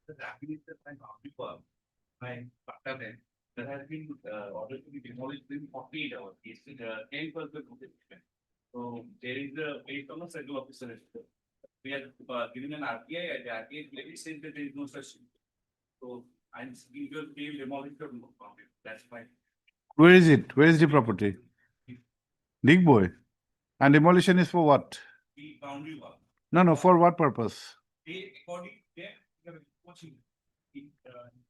The Japanese is like Africa, my Pakistan, that has been ordered to be demolished within 48 hours. It's 10% completion. So there is a based on a circle officer. We are given an RTI, and the RTI clearly says that there is no such thing. So I'm seeking your deal demolished or no profit. That's fine. Where is it? Where is the property? Digboy. And demolition is for what? The boundary wall. No, no, for what purpose? They, according to them, they are watching in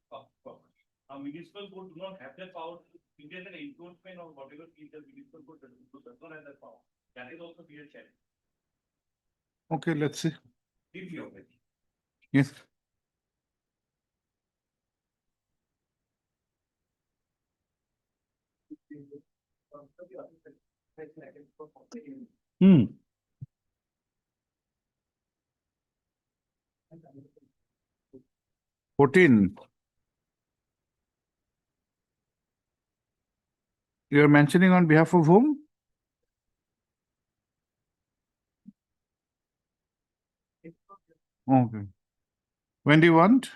property. Now, municipal court do not have that power. If there's an enforcement or whatever, if the municipal court does not have that power, that is also be a challenge. Okay, let's see. If you have it. Yes. Hmm. $14. You're mentioning on behalf of whom? Okay. When do you want?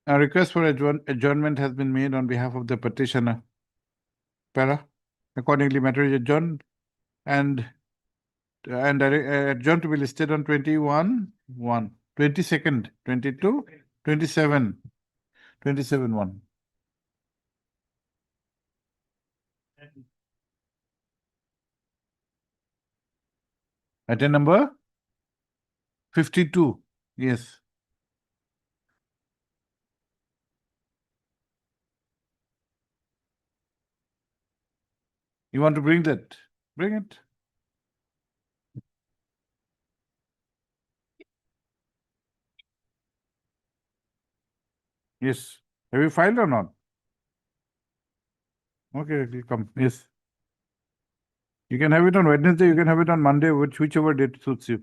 A request for adjournment has been made on behalf of the petitioner. Para. Accordingly, matter is adjourned and adjourned to be listed on 21, 1, 22nd, 22, 27, 27, 1. Item number 52. Yes. You want to bring that? Bring it. Yes. Have you filed or not? Okay, it will come. Yes. You can have it on Wednesday, you can have it on Monday, whichever date suits you.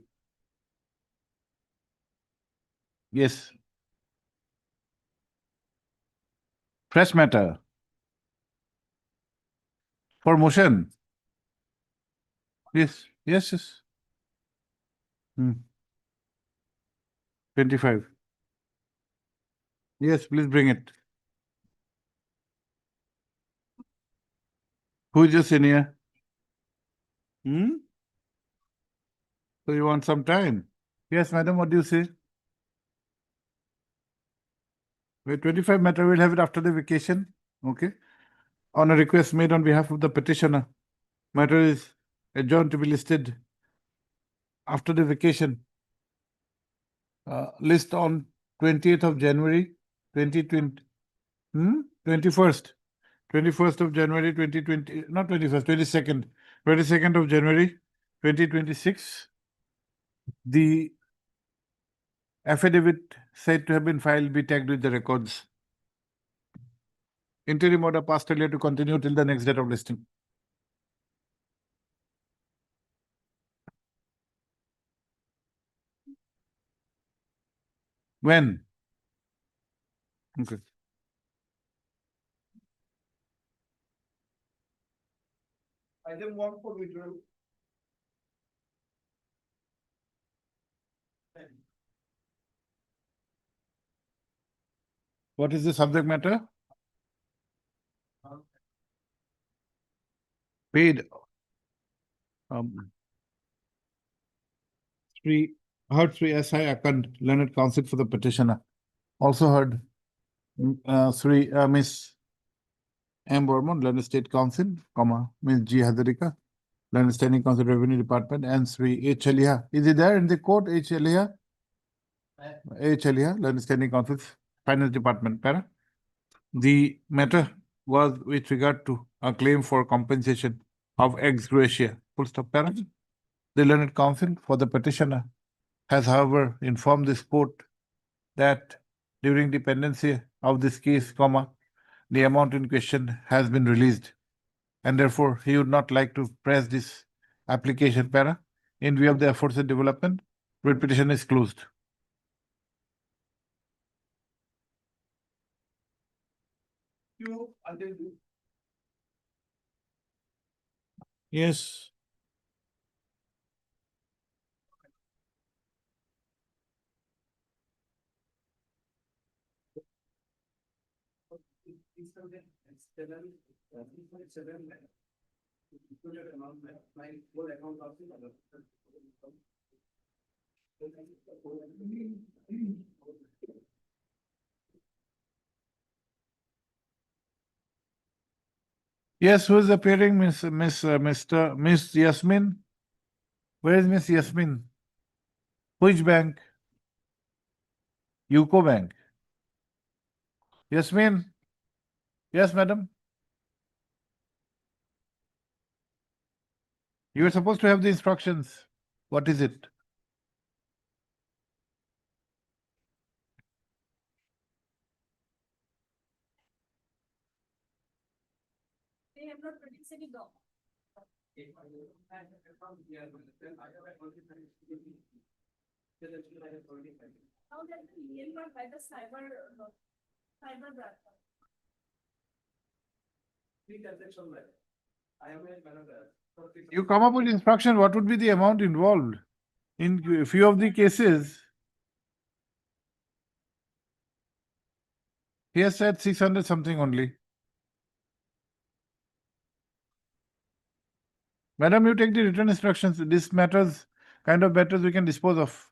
Yes. Fresh matter. For motion. Yes. Yes, yes. 25. Yes, please bring it. Who is your senior? Hmm? So you want some time? Yes, madam, what do you say? Wait, 25 matter, we'll have it after the vacation. Okay. On a request made on behalf of the petitioner, matter is adjourned to be listed after the vacation. List on 20th of January 2020. 21st. 21st of January 2020, not 21st, 22nd. 22nd of January 2026. The affidavit said to have been filed be tagged with the records. Interim order passed earlier to continue till the next date of listing. When? Okay. Item 1 for withdrawal. What is the subject matter? Paid. Heard Sri S.I. Akand, learned counsel for the petitioner. Also heard Sri Miss M. Burman, learned state counsel, Miss G. Hazarika, learned standing counsel revenue department, and Sri H. Aliha. Is he there in the court, H. Aliha? H. Aliha, learned standing counsel, finance department. Para. The matter was with regard to a claim for compensation of ex gratia. Full stop. Para. The learned counsel for the petitioner has, however, informed this court that during the pendency of this case, the amount in question has been released, and therefore he would not like to press this application. Para. In view of the aforesaid development, writ petition is closed. Yes. Yes, who is appearing, Miss Yasmin? Where is Miss Yasmin? Which bank? UCO Bank. Yasmin? Yes, madam? You are supposed to have the instructions. What is it? They have not produced any doc. How that Myanmar by the cyber brand. You come up with instruction, what would be the amount involved? In a few of the cases, he has said 600 something only. Madam, you take the written instructions. This matters, kind of matters we can dispose of.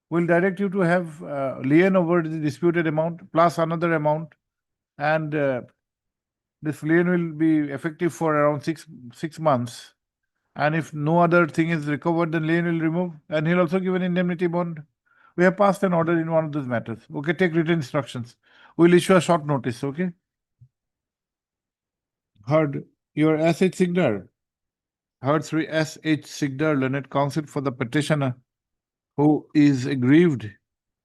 We'll direct you to have lien over the disputed amount plus another amount, and this lien will be effective for around six months. And if no other thing is recovered, then lien will remove, and he'll also give an indemnity bond. We have passed an order in one of those matters. Okay, take written instructions. We'll issue a short notice. Okay. Heard your S.H. Sigdar. Heard Sri S.H. Sigdar, learned counsel for the petitioner, who is aggrieved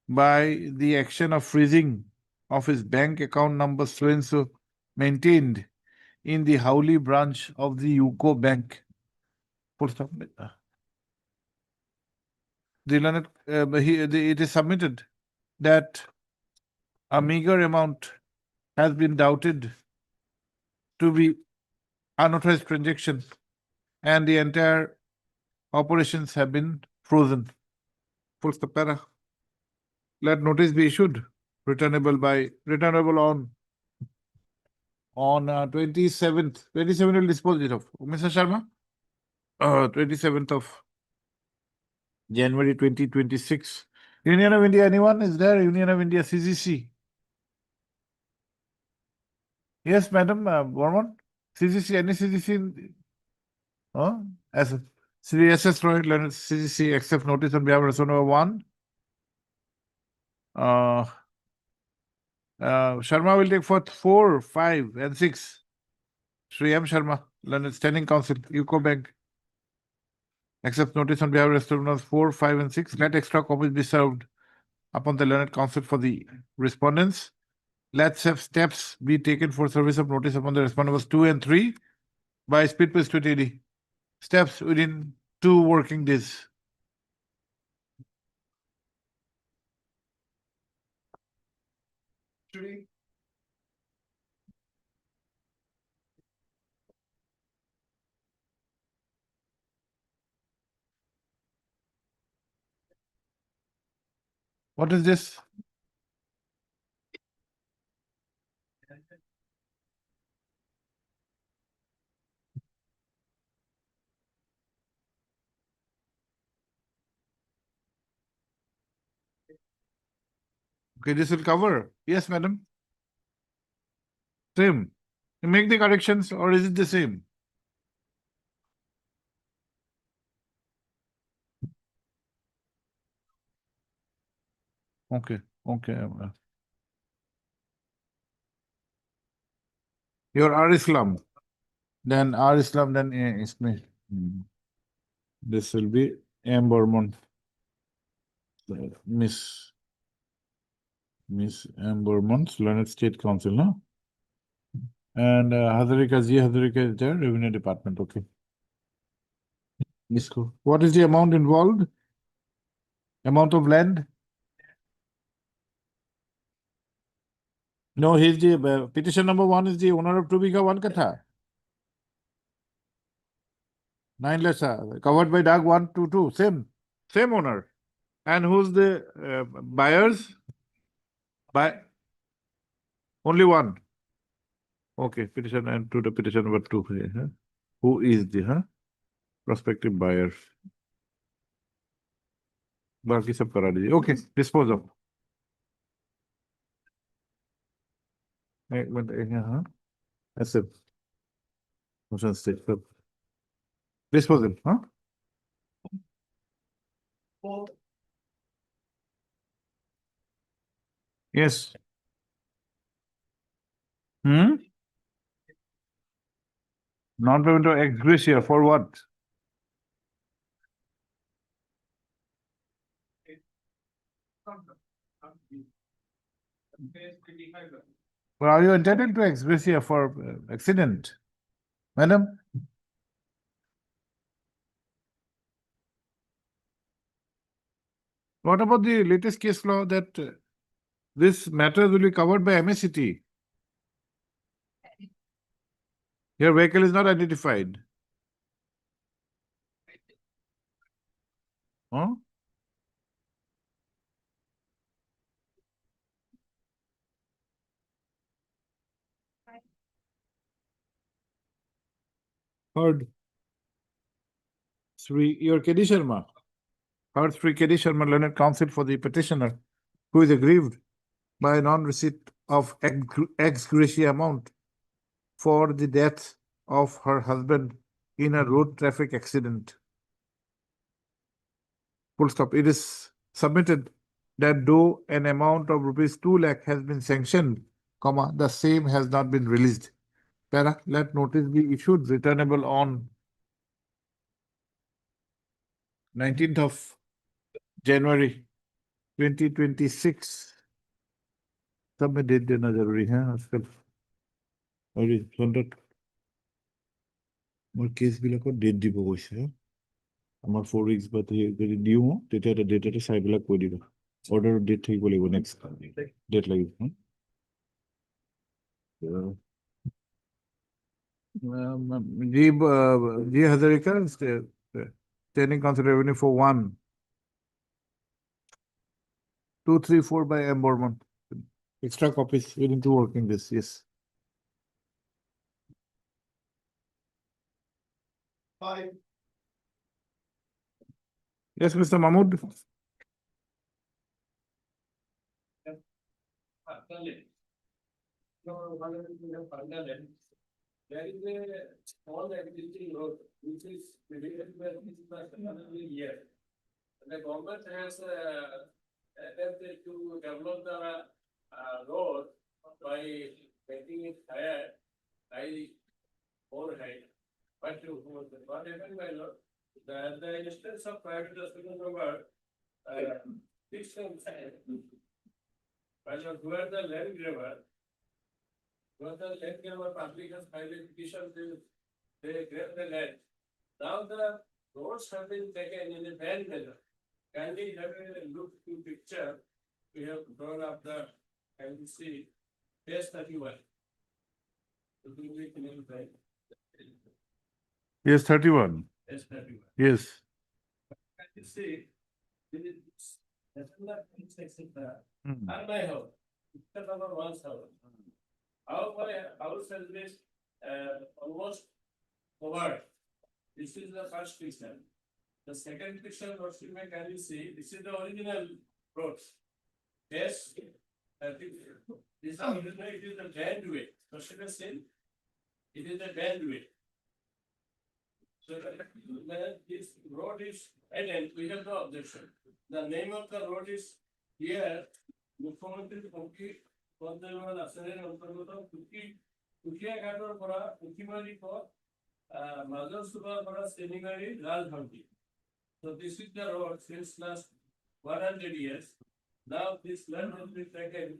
by the action of freezing of his bank account number so and so maintained in the Howley branch of the UCO Bank. Full stop. It is submitted that a meager amount has been doubted to be unauthorized transaction, and the entire operations have been frozen. Full stop. Para. Let notice be issued, returnable on 27th. 27th will dispose it of. Mr. Sharma? 27th of January 2026. Union of India, anyone is there? Union of India, CGC. Yes, Madam Borman. CGC, any CGC? As Sri SS Roy, CGC accept notice on behalf of Resolution number 1. Sharma will take forth 4, 5, and 6. Sri M. Sharma, Learned Standing Council, UCO Bank. Accept notice on behalf of Resolution numbers 4, 5, and 6. Let extra copies be served upon the learned counsel for the respondents. Let's have steps be taken for service of notice upon the respondents 2 and 3 by speed post AD. Steps within 2 working days. What is this? Okay, this will cover. Yes, madam. Same. You make the corrections, or is it the same? Okay, okay. Your R Islam. Then R Islam, then Ismail. This will be M. Burman. Miss M. Burman, Learned State Council, no? And Hazarika is there, Revenue Department, okay. What is the amount involved? Amount of land? No, he's the petition number 1 is the owner of 2 Bigha 1 Katha. 9 lakhs covered by DAG 122. Same owner. And who's the buyers? Only one. Okay, petition and to the petition number 2, huh? Who is the prospective buyer? बाकी सब करा दीजिए. Okay, dispose of. एक minute हाँ ऐसे motion stage पर disposal हाँ four, yes non-payment of ex gratia for what? Case 25. Well, are you entitled to ex gratia for accident, madam? What about the latest case law that this matter will be covered by MSCT? Your vehicle is not identified. Huh? Heard. Sri, your K.D. Sharma. Heard Sri K.D. Sharma, learned counsel for the petitioner, who is aggrieved by non-receipt of ex gratia amount for the death of her husband in a road traffic accident. Full stop. It is submitted that though an amount of rupees 2 lakh has been sanctioned, comma, the same has not been released. Para, let notice be issued returnable on 19th of January 2026. सब में date देना जरूरी है आजकल और মোৰ কেছবিলাকত date দিব কৈছে আমাৰ 4 weeks বা যদি দিওঁ তেতিয়া ডেটতে চাই পেলাই কৈ দিবা অৰ্ডাৰৰ ডেট থাকিব লাগিব নেক্সট ডেট লাগিব G Hazarika standing council revenue for 1 2 3 4 by M Borman. Extra copies within 2 working days. Yes. five, Yes, Mr. Mahmood. There is a small existing road which is related by another year. The government has attempted to develop the road by making it higher, more height. But what happened by law, the instance of private hospital number 6 and 7. While who are the land grabber, public has filed a petition, they grab the land. Now the roads have been taken in a bad manner. Kindly have a look to picture. We have drawn up the, can you see, page 31. It will be clear, right? Yes, 31. Page 31. Yes. Can you see, this is, that's not section there. Hmm. And my house, it's number 1 house. How my house has been almost covered. This is the first picture. The second picture, what you may can you see, this is the original road. Yes, this is original, it is the band way. So should I say, it is the band way. So when this road is added, we have no objection. The name of the road is here, Mukhyamantri Pokhi Pondewal Asaner Antargata Pukia Gator Pora Pukimari for Mazal Suba Pora Senigari Rajbhanti. So this is the road since last 100 years. Now this land has been taken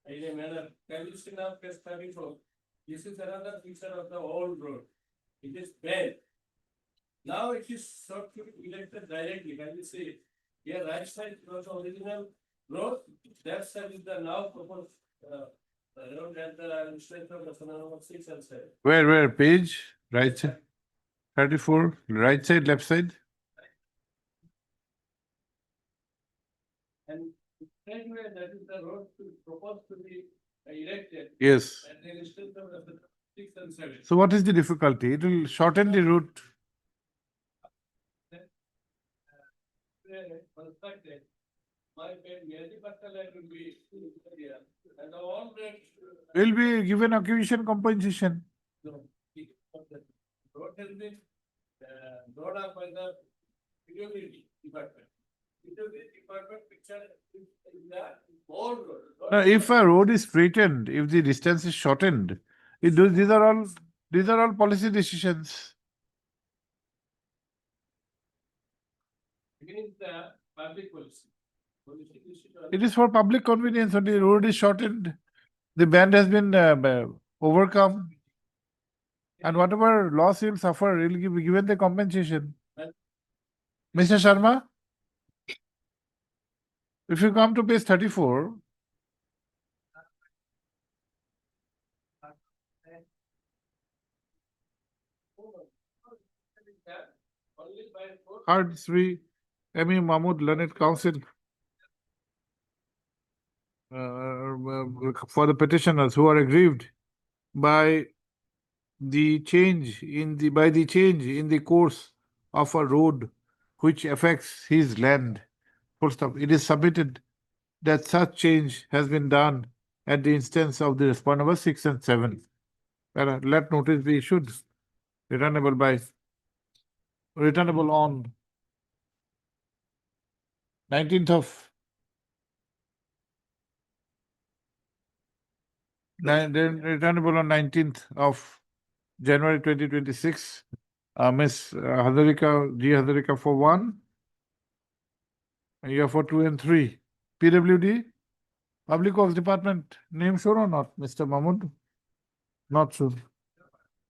in a manner. Can you see now page 34? This is another picture of the old road. It is bad. Now it is sort of elected directly. Can you see? Here right side was the original road. That side is the now proposed road at the straight of the number 6 and 7. Where page? Right side. 34. Right side, left side. And straightway that is the road to proposed to be erected. Yes. And then instead of the 6 and 7. So what is the difficulty? It will shorten the route. Constructed, my pay merely line will be here, and all that. Will be given acquisition compensation. No, the road has been, brought up by the utility department. Utility department picture is the whole road. not Now, if a road is straightened, if the distance is shortened, these are all policy decisions. Against the public policy. Policy issue to- It is for public convenience only. The road is shortened. The band has been overcome. And whatever loss you will suffer, you will be given the compensation. Mr. Sharma? If you come to page 34, Only by four. Hard Sri M.E. Mahmood Learned Council for the petitioners who are aggrieved by the change in the course of a road which affects his land. Full stop. It is submitted that such change has been done at the instance of the respondent number 6 and 7. Let notice be issued returnable on 19th of returnable on 19th of January 2026. Miss Hazarika, G. Hazarika for 1. You are for 2 and 3. PWD, Public Works Department, name sure or not, Mr. Mahmood? Not sure.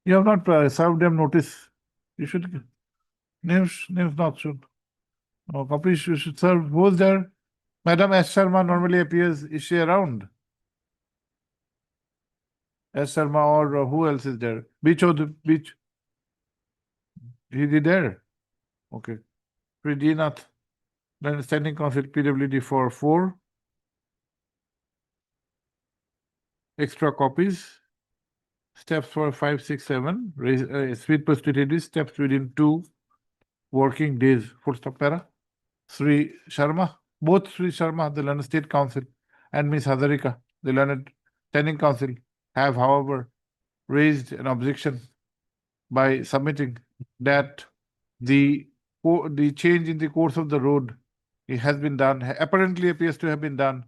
You have not served them notice. You should, names not sure. No, copies you should serve. Who's there? Madam S. Sharma normally appears. Is she around? S. Sharma or who else is there? Beach. Is he there? Okay. Pridinath. Then standing council PWD for 4. Extra copies. Steps for 5, 6, 7. Speed prostituted steps within 2 working days. Full stop para. Sri Sharma, both Sri Sharma, the Learned State Council, and Miss Hazarika, the Learned Standing Council, have, however, raised an objection by submitting that the change in the course of the road it has been done, apparently appears to have been done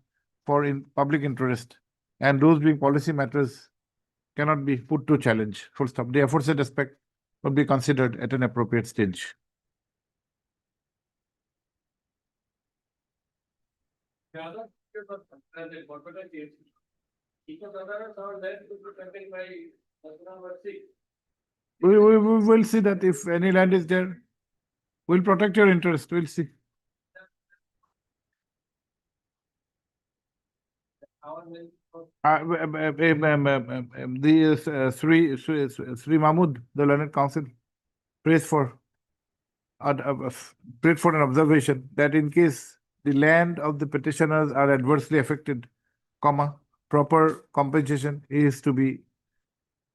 for public interest, and those being policy matters cannot be put to challenge. Full stop. The aforesaid aspect would be considered at an appropriate stage. The other and the corporate case. Each of the others are then to be contained by number 6. We will see that if any land is there, we'll protect your interest. We'll see. Our name of The Sri Mahmood, the Learned Council, prays for prayed for an observation that in case the land of the petitioners are adversely affected, proper compensation is to be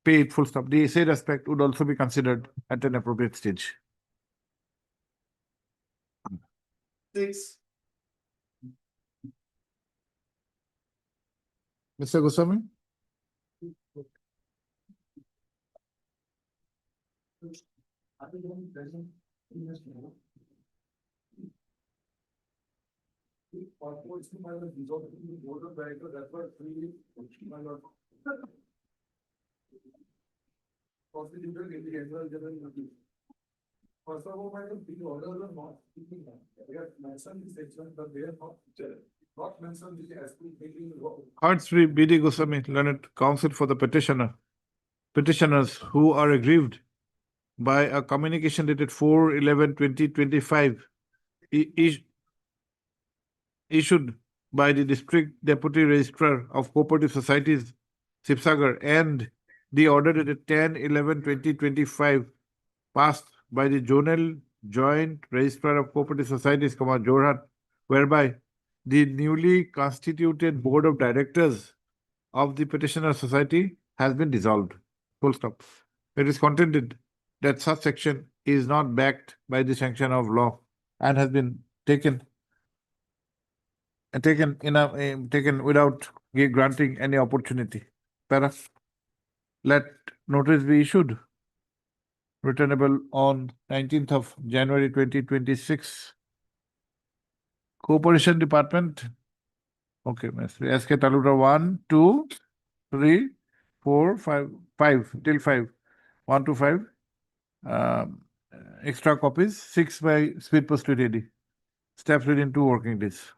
paid. Full stop. The said aspect would also be considered at an appropriate stage. 6, Mr. Goswami? First of all, the orders are not speaking. They have mentioned the section, but they are not mentioned the aspect making. Heard Sri B.D. Goswami, Learned Counsel for the petitioners who are aggrieved by a communication dated 4/11/2025 issued by the District Deputy Registrar of Cooperative Societies, Sibsagar, and the order dated 10/11/2025 passed by the Zonal Joint Registrar of Cooperative Societies, Jorhat, whereby the newly constituted Board of Directors of the Petitioner Society has been dissolved. Full stop. It is contended that such section is not backed by the sanction of law and has been taken taken without granting any opportunity. Para. Let notice be issued. Returnable on 19th of January 2026. Cooperation Department. Okay, Mr. SK Talura 1, 2, 3, 4, 5, 5 till 5. 1 to 5. Extra copies, 6 by Speed Post ready. Steps within 2 working days.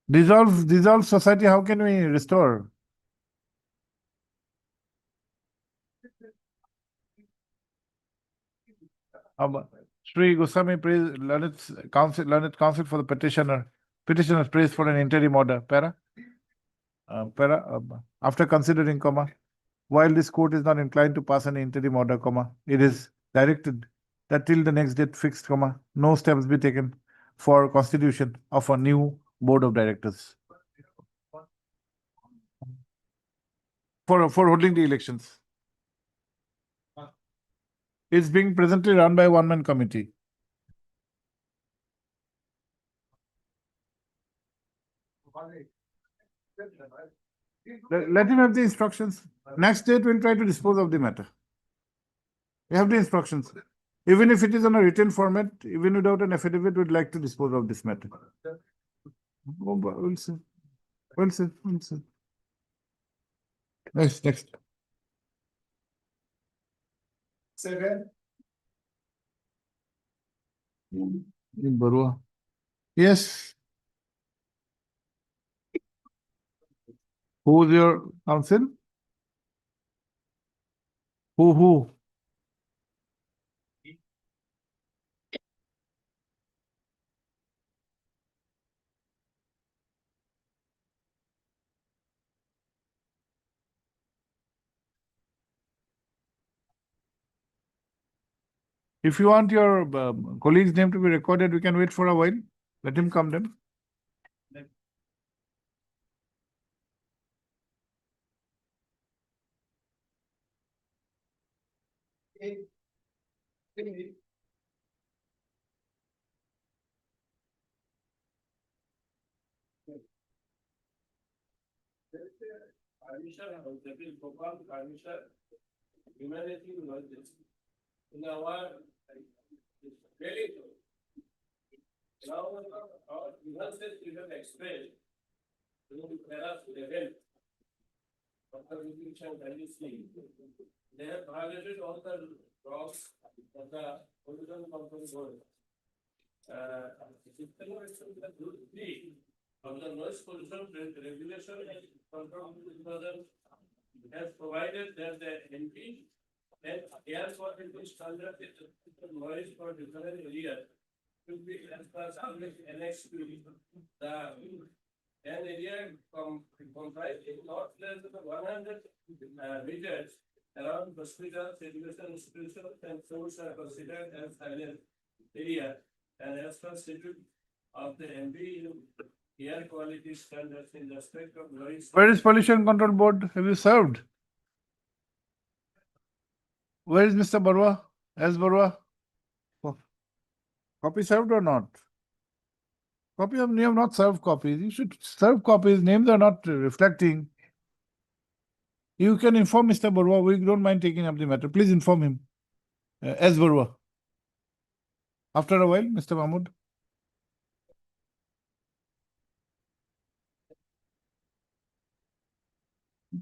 Dissolve society, how can we restore? Sri Goswami praise learned counsel for the petitioner. Petitioners praise for an interim order. After considering, while this court is not inclined to pass an interim order, it is directed that till the next date fixed, no steps be taken for constitution of a new board of directors. For holding the elections. It's being presently run by a one-man committee. Let him have the instructions. Next date, we'll try to dispose of the matter. We have the instructions. Even if it is on a written format, even without an affidavit, we'd like to dispose of this matter. We'll see. We'll see. We'll see. Next. 7. Barua. Yes. Who's your counsel? Who? If you want your colleague's name to be recorded, we can wait for a while. Let him come then. In our really now our United Freedom Express there are 11 after they have violated all the laws of the pollution control board. Of the noise pollution regulation control has provided that the MP and air quality standard noise for different areas should be as per annexed to the an area comprising not less than 100 meters around hospitals, education institutions, and schools are considered as silent area. And as per schedule of the MP air quality standards in respect of noise. Where is Pollution Control Board? Have you served? Where is Mr. Barua? S. Barua? Copy served or not? Copy of name not served copies. You should serve copies. Names are not reflecting. You can inform Mr. Barua. We don't mind taking up the matter. Please inform him. S. Barua. After a while, Mr. Mahmood.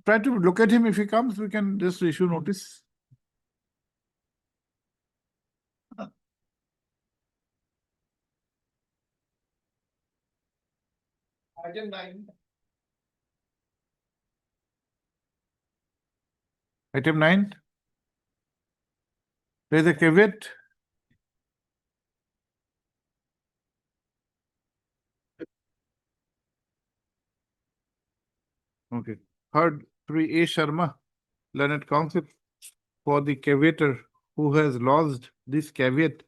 Try to look at him. If he comes, we can just issue notice. Item 9. Item 9. There is a caveat. Okay. Heard Sri A. Sharma, learned counsel for the caveator who has lodged this caveat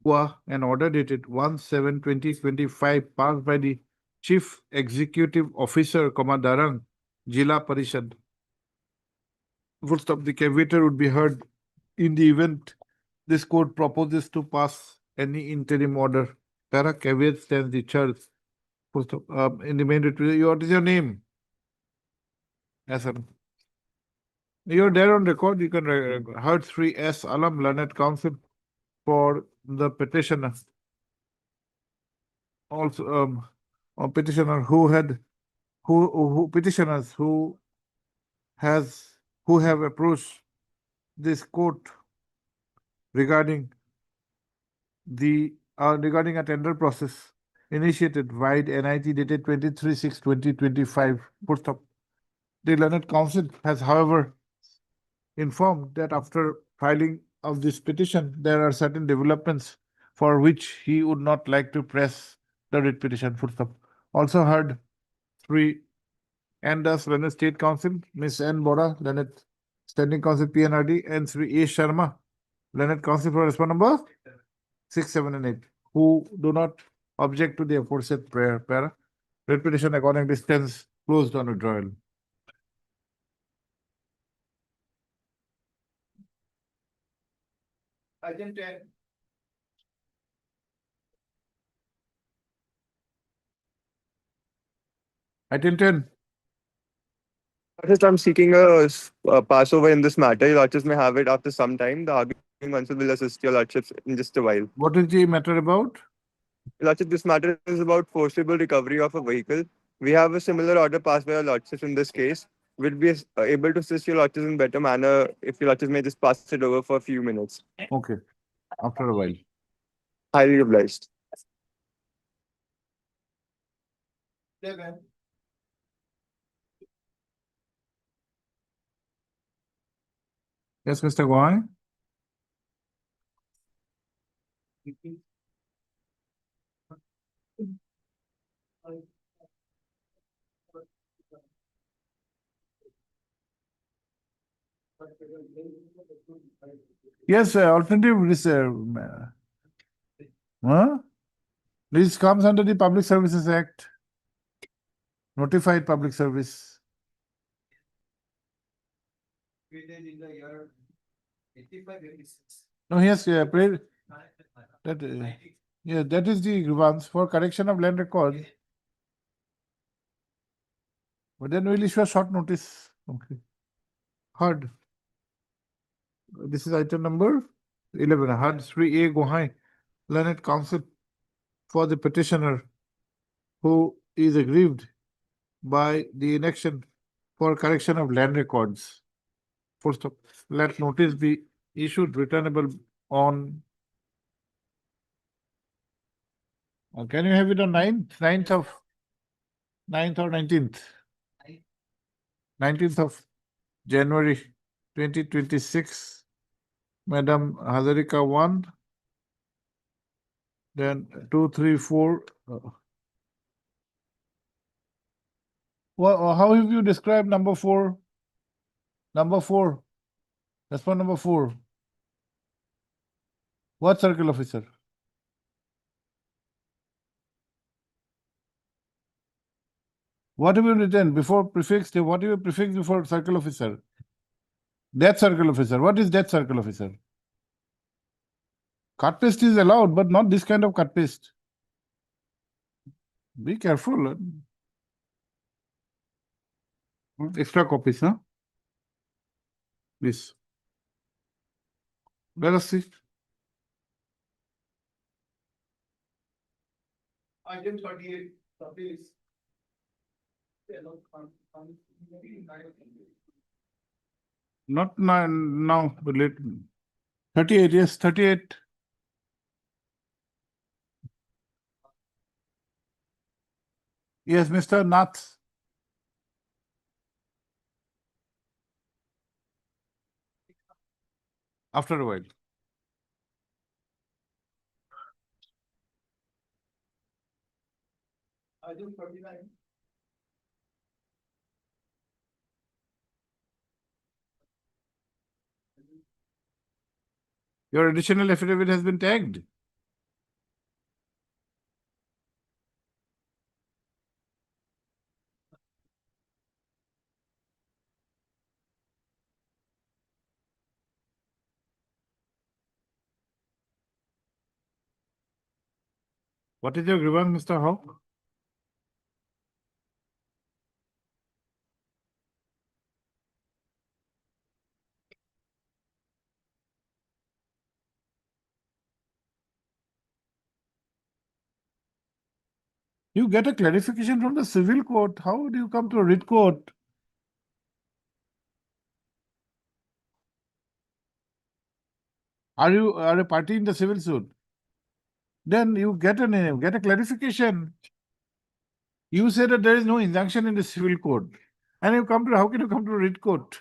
qua an order dated 1/7/2025 passed by the Chief Executive Officer, Darang, Jila Parishad. Full stop. The cavator would be heard in the event this court proposes to pass any interim order. Para caveat stands the church. Full stop. In the main retribution, what is your name? Yes, sir. You're there on record. You can heard 3S Alam Learned Counsel for the petitioner. Also, a petitioner who petitioners who have approached this court regarding regarding a tender process initiated by the NIT dated 23/6/2025. Full stop. The Learned Counsel has, however, informed that after filing of this petition, there are certain developments for which he would not like to press the writ petition. Full stop. Also heard three Andas Learned State Council, Ms. N. Bora, Learned Standing Council PNRD, and Sri A. Sharma, Learned Council for Respond number 6, 7, and 8, who do not object to the aforesaid prayer para. Writ petition accordingly stands closed on withdrawal. Item 10. Item 10. Artist, I'm seeking a Passover in this matter. Your Lordships may have it after some time. The arguing counsel will assist your Lordships in just a while. What is the matter about? Your Lordship, this matter is about forcible recovery of a vehicle. We have a similar order passed by your Lordships in this case. We'll be able to assist your Lordships in better manner if your Lordships may just pass it over for a few minutes. Okay, after a while. Highly obliged. 11. Yes, Mr. Gohai? Yes, alternative this comes under the Public Services Act. Notified public service. Created in the year 85-86. No, yes, that, yeah, that is the grievance for correction of land record. But then we'll issue a short notice. Okay. Heard. This is item number 11. Heard Sri A. Gohai, Learned Counsel for the petitioner who is aggrieved by the inaction for correction of land records. Full stop. Let notice be issued returnable on. Can you have it on 9th or 19th? 19th of January 2026. Madam Hazarika 1. Then 2, 3, 4. Well, how have you described number 4? Number 4. Respond number 4. What circle officer? What have you written before prefix? What have you prefixed before circle officer? Death circle officer. What is death circle officer? Cut paste is allowed, but not this kind of cut paste. Be careful. Extra copies, huh? Please. Let us see. Item 38, please. Not now, but late. 38, yes, 38. Yes, Mr. Nath. After a while. Item 39. Your additional affidavit has been tagged. What is your grievance, Mr. Hawk? You get a clarification from the civil court. How do you come to a writ court? Are you a party in the civil suit? Then you get a clarification. You say that there is no injunction in the civil court, and how can you come to a writ court?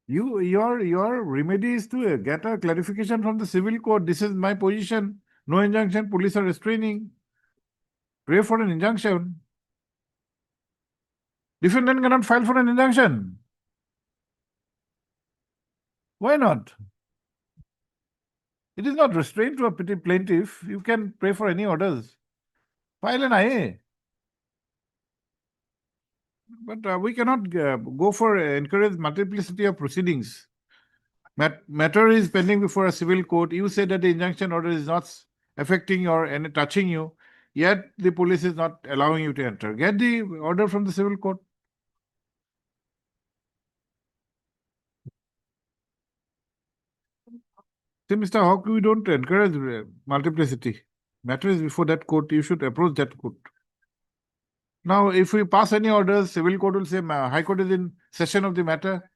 Your remedy is to get a clarification from the civil court. This is my position. No injunction. Police are restraining. Pray for an injunction. Defendant cannot file for an injunction. Why not? It is not restraint to a petty plaintiff. You can pray for any orders. File an IA. But we cannot go for encourage multiplicity of proceedings. Matter is pending before a civil court. You say that the injunction order is not affecting or any touching you, yet the police is not allowing you to enter. Get the order from the civil court. See, Mr. Hawk, we don't encourage multiplicity. Matter is before that court. You should approach that court. Now, if we pass any orders, civil court will say, High Court is in session of the matter.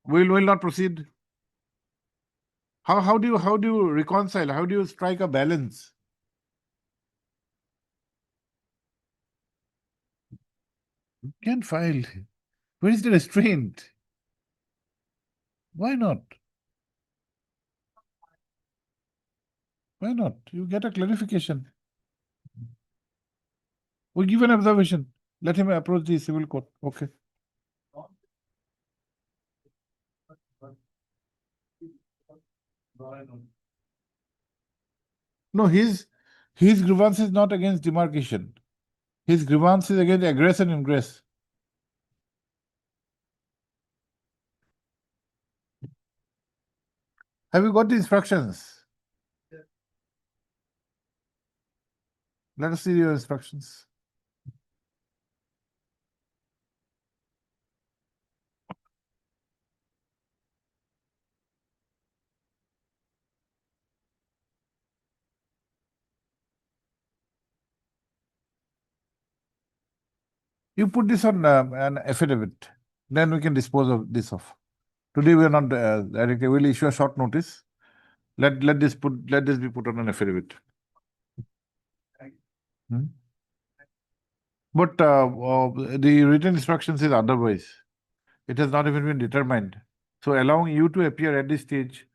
We will not proceed. How do you reconcile? How do you strike a balance? You can't file. Where is the restraint? Why not? Why not? You get a clarification. We give an observation. Let him approach the civil court. Okay. No, his grievance is not against demarcation. His grievance is against egress and ingress. Have you got the instructions? Let us see your instructions. You put this on an affidavit, then we can dispose of this off. Today we are not directly. We'll issue a short notice. Let this be put on an affidavit. But the written instructions is otherwise. It has not even been determined. So allowing you to appear at this stage,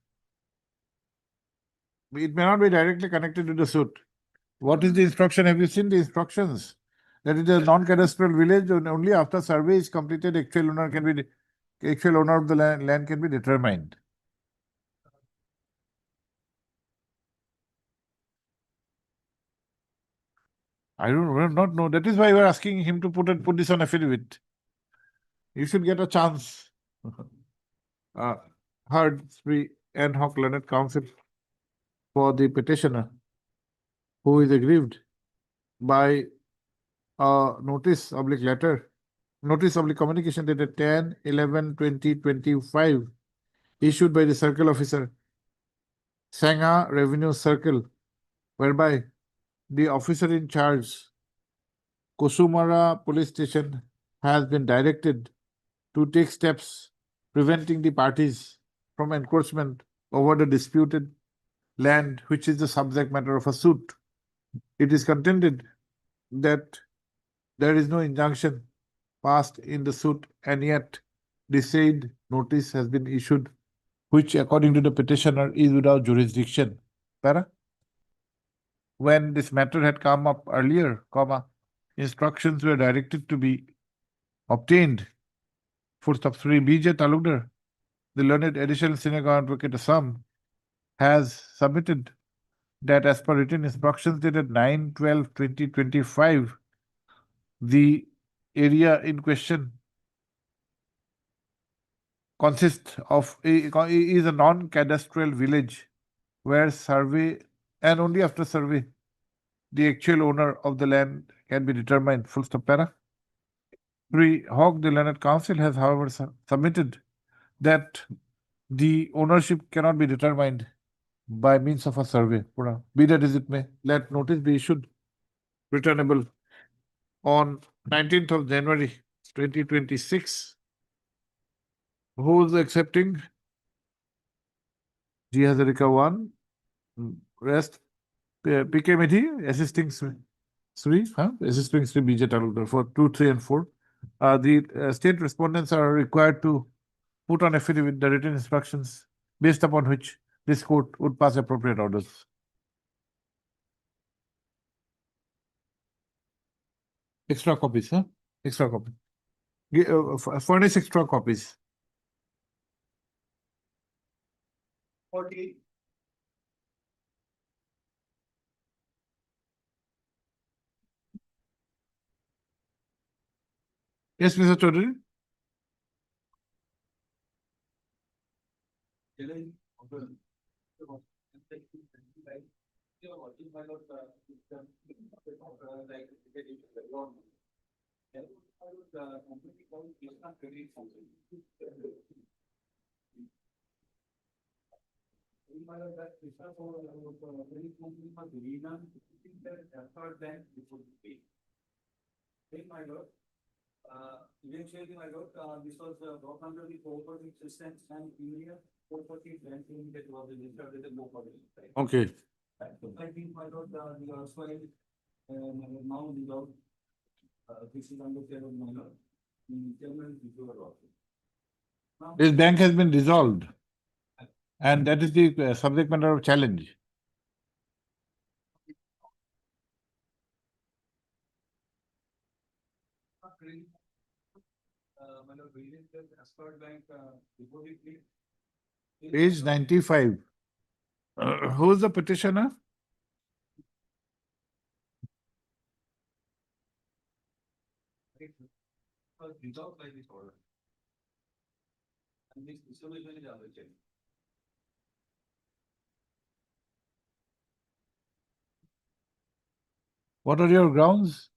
it may not be directly connected to the suit. What is the instruction? Have you seen the instructions? That it is a non-cadastral village, and only after survey is completed, actual owner of the land can be determined. I don't not know. That is why we are asking him to put this on affidavit. You should get a chance. Heard Sri N. Hawk Learned Counsel for the petitioner who is aggrieved by a notice communication dated 10/11/2025 issued by the circle officer, Sangha Revenue Circle, whereby the officer in charge, Kosumara Police Station, has been directed to take steps preventing the parties from encroachment over the disputed land, which is the subject matter of a suit. It is contended that there is no injunction passed in the suit, and yet the said notice has been issued, which according to the petitioner is without jurisdiction. Para? When this matter had come up earlier, instructions were directed to be obtained for Sri B.J. Talukdar. The learned additional senior government advocate Assam has submitted that as per written instructions dated 9/12/2025, the area in question consists of is a non-cadastral village where survey and only after survey the actual owner of the land can be determined. Full stop para. 3. Hawk, the Learned Council, has however submitted that the ownership cannot be determined by means of a survey. Pura. Be that as it may, let notice be issued returnable on 19th of January 2026. Who's accepting? G Hazarika 1. Rest PK Methi assisting Sri, assisting Sri BJ Talukdar for 2, 3, and 4. The state respondents are required to put on affidavit the written instructions based upon which this court would pass appropriate orders. Extra copies, huh? Extra copy. Furnish extra copies. 40. Yes, Mr. Chaudhary. Eventually, my lord, this was brought under the cooperative systems and union cooperative banking that was registered with the cooperative. Okay. I think, my lord, the also now the law, this is under care of my lord. The chairman is your law. Now, This bank has been dissolved. And that is the subject matter of challenge. my lord, release the Ascot Bank, deposit please. Page 95. Who is the petitioner? Was resolved by this order. And this dissolution is under check. What are your grounds?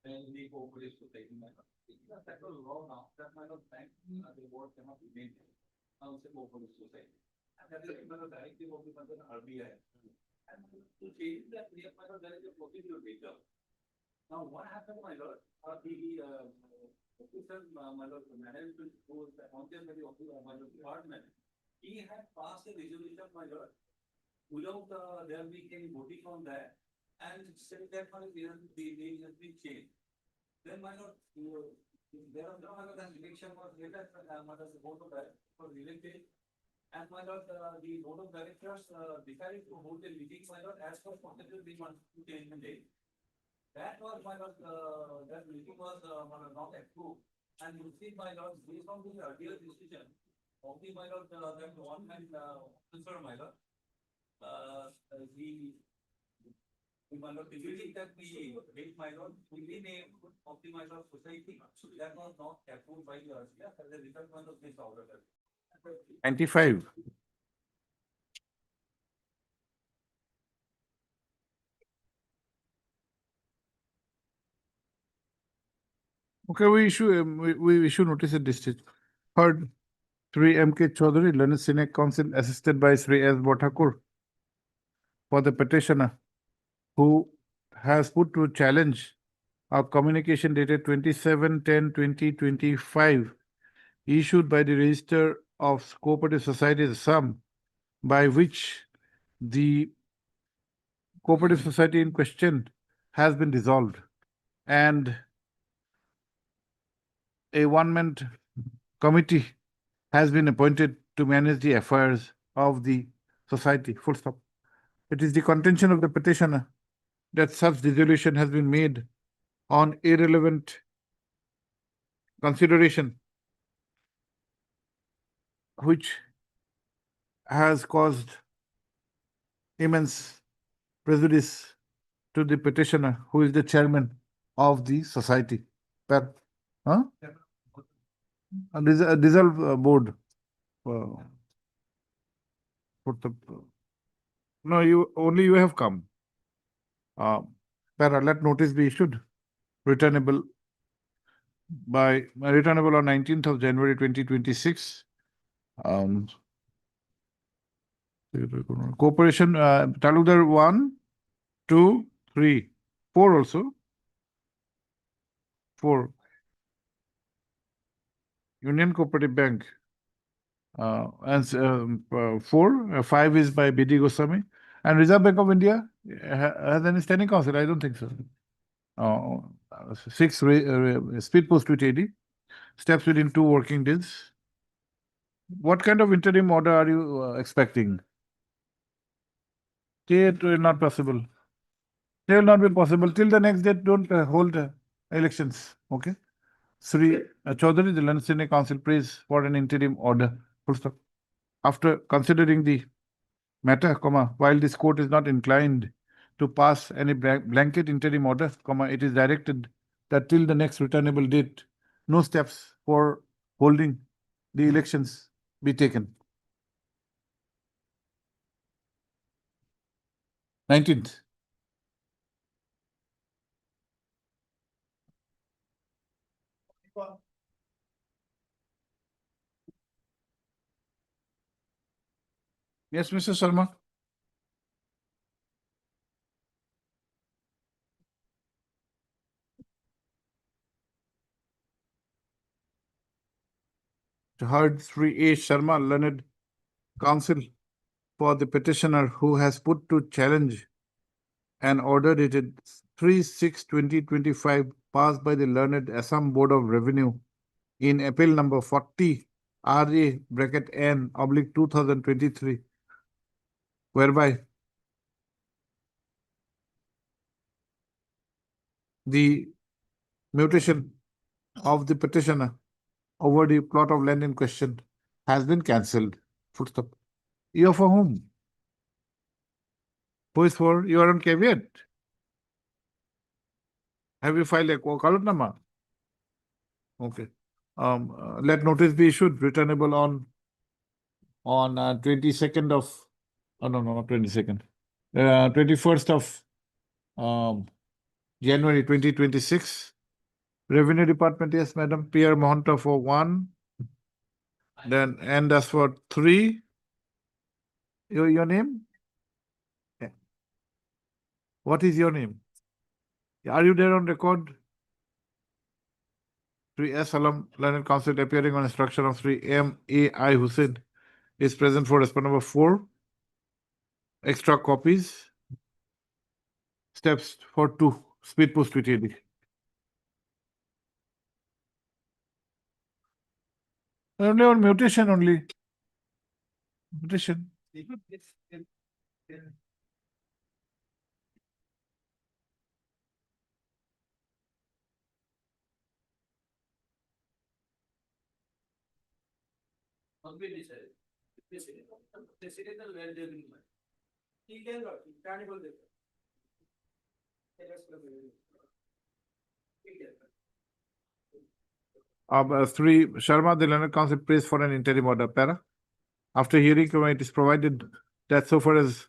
And the cooperative society matter. That was law now, that might not bank, the board cannot be made. Now it's a cooperative society. And that is another directive of the RBI. And to change that, we have there is a procedure data. Now, what happened, my lord, officer, my lord, the management who was appointed by the officer, my lord, department, he had passed a resolution, my lord, without there being any voting on that, and said that my the name has been changed. Then, my lord, there was no other than election was later, my lord, the board of directors was elected. And my lord, the board of directors decided to hold a meeting, my lord, as per procedure they want to change the date. That was my lord, that meeting was not approved. And you see, my lord, based on the earlier decision of the my lord, that one and officer, my lord, my lord, the meeting that we made, my lord, we name of the my lord society, that was not approved by the earlier, as a result of this order. 95. Okay, we issue notice at this stage. Third, Sri M.K. Chaudhary, Learned Senate Council, assisted by Sri S. Bothakur, for the petitioner, who has put to challenge a communication dated 27/10/2025, issued by the Register of Cooperative Societies Assam, by which the cooperative society in question has been dissolved, and a one-man committee has been appointed to manage the affairs of the society. Full stop. It is the contention of the petitioner that such dissolution has been made on irrelevant consideration, which has caused immense prejudice to the petitioner, who is the chairman of the society. Huh? Dissolve board. Put the, no, only you have come. Para, let notice be issued, returnable on 19th of January 2026. Corporation, Talukdar 1, 2, 3, 4 also. 4. Union Cooperative Bank. And 4, 5 is by B.D. Goswami. And Reserve Bank of India has any standing counsel? I don't think so. 6, speed post with AD. Steps within 2 working days. What kind of interim order are you expecting? It will not possible. It will not be possible. Till the next date, don't hold elections. Okay? Sri Chaudhary, the London Senior Council, prays for an interim order. Full stop. After considering the matter, while this court is not inclined to pass any blanket interim order, it is directed that till the next returnable date, no steps for holding the elections be taken. 19th. Yes, Mr. Sharma. Heard Sri A. Sharma, learned counsel for the petitioner who has put to challenge an order dated 3/6/2025 passed by the learned Assam Board of Revenue in appeal number 40 RA bracket N oblique 2023, whereby the mutation of the petitioner over the plot of land in question has been cancelled. Full stop. You are for whom? Who is for? You are on caveat. Have you filed a Kalatnama? Okay. Let notice be issued, returnable on 22nd of, oh no, not 22nd, 21st of January 2026. Revenue Department, yes, Madam. Pierre Mohanta for 1. Then and as for 3. Your name? Yeah. What is your name? Are you there on record? Sri S. Alam, Learned Counsel, appearing on instruction of Sri M. A. I. Hussain, is present for response number 4. Extra copies. Steps for 2. Speed post with AD. Only on mutation only. Mutation. Must be decided. Decided the land agreement. He can work, he can't able to. Sri Sharma, the Learned Counsel, prays for an interim order. Para. After hearing, it is provided that so far as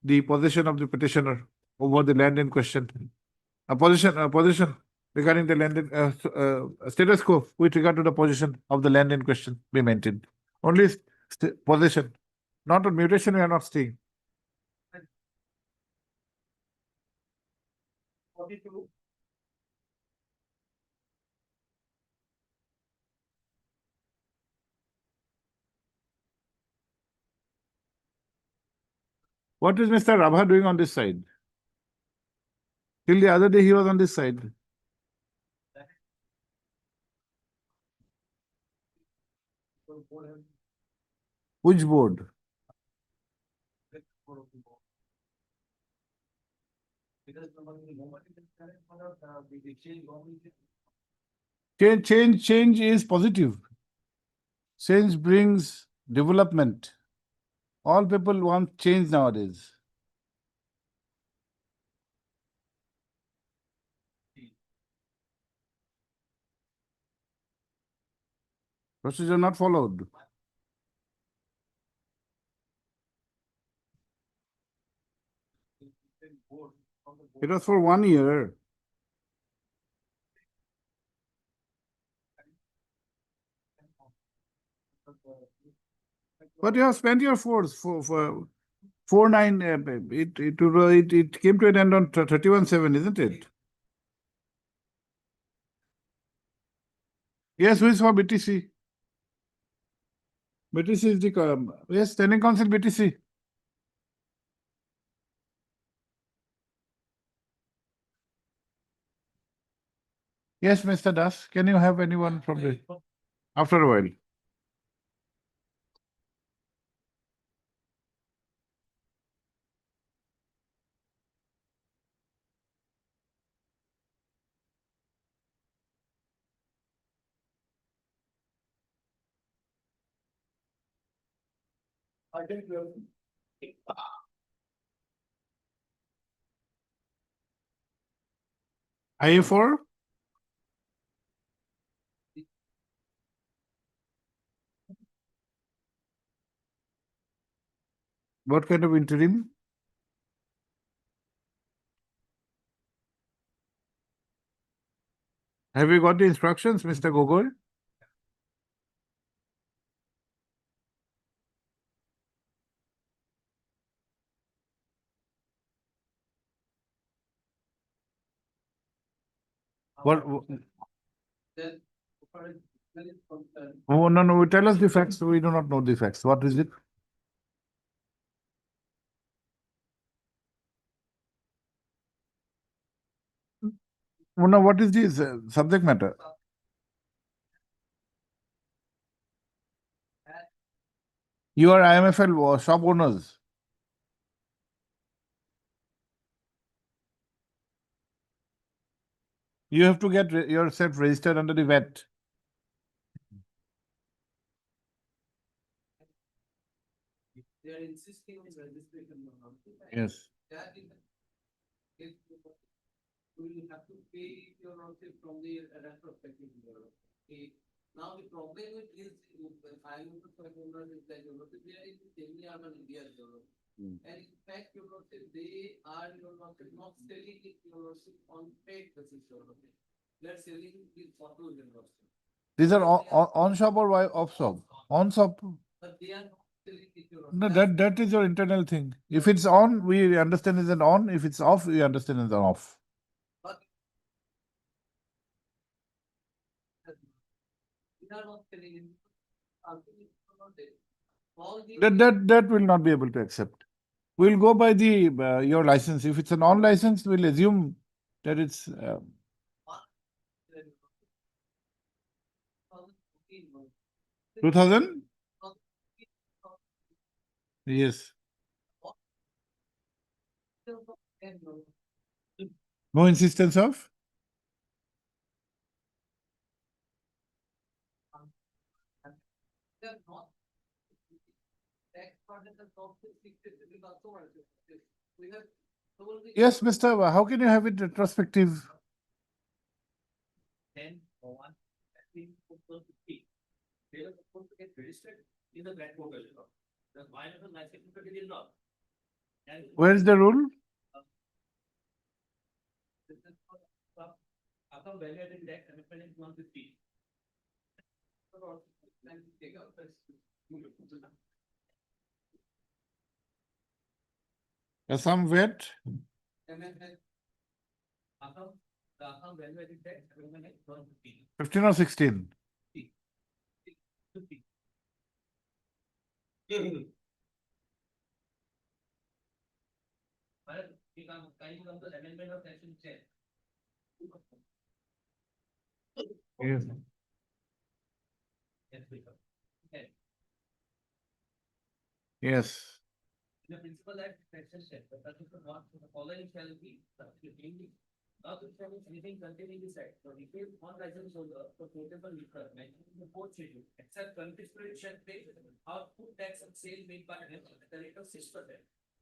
the possession of the petitioner over the land in question, position regarding the land in status quo with regard to the position of the land in question be maintained. Only possession, not on mutation. We are not staying. 42. What is Mr. Rabha doing on this side? Till the other day he was on this side. Which board? Change is positive. Change brings development. All people want change nowadays. Procedure not followed. It was for 1 year. But you have spent your force for 4/9, it came to an end on 31/7, isn't it? Yes, who is for BTC? BTC is the, yes, standing council BTC. Yes, Mr. Das, can you have anyone from the, after a while? IA4? What kind of interim? Have you got the instructions, Mr. Gogol? What? Then, for a concern, Oh, no, tell us the facts. We do not know the facts. What is it? Oh, no, what is this subject matter? You are IMFL shop owners. You have to get yourself registered under the VAT. they are insisting on registration. Yes. That is, if you will have to pay your lordship from the retrospective year. Okay. Now the problem with this, I am to owner is that your lordship, they are in semi-urban India, your lordship. And in fact, your lordship, they are your lordship not selling it, your lordship on paid basis, your lordship. They are selling the photos, your lordship. These are on shop or off shop? On shop. But they are not selling it, your lordship. No, that is your internal thing. If it's on, we understand it's an on. If it's off, we understand it's an off. They are not selling it. All the. That will not be able to accept. We'll go by the your license. If it's a non-license, we'll assume that it's 2000. Yes. No insistence of. They're not. Tax part of the top is also one. We have told the. Yes, Mr. How can you have it retrospective? 10 or 1, that means supposed to be. They are supposed to get registered in the grant portal. The minor license is not. And Where is the rule? this is for account value added tax amendment is 150. Take out this. Assam VAT, Amendment. Account, the account value added tax amendment is 150. 15 or 16? 50. But you can kind of the amendment of section 10. Yes. Yes, we have. Okay. Yes. The principle that section said, the particular not the following shall be substituted. Not to show anything containing the set, so retail on license holder for potable liquor mentioned in the fourth schedule, except consideration pay or food tax and sale made by him at the rate of 6%.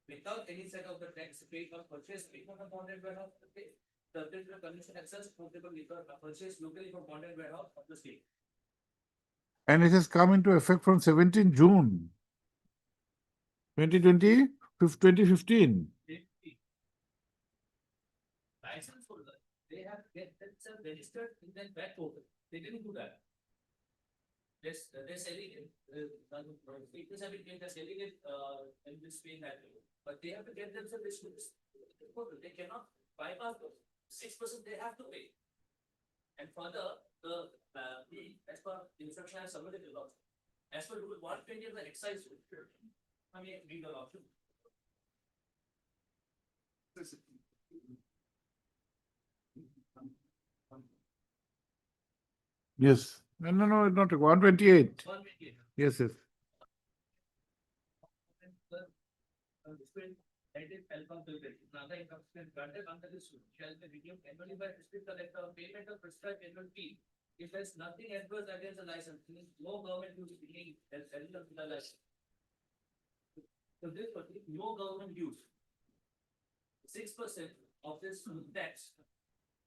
Without any set of the tax paid or purchase made from the bonded warehouse of the state, the commission access potable liquor purchased locally from bonded warehouse of the state. And it has come into effect from 17 June 2020, 2015. License holder, they have to get themselves registered in that back portal. They didn't do that. They're selling it, people have been they're selling it, in this way that way. But they have to get themselves registered. They cannot bypass those. 6% they have to pay. And further, as per the instruction I submitted to law, as per rule 120 of the excise rule. I mean, read the law. Yes. No, not 128. 128. Yes, yes. Another income granted under this rule shall be redeemed annually by district collector on payment of prescribed annual fee. If there's nothing adverse against the license, means no government use being eligible to the license. So this particular, no government use. 6% of this tax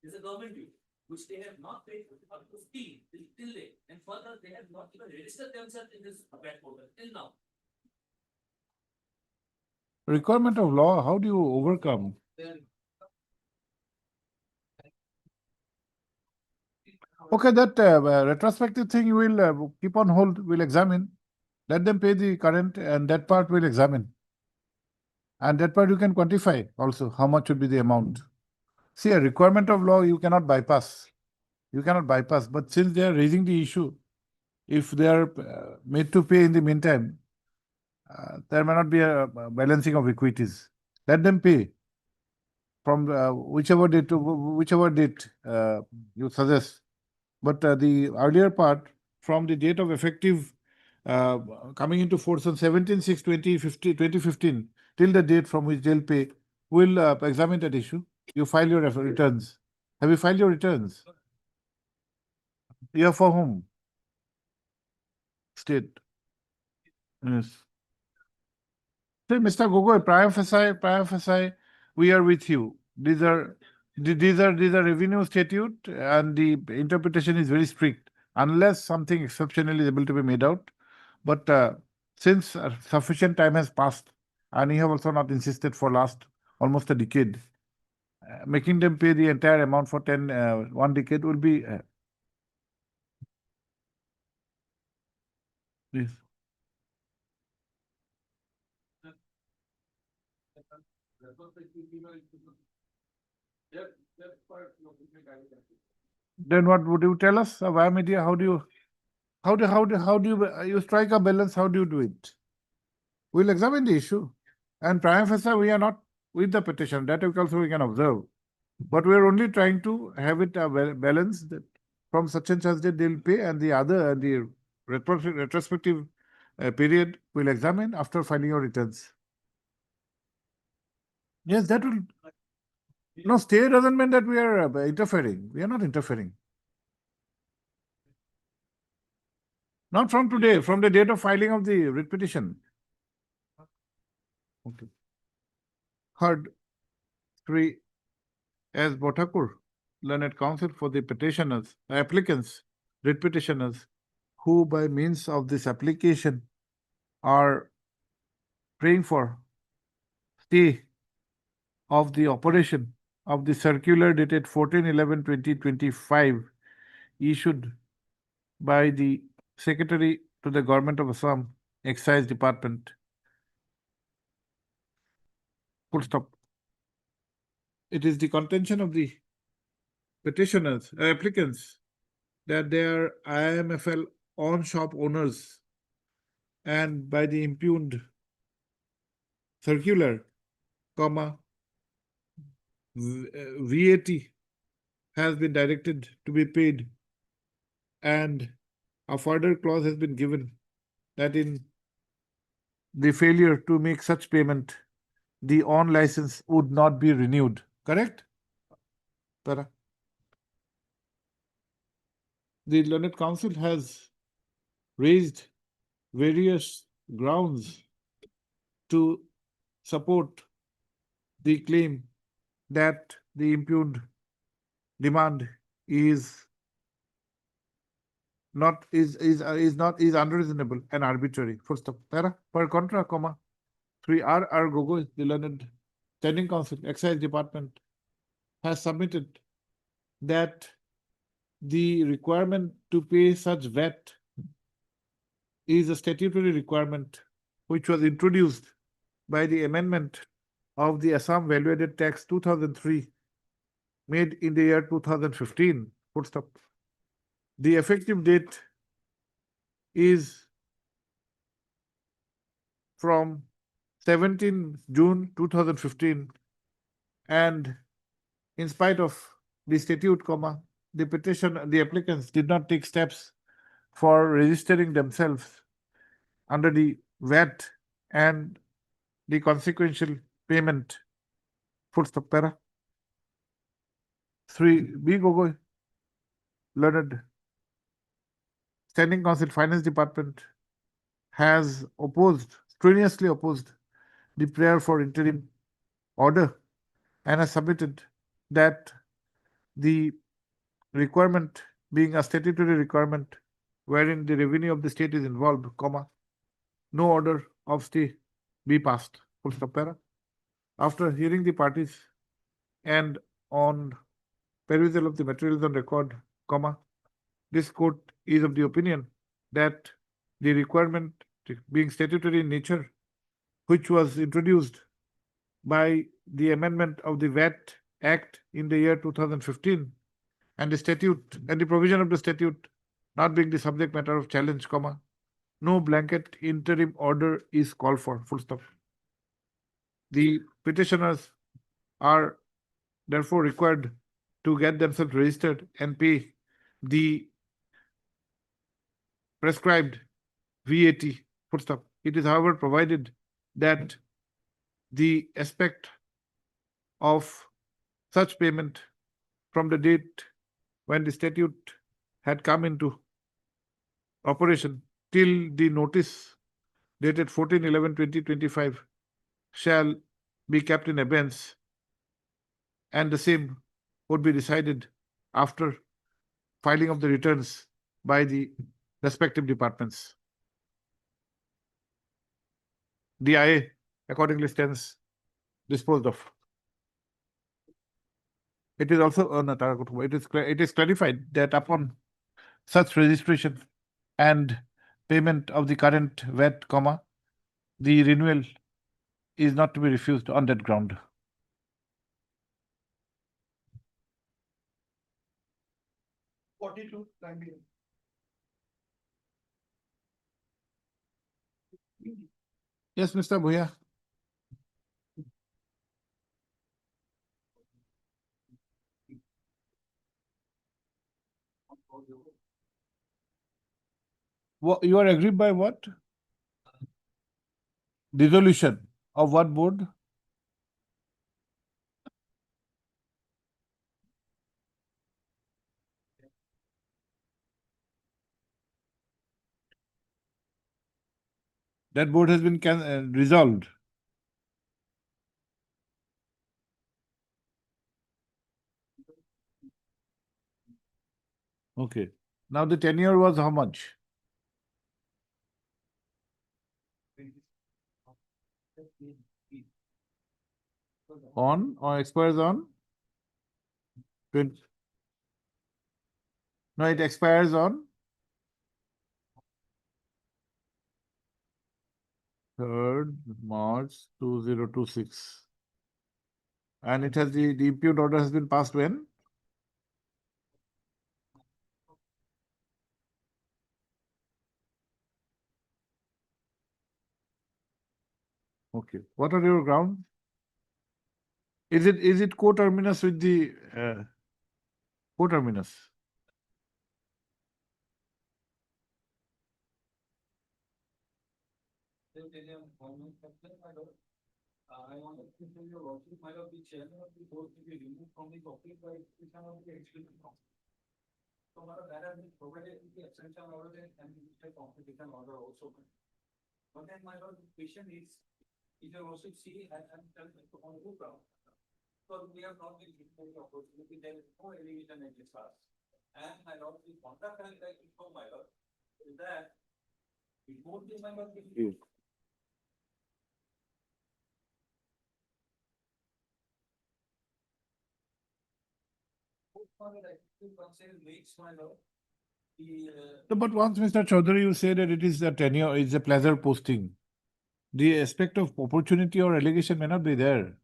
is a government due, which they have not paid up to 15 till date, and further they have not even registered themselves in this web portal till now. Requirement of law, how do you overcome? Then Okay, that retrospective thing you will keep on hold, we'll examine. Let them pay the current and that part we'll examine. And that part you can quantify also, how much would be the amount. See, a requirement of law you cannot bypass. You cannot bypass, but since they are raising the issue, if they are made to pay in the meantime, there may not be a balancing of equities. Let them pay from whichever date you suggest. But the earlier part, from the date of effective coming into force on 17/6/2015 till the date from which they'll pay, we'll examine that issue. You file your returns. Have you filed your returns? You are for whom? State. Yes. So, Mr. Gogoi, prima facie, we are with you. These are revenue statute and the interpretation is very strict unless something exceptional is able to be made out. But since sufficient time has passed and you have also not insisted for last almost a decade, making them pay the entire amount for 1 decade will be yes. Then what would you tell us, via media? How do you strike a balance? How do you do it? We'll examine the issue. And prima facie, we are not with the petition. That also we can observe. But we are only trying to have it balanced that from such and such date they'll pay, and the retrospective period we'll examine after filing your returns. Yes, that will. No, stay doesn't mean that we are interfering. We are not interfering. Not from today, from the date of filing of the writ petition. Okay. Heard 3 as Bothakur, learned counsel for the petitioners, applicants, writ petitioners, who by means of this application are praying for stay of the operation of the circular dated 14/11/2025 issued by the Secretary to the Government of Assam, Excise Department. Full stop. It is the contention of the petitioners, applicants, that they are IMFL on-shop owners and by the impugned circular, VAT has been directed to be paid and a further clause has been given that in the failure to make such payment, the on license would not be renewed. Correct? Tara? The learned counsel has raised various grounds to support the claim that the impugned demand is not is unreasonable and arbitrary. Full stop. Para per contra, comma. 3 R. Gogoi, the learned standing council, excise department, has submitted that the requirement to pay such VAT is a statutory requirement which was introduced by the amendment of the Assam Value Added Tax 2003 made in the year 2015. Full stop. The effective date is from 17 June 2015, and in spite of the statute, comma, the applicants did not take steps for registering themselves under the VAT and the consequential payment. Full stop. Para 3 B. Gogoi, learned Standing Council, Finance Department, has strenuously opposed the prayer for interim order and has submitted that the requirement being a statutory requirement wherein the revenue of the state is involved, comma, no order of stay be passed. Full stop. Para. After hearing the parties and on perusal of the materials on record, comma, this court is of the opinion that the requirement being statutory in nature, which was introduced by the amendment of the VAT Act in the year 2015, and the statute and the provision of the statute not being the subject matter of challenge, comma, no blanket interim order is called for. Full stop. The petitioners are therefore required to get themselves registered and pay the prescribed VAT. Full stop. It is, however, provided that the aspect of such payment from the date when the statute had come into operation till the notice dated 14/11/2025 shall be kept in abeyance, and the same would be decided after filing of the returns by the respective departments. The IA accordingly stands disposed of. It is also it is clarified that upon such registration and payment of the current VAT, comma, the renewal is not to be refused on that ground. Yes, Mr. Bhuya. You are aggrieved by what? Dissolution of what board? That board has been resolved. Okay. Now the tenure was how much? On or expires on? 20. No, it expires on 3rd March 2026. And it has the impugned order has been passed when? Okay. What are your grounds? Is it coterminous with the coterminous? I wanted to tell you also, might have the chairman of the board to be removed from the office by extension of the exclusion council. So, that has been provided in the extension order and the competition order also. But then my question is, you also see, and on the ground. So we have not been given the opportunity, there is no elevation in this class. And my lord, the contract and like inform my lord, is that it won't be my lord. Yes. Makes my lord. The, No, but once, Mr. Chaudhary, you say that it is a tenure, it's a pleasure posting. The aspect of opportunity or allegation may not be there.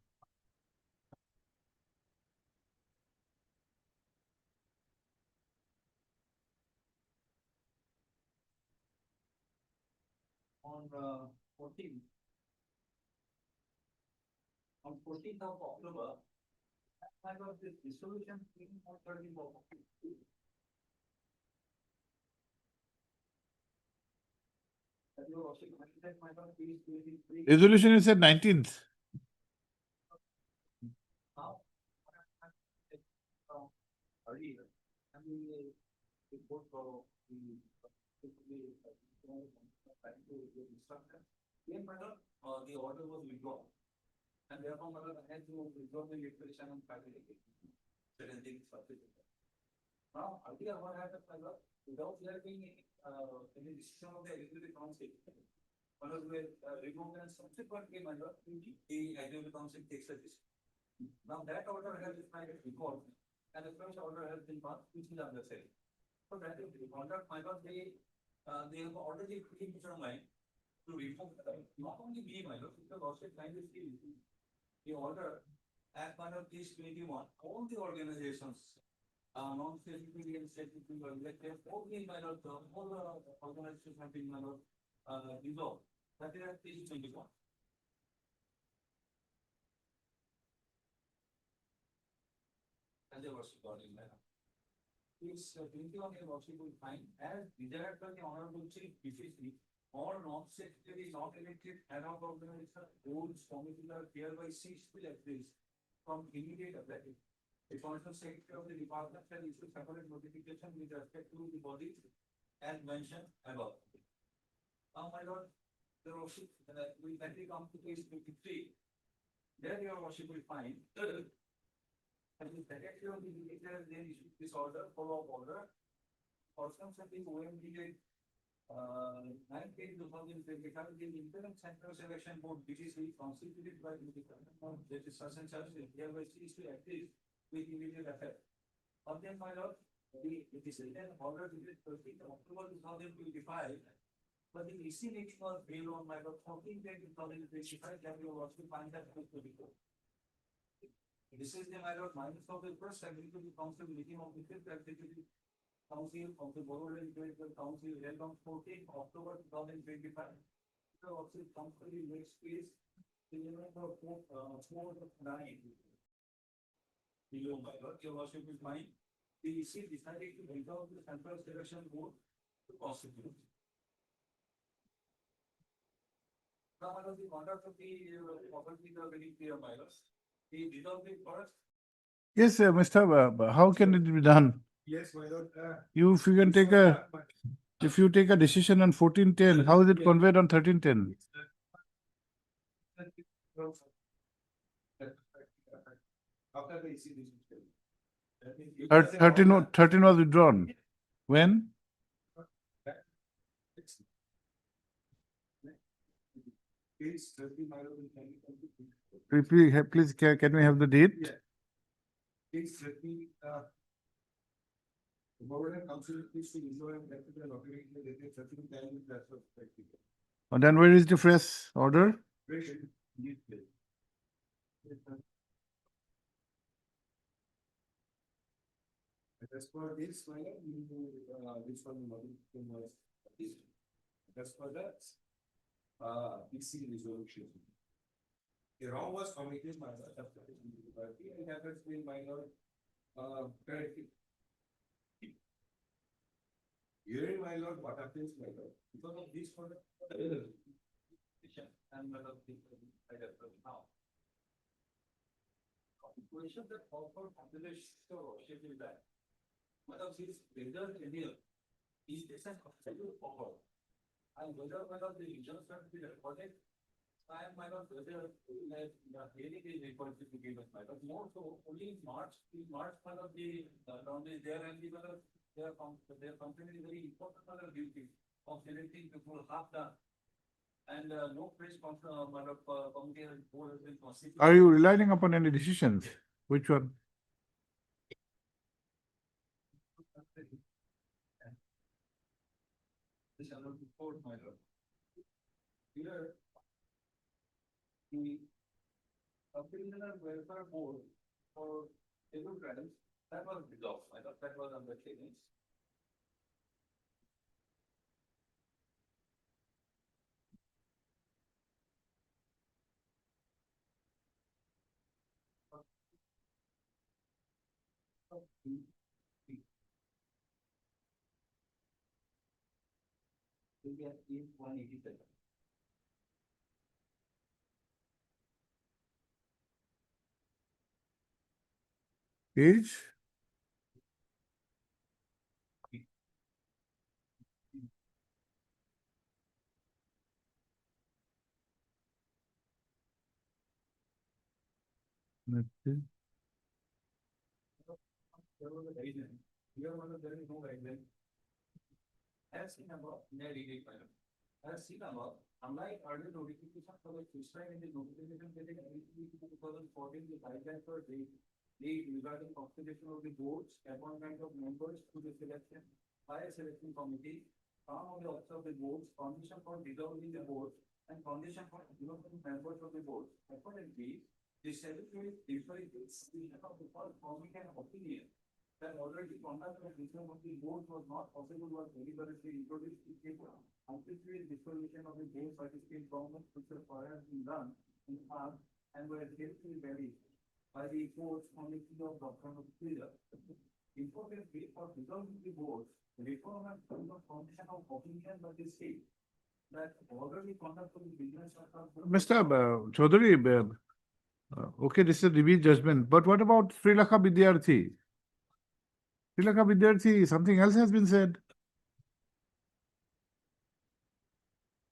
on 14th. On 14th of October, I got this dissolution on 13th of October. That you also consider my lord, please, 23. Resolution is at 19th. Now, earlier, and we report for the instruction. Then, my lord, the order was withdrawn. And therefore, my lord, I had to withdraw the liquidation and faculty. Certain things sufficient. Now, earlier, what happened, my lord, without there being any decision of the executive council, one of the removed and subsequently, my lord, the executive council takes a decision. Now, that order has been recalled, and a fresh order has been passed, which is under sale. So that is the conduct, my lord, they have already predetermined to reform, not only me, my lord, because also kind of the order, as part of this 21, all the organizations, non-statutory and statutory, elected, all the, my lord, all the organizations have been, my lord, dissolved. That is at page 21. As a worship God in that. This 21 year worship will find as desired by the honorable chief PCC, all non-secretary, not elected ad hoc organization, boards, committees are hereby ceased to exist from immediate effect. The constant secretary of the department shall issue separate notification with respect to the bodies as mentioned above. Now, my lord, the worship, we then come to page 53. There your worship will find. And the secretary of the legislature then issued this order, follow-up order. For some something OMDA 9/2025, the interim central selection board BTC constituted by the government, that is such and such, hereby cease to exist with immediate effect. On then, my lord, the decision order dated 13th October 2025, but the EC meeting was held on my lord 14/10/2025, that you will also find that to be. This is the matter of minus of the first executive council meeting of the fifth executive council of the Borough and Political Council held on 14th October 2025. The also council makes space in the number of 4/9. Below my lord, your worship is mine. The EC decided to bring out the central selection board to constitute. Now, my lord, the conduct of the property are very clear, my lord. The dissolve the first. Yes, Mr. How can it be done? Yes, my lord. If you can take a, if you take a decision on 14/10, how is it conveyed on 13/10? After the EC decision. 13 was withdrawn. When? Please, 30 my lord, Please, can we have the date? Yeah. Please, 30, the board and council please to issue and let the document the date 13 time that's what expected. And then where is the fresh order? Very good. Need it. As per this, my lord, you this one was this. As per that, EC resolution. The wrong was committed by the party and that has been my lord, corrected. Hearing my lord, what happens, my lord, because of this for And whether the now. Question that offer population worship is that. Whether this result here is this an absolute offer? And whether the results are to be recorded. I am my lord, whether the hearing is required to be given, my lord, more so only in March, my lord, the round is there and the their company is very important for their duty of selecting people half done. And no fresh committee board has been constituted. Are you relying upon any decisions? Which one? This is another report, my lord. Here, the Prisoner Welfare Board for Civil Crimes, that was dissolved. I thought that was under change. India is 187. Page? Let's see. There was a guideline. Here there is no guideline. As seen above, may I read it, madam? As seen above, unlike earlier notification for the prescribed in the notification dated 2014, the guidelines for the regarding constitution of the boards, appointment of members to the selection by a selection committee, term of the office of the boards, condition for dissolving the board, and condition for developing members of the board. Accordingly, the secretary differentiates the of the first forming an opinion that already conduct of wisdom of the board was not possible was deliberately introduced to paper. Until dissolution of the board participant government which was been done in the past and were carefully varied by the courts on the key of doctrine of freedom. Importantly, for dissolving the board, the reform and foundation of opinion by the state that already conduct of the business of. Mr. Chaudhary, okay, this is a revealed judgment, but what about Sri Lanka Vidyarthi? Sri Lanka Vidyarthi, something else has been said.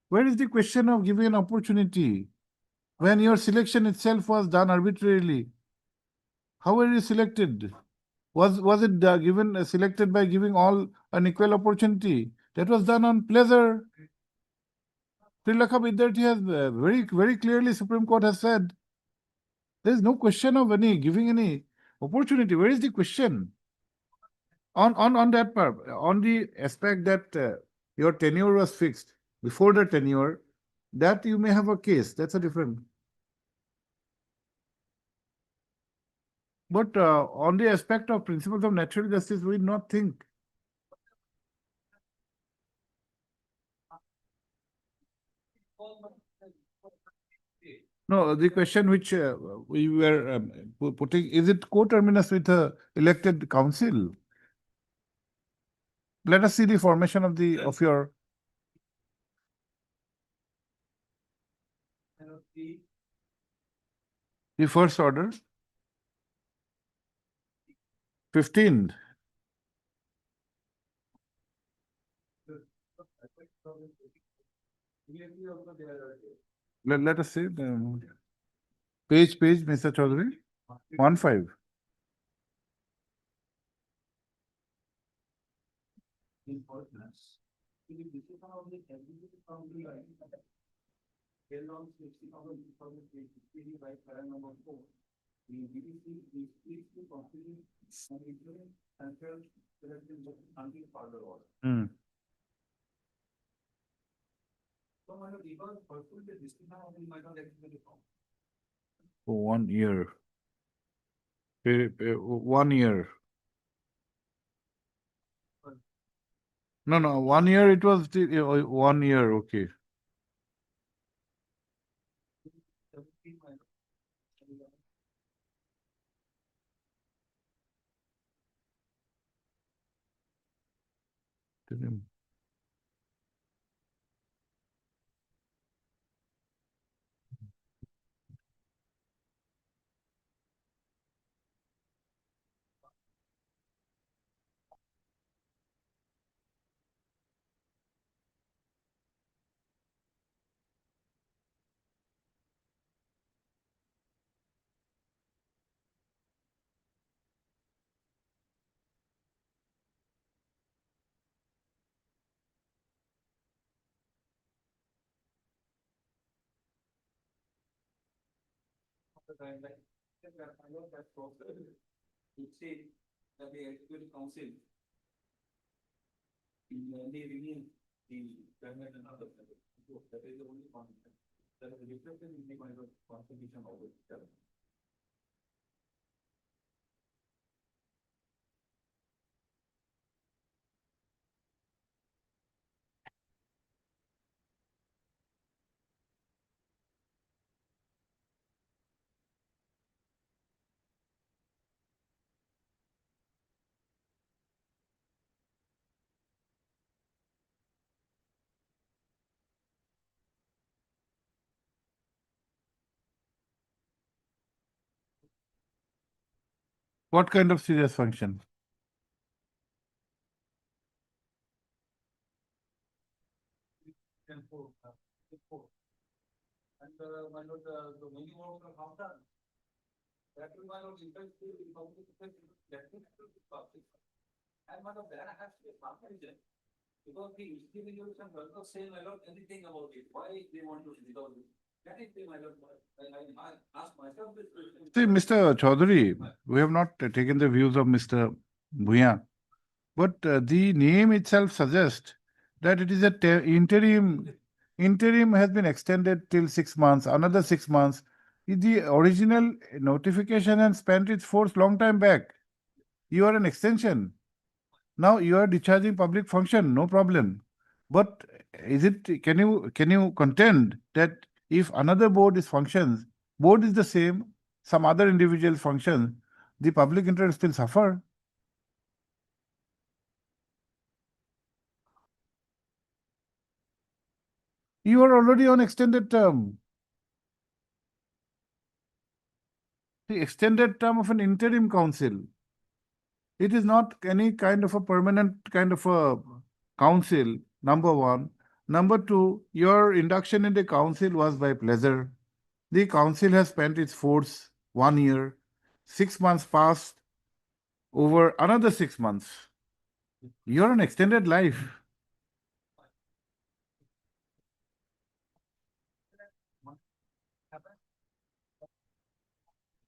Where is the question of giving an opportunity when your selection itself was done arbitrarily? How were you selected? Was it given selected by giving all an equal opportunity? That was done on pleasure. Sri Lanka Vidyarthi has very clearly Supreme Court has said there is no question of any giving any opportunity. Where is the question? On that part, on the aspect that your tenure was fixed before the tenure, that you may have a case. That's a different. But on the aspect of principles of natural justice, we not think. No, the question which we were putting, is it coterminous with a elected council? Let us see the formation of your the first order. 15. Let us see the page, Mr. Chaudhary. 15. Importance. To the decision of the executive from the held on 2023 by para number 4. The BBC is pleased to continue and including central selection until further order. So, my lord, because pursuant the decision of the might not execute from. 1 year. 1 year. No, 1 year it was 1 year, okay. the timeline. Then we are following that process. It says that the executive council may remain the government and other. So that is the only condition. That is reflected in the minor constitution of it. What kind of serious function? And four. And my lord, the many more of after. That will my lord interest in public that will be public. And my lord, there has to be a comparison. Because the individuals does not say my lord anything about it, why they want to resolve it. That is the my lord, I ask myself this question. See, Mr. Chaudhary, we have not taken the views of Mr. Bhuya, but the name itself suggests that it is a interim. Interim has been extended till 6 months, another 6 months. The original notification and spent its force long time back. You are an extension. Now you are discharging public function, no problem. But is it, can you contend that if another board is functions, board is the same, some other individual functions, the public interest will suffer? You are already on extended term. The extended term of an interim council. It is not any kind of a permanent kind of a council, number one. Number two, your induction in the council was by pleasure. The council has spent its force 1 year, 6 months passed, over another 6 months. You're an extended life.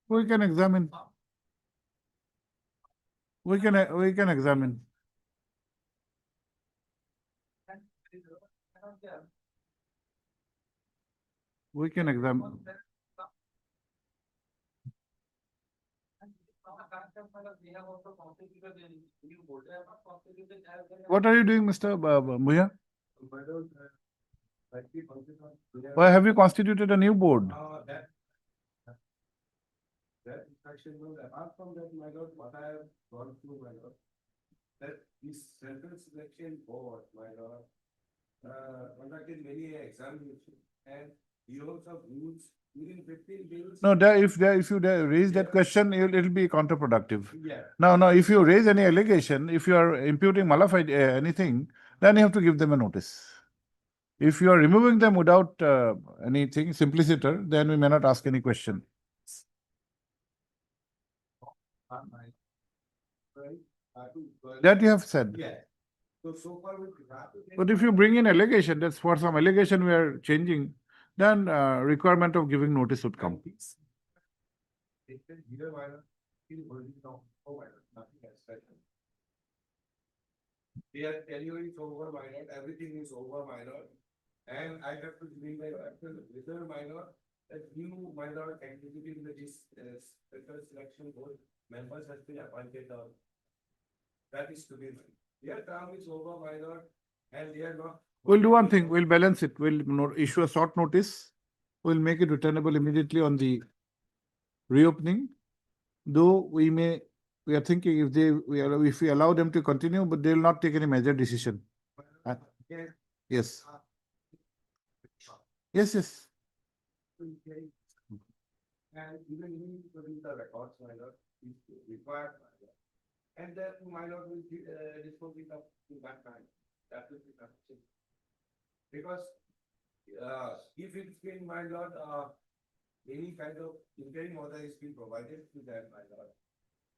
We can examine. We can examine. We can examine. What are you doing, Mr. Bhuya? My lord, like the constitution. Why have you constituted a new board? That instruction was apart from that, my lord, what I have gone through, my lord. That this central selection board, my lord, conducted many examinations and he also rules within 15 days. No, if you raise that question, it'll be counterproductive. Yeah. No, if you raise any allegation, if you are imputing malafide anything, then you have to give them a notice. If you are removing them without anything, simpliciter, then we may not ask any question. Right? That you have said. Yeah. So far with. But if you bring in allegation, that's for some allegation we are changing, then requirement of giving notice would come. Here, why not? Oh, why not? Nothing has happened. They are telling you it's over, why not? Everything is over, why not? And I have to bring my whether why not? That new minor executive this special selection board members has been appointed. That is to be. Their term is over, why not? And they are not. We'll do one thing, we'll balance it, we'll issue a short notice, we'll make it returnable immediately on the reopening. Though we are thinking if we allow them to continue, but they will not take any major decision. Yes. Yes. And even you produce the records, my lord, is required. And that my lord will dispose it up to that time. That will be sufficient. Because if it's been, my lord, any kind of interim order is being provided to that, my lord,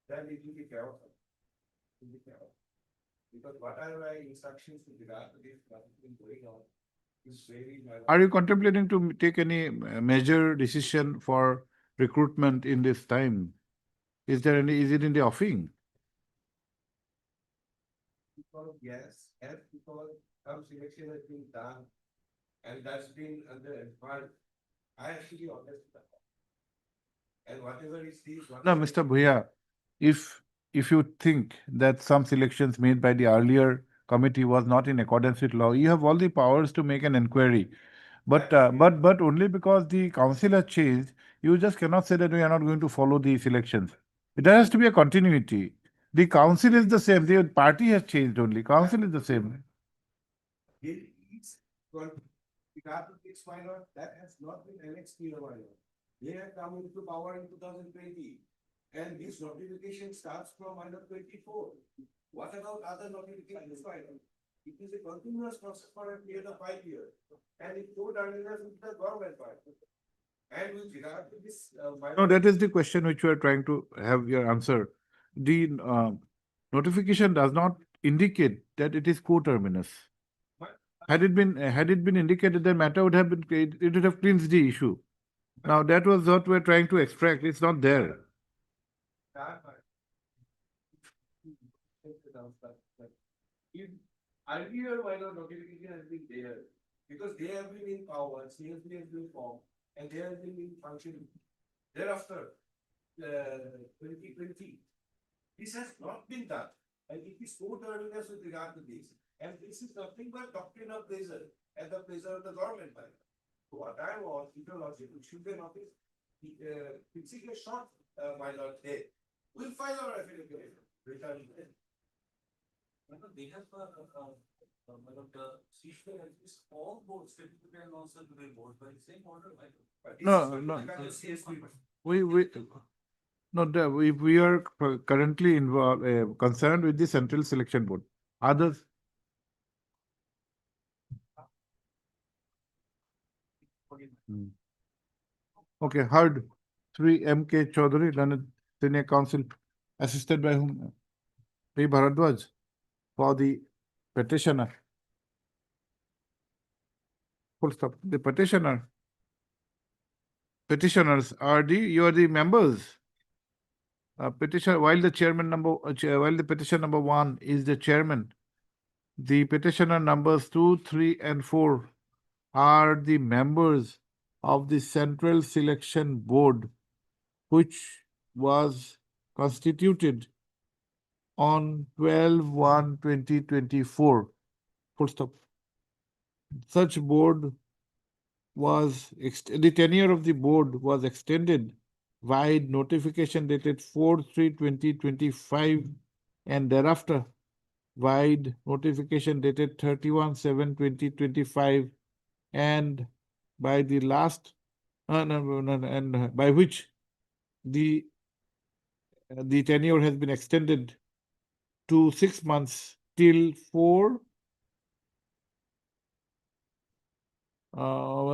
then it will be chaos. It will be chaos. Because whatever instructions with regard to this, what has been going on is very. Are you contemplating to take any major decision for recruitment in this time? Is it in the offing? Because yes, and because some selection has been done. And that's been under advised. I actually honest. And whatever is these. No, Mr. Bhuya, if you think that some selections made by the earlier committee was not in accordance with law, you have all the powers to make an inquiry. But only because the council has changed, you just cannot say that we are not going to follow the selections. There has to be a continuity. The council is the same. The party has changed only. Council is the same. Bill is, regard to this minor, that has not been annexed to your minor. They have come into power in 2020. And this notification starts from minor 24. What about other notifications? It is a continuous process for a period of 5 years. And it could terminate with the government part. And with regard to this. No, that is the question which you are trying to have your answer. The notification does not indicate that it is co-terminus. Had it been indicated, the matter would have been, it would have cleansed the issue. Now that was what we're trying to extract. It's not there. If earlier minor notification has been there, because they have been in power, CSB has been formed, and they have been in function. Thereafter, 2020, this has not been done, and it is so terminus with regard to this, and this is nothing but doctrine of pressure, and the pressure of the government. So what I want, it should be notice, fixing a short minor day. We'll file our affidavit, return it. They have, the seashore has this all boards, certificate and also to be board by the same order. We are currently involved, concerned with the Central Selection Board. Others. Okay, heard. 3 M.K. Chaudhary, Learned Senior Counsel, assisted by whom? P. Bharadwaj, for the petitioner. Full stop. The petitioners are you are the members. While the petition number 1 is the chairman, the petitioner numbers 2, 3, and 4 are the members of the Central Selection Board, which was constituted on 12/1/2024. Full stop. Such board was, the tenure of the board was extended via notification dated 4/3/2025 and thereafter via notification dated 31/7/2025 and by the last, and by which the tenure has been extended to 6 months till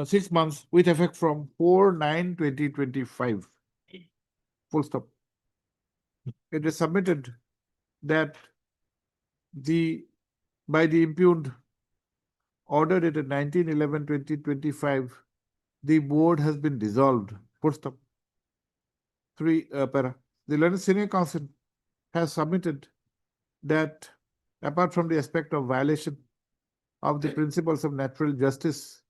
6 months with effect from 4/9/2025. Full stop. It is submitted that by the impugned order dated 19/11/2025, the board has been dissolved. Full stop. 3 para. The Learned Senior Counsel has submitted that apart from the aspect of violation of the principles of natural justice,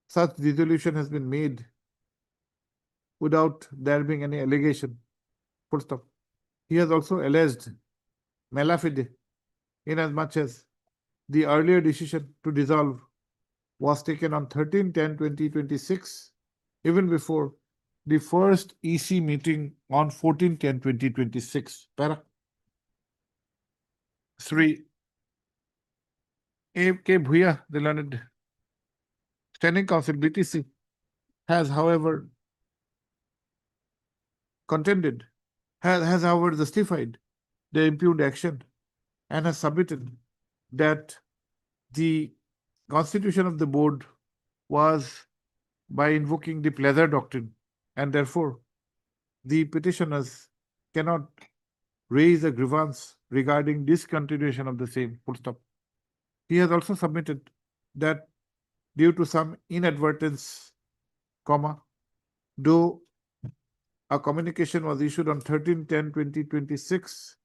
such dissolution has been made without there being any allegation. Full stop. He has also alleged mala fide, inasmuch as the earlier decision to dissolve was taken on 13/10/2026, even before the first EC meeting on 14/10/2026. Para. 3. A.K. Bhuya, the Learned Standing Counsel, BTC, has, however, however justified the impugned action and has submitted that the constitution of the board was by invoking the pleasure doctrine, and therefore the petitioners cannot raise a grievance regarding discontinuation of the same. Full stop. He has also submitted that due to some inadvertence, though a communication was issued on 13/10/2026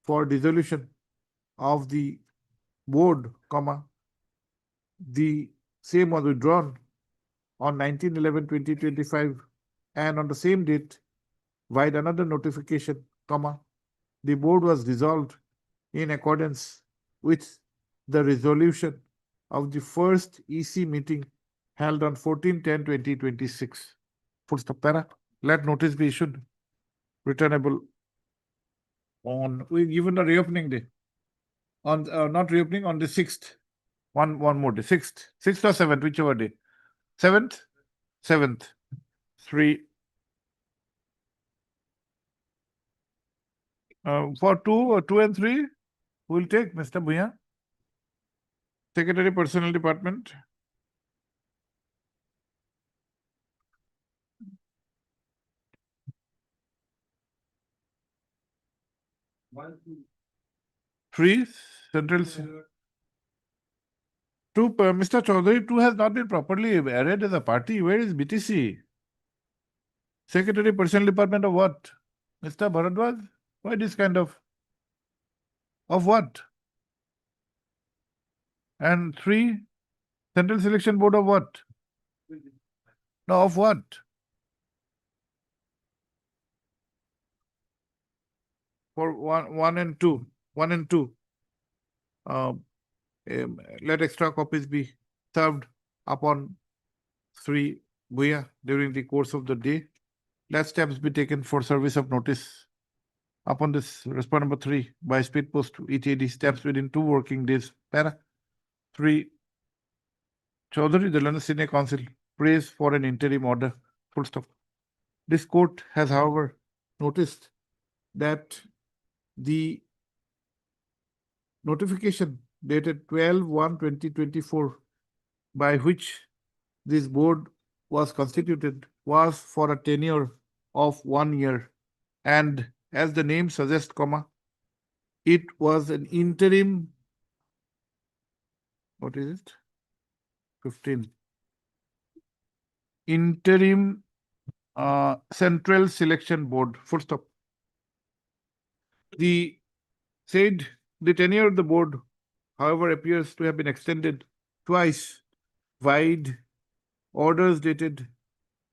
for dissolution of the board, comma, the same was withdrawn on 19/11/2025 and on the same date, via another notification, comma, the board was dissolved in accordance with the resolution of the first EC meeting held on 14/10/2026. Full stop. Para. Let notice be issued, returnable on, we given a reopening day. On, not reopening, on the 6th. One more day, 6th or 7th, whichever day. 7th? 7th. 3. For 2 and 3, we'll take Mr. Bhuya. Secretary Personnel Department. One, two, 3, Central. 2, Mr. Chaudhary, 2 has not been properly added as a party. Where is BTC? Secretary Personnel Department of what? Mr. Bharadwaj? Why this kind of what? And 3, Central Selection Board of what? No, of what? For 1 and 2. 1 and 2. Let extra copies be served upon Sri Bhuya during the course of the day. Let steps be taken for service of notice upon this respond number 3 by speed post ETD steps within 2 working days. Para 3. Chaudhary, the London Senior Council, prays for an interim order. Full stop. This court has, however, noticed that the notification dated 12/1/2024 by which this board was constituted was for a tenure of 1 year, and as the name suggests, comma, it was an interim. What is it? 15. Interim Central Selection Board. Full stop. The tenure of the board, however, appears to have been extended twice vide orders dated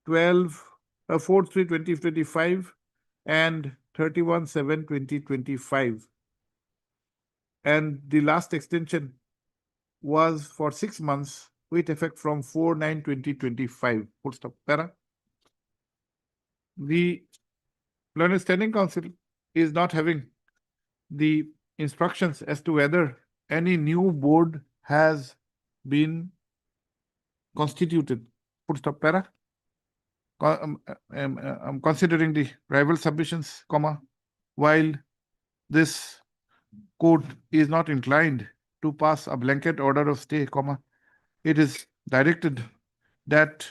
4/3/2025 and 31/7/2025. And the last extension was for 6 months with effect from 4/9/2025. Full stop. Para. The Learned Standing Council is not having the instructions as to whether any new board has been constituted. Full stop. Para. I'm considering the rival submissions, comma, while this court is not inclined to pass a blanket order of stay, comma, it is directed that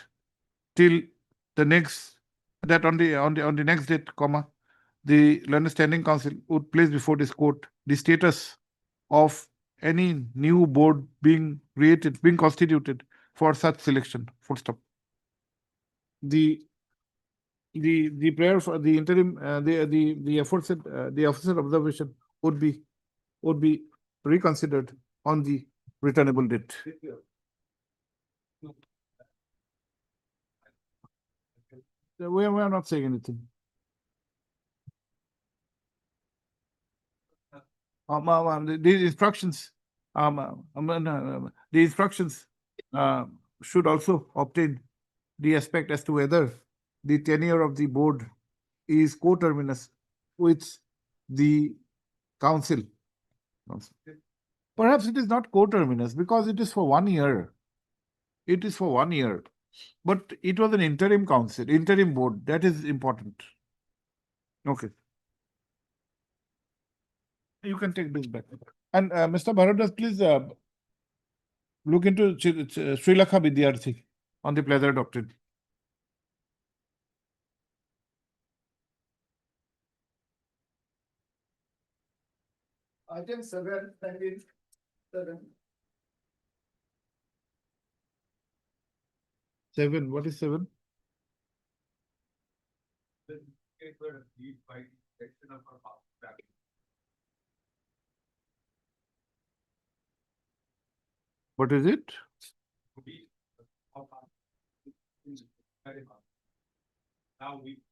till the next, that on the next date, comma, the Learned Standing Council would place before this court the status of any new board being created, being constituted for such selection. Full stop. The prayer for the interim, the aforesaid, the officer observation would be reconsidered on the returnable date. We are not saying anything. The instructions, the instructions should also obtain the aspect as to whether the tenure of the board is coterminous with the council. Perhaps it is not coterminous because it is for 1 year. It is for 1 year. But it was an interim council, interim board. That is important. Okay. You can take this back. And Mr. Bharadwaj, please look into Srilakha Vidyarthi on the pleasure doctrine. Item 7, 7. 7. What is 7? The case were lead by section of our passport. What is it? To be of our- very much. Now we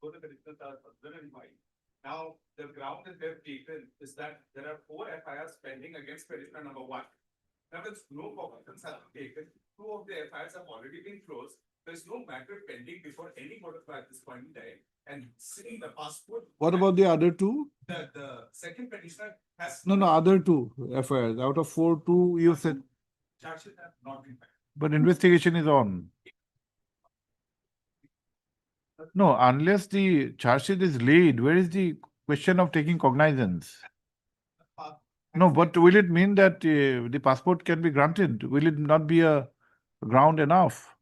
go to the results are concerned why. Now, the ground that they've taken is that there are 4 FIRs pending against petitioner number 1. Now, there's no cognizance have been taken. 2 of the FIRs have already been closed. There's no matter pending before any court at this point in time. And seeing the passport. What about the other two? The second petitioner has. No, other two FIRs. Out of 4, 2 you said, Charges have not been filed. but investigation is on. No, unless the charge sheet is laid, where is the question of taking cognizance? No, but will it mean that the passport can be granted? Will it not be a ground enough?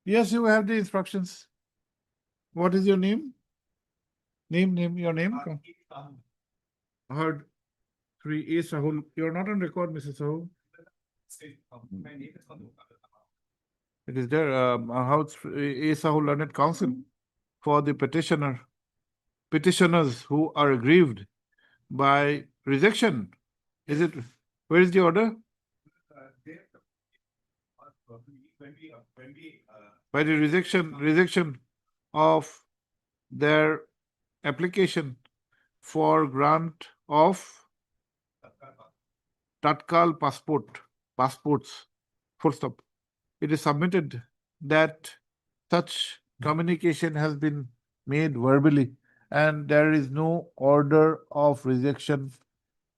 Yes, you have the instructions. What is your name? Name, your name? Heard. 3A Sahul. You're not on record, Mrs. Sahul. My name is Manu. It is there. House A Sahul Learned Counsel for the petitioners who are aggrieved by rejection. Is it? Where is the order? By the rejection of their application for grant of Tatkal passports, full stop. It is submitted that such communication has been made verbally and there is no order of rejection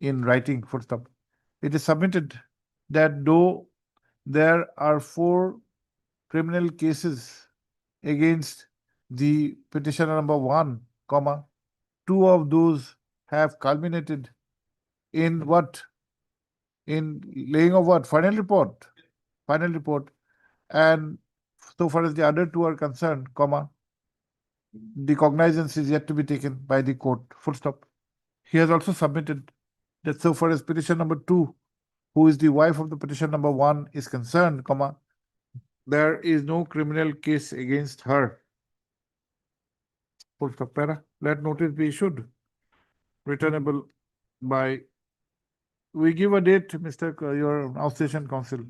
in writing, full stop. It is submitted that though there are 4 criminal cases against the petitioner number 1, 2 of those have culminated in what? In laying of what? Final report. And so far as the other 2 are concerned, the cognizance is yet to be taken by the court, full stop. He has also submitted that so far as petition number 2, who is the wife of the petition number 1 is concerned, there is no criminal case against her. Full stop. Let notice be issued. Returnable by. We give a date, Mr. Your outstation counsel.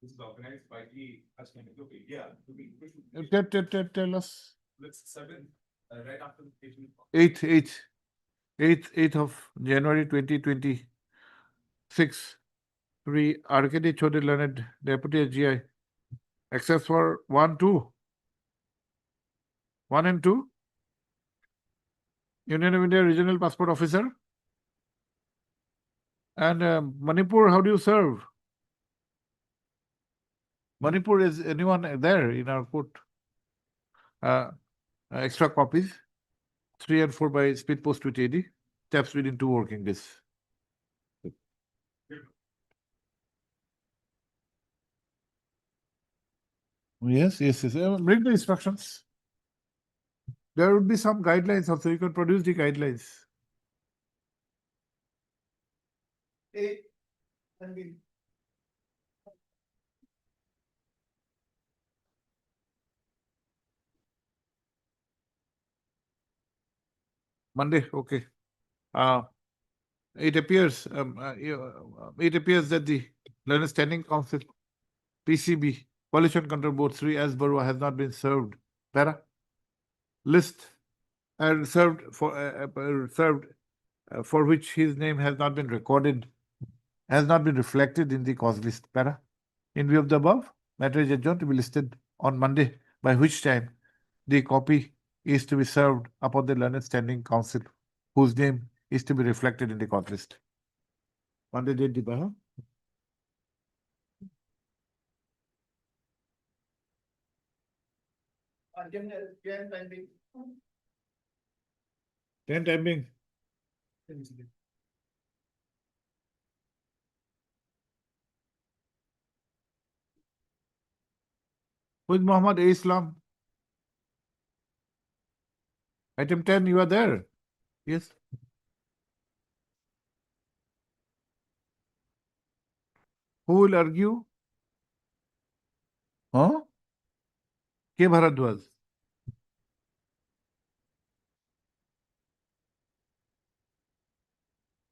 This is organized by the National Bank of India to be. Tell us. Let's 7, right after the patient. 8th of January 2026. 3 RKD Chodri Learned Deputy SGI. Except for 1, 2. 1 and 2. Union of India Regional Passport Officer. And Manipur, how do you serve? Manipur, is anyone there in our court? Extra copies. 3 and 4 by speed post with AD. Steps within 2 working days. Yes. Bring the instructions. There would be some guidelines also. You can produce the guidelines. Monday, okay. It appears that the Learned Standing Council, PCB, Pollution Control Board 3 as Barua has not been served. List and served for which his name has not been recorded, has not been reflected in the cause list. In view of the above, matter is adjourned to be listed on Monday, by which time the copy is to be served upon the Learned Standing Council, whose name is to be reflected in the cause list. Monday date Diba. 10 timing. Who is Muhammad A. Islam? Item 10, you are there. Yes. Who will argue? Huh? K. Bharadwaj.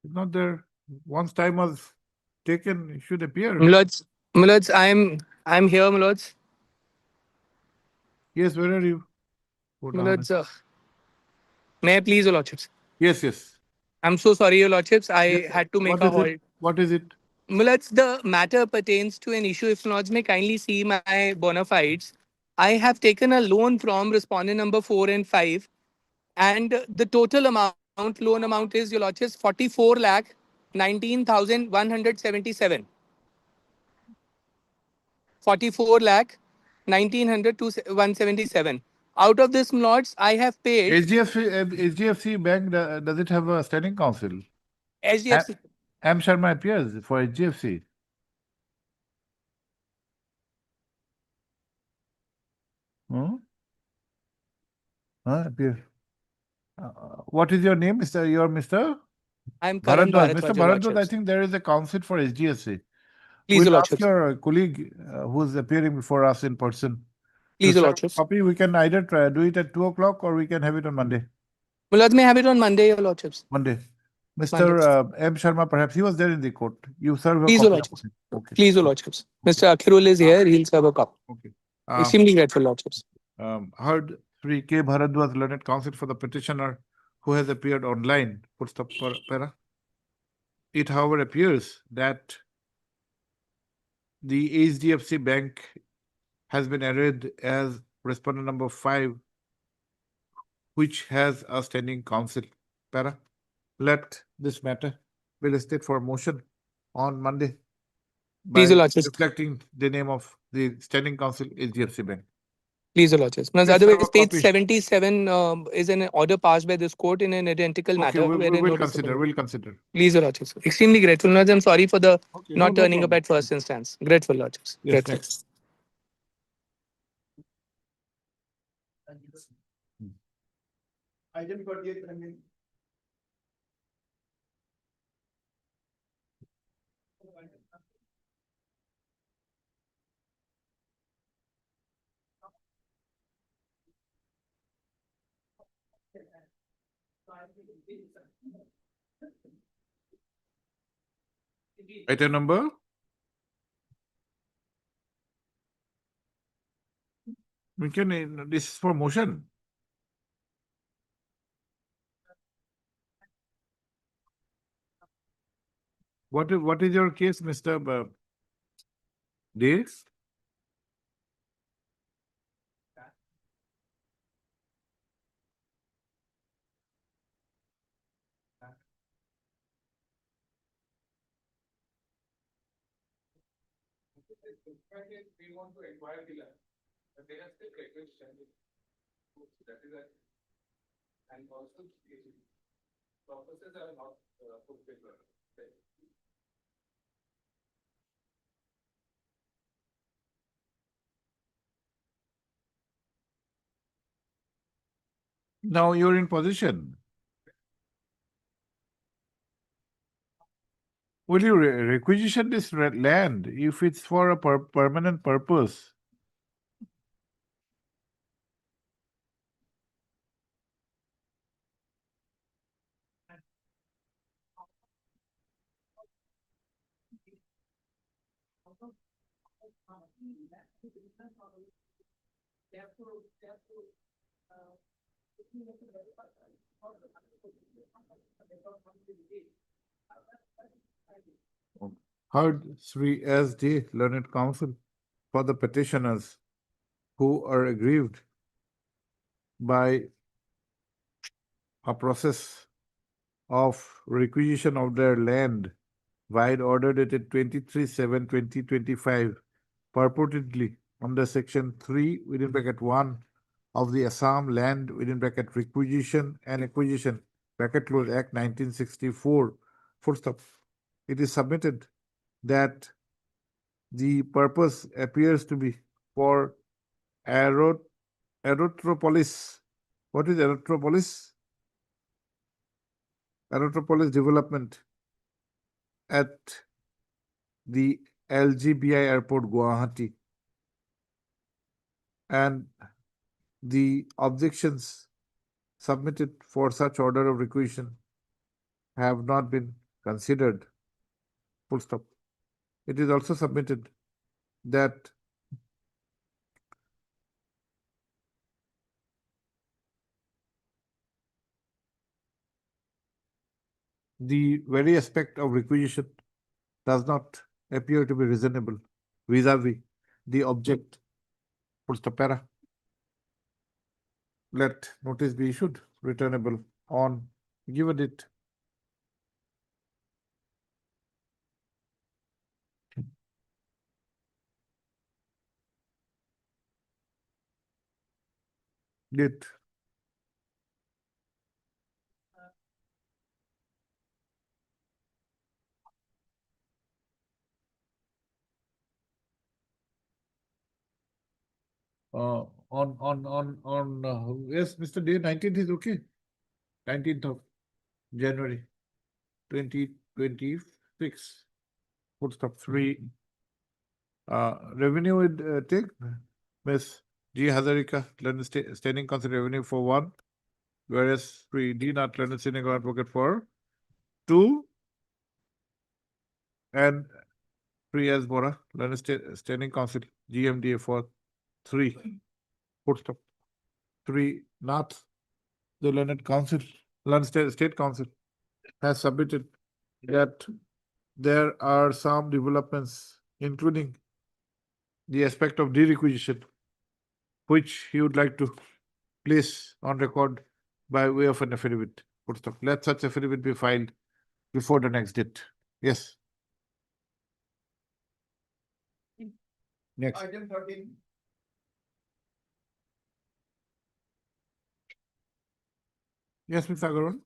It's not there. Once time was taken, it should appear. Milords, I'm here, Milords. Yes, where are you? Hold on. Milords, may I please, Your Lordships? Yes. I'm so sorry, Your Lordships. I Yes, had to make what a is halt. it? What is it? Milords, the matter pertains to an issue. If Lords may kindly see my bona fides, I have taken a loan from respondent number 4 and 5, and the total loan amount is, Your Lordships, 44 lakh 19,177. 44 lakh 1900 to 177. Out of this, Lords, I have paid HDFC Bank, does it have a standing counsel? HDFC. M. Sharma appears for HDFC. Hmm? Appear. What is your name, Mr.? Your Mr. I'm Karan Bharadwaj. Bharadwaj, Mr. Your Bharadwaj, I Lordships. think there is a counsel for HDFC. Please, Your We'll ask Lordships. your colleague who is appearing before us in person. Please, to Your serve a Lordships. Copy. We can either do it at 2 o'clock or we can have it on Monday. My Lords, may I have it on Monday, Your Lordships? Monday. Mr. M. Sharma, perhaps he was there in the court. You serve a Please, copy. Your of Lordships. it. Okay. Please, Your Lordships. Mr. Akhirul is here. He'll serve a copy. Okay. Extremely grateful, Lordships. Heard Sri K. Bharadwaj, learned counsel for the petitioner who has appeared online. Full stop para. It, however, appears that the HDFC Bank has been added as respondent number 5, which has a standing counsel. Para. Let this matter be listed for motion on Monday by Please, Your Lordships. reflecting the name of the standing counsel HDFC Bank. Please, Your Lordships. Now, Please otherwise, serve a page copy. 77 is an order passed by this court in an identical Okay, matter. we wherein will notice consider. of- We'll consider. Please, Your Lordships. Extremely grateful. Lords, I'm sorry for the Okay, not no turning up problem. at first instance. Grateful, Lordships. Yes, Grateful. next. I didn't got yet, I mean. Item number? We can, this is for motion. What is your case, Mr. Days? We want to acquire the land, but they are still standing. That is that. And also, the purposes are not fulfilled. Now you're in position. Will you requisition this land if it's for a permanent purpose? Heard Sri S.D. Learned Counsel for the petitioners who are aggrieved by a process of requisition of their land via order dated 23/7/2025, purportedly under section 3 within bracket 1 of the Assam Land within bracket Requisition and Acquisition bracket close Act 1964. Full stop. It is submitted that the purpose appears to be for Aerotropolis. What is Aerotropolis? Aerotropolis development at the LGBI Airport, Guwahati. And the objections submitted for such order of requisition have not been considered. Full stop. It is also submitted that the very aspect of requisition does not appear to be reasonable vis-a-vis the object. Full stop. Para. Let notice be issued returnable on given date. Date. Yes, Mr. Day, 19th is okay. 19th of January 2026. Full stop. 3. Revenue would take Miss G. Hazarika, London Standing Council revenue for 1, whereas 3. D. Not London Standing Advocate for 2, and 3 as Bora, London Standing Council GMDA for 3. Full stop. 3. Not the London Council, London State Council has submitted that there are some developments, including the aspect of derequisition, which he would like to place on record by way of an affidavit. Full stop. Let such affidavit be filed before the next date. Yes. Next. Item 13. Yes, Mr. Agarwal.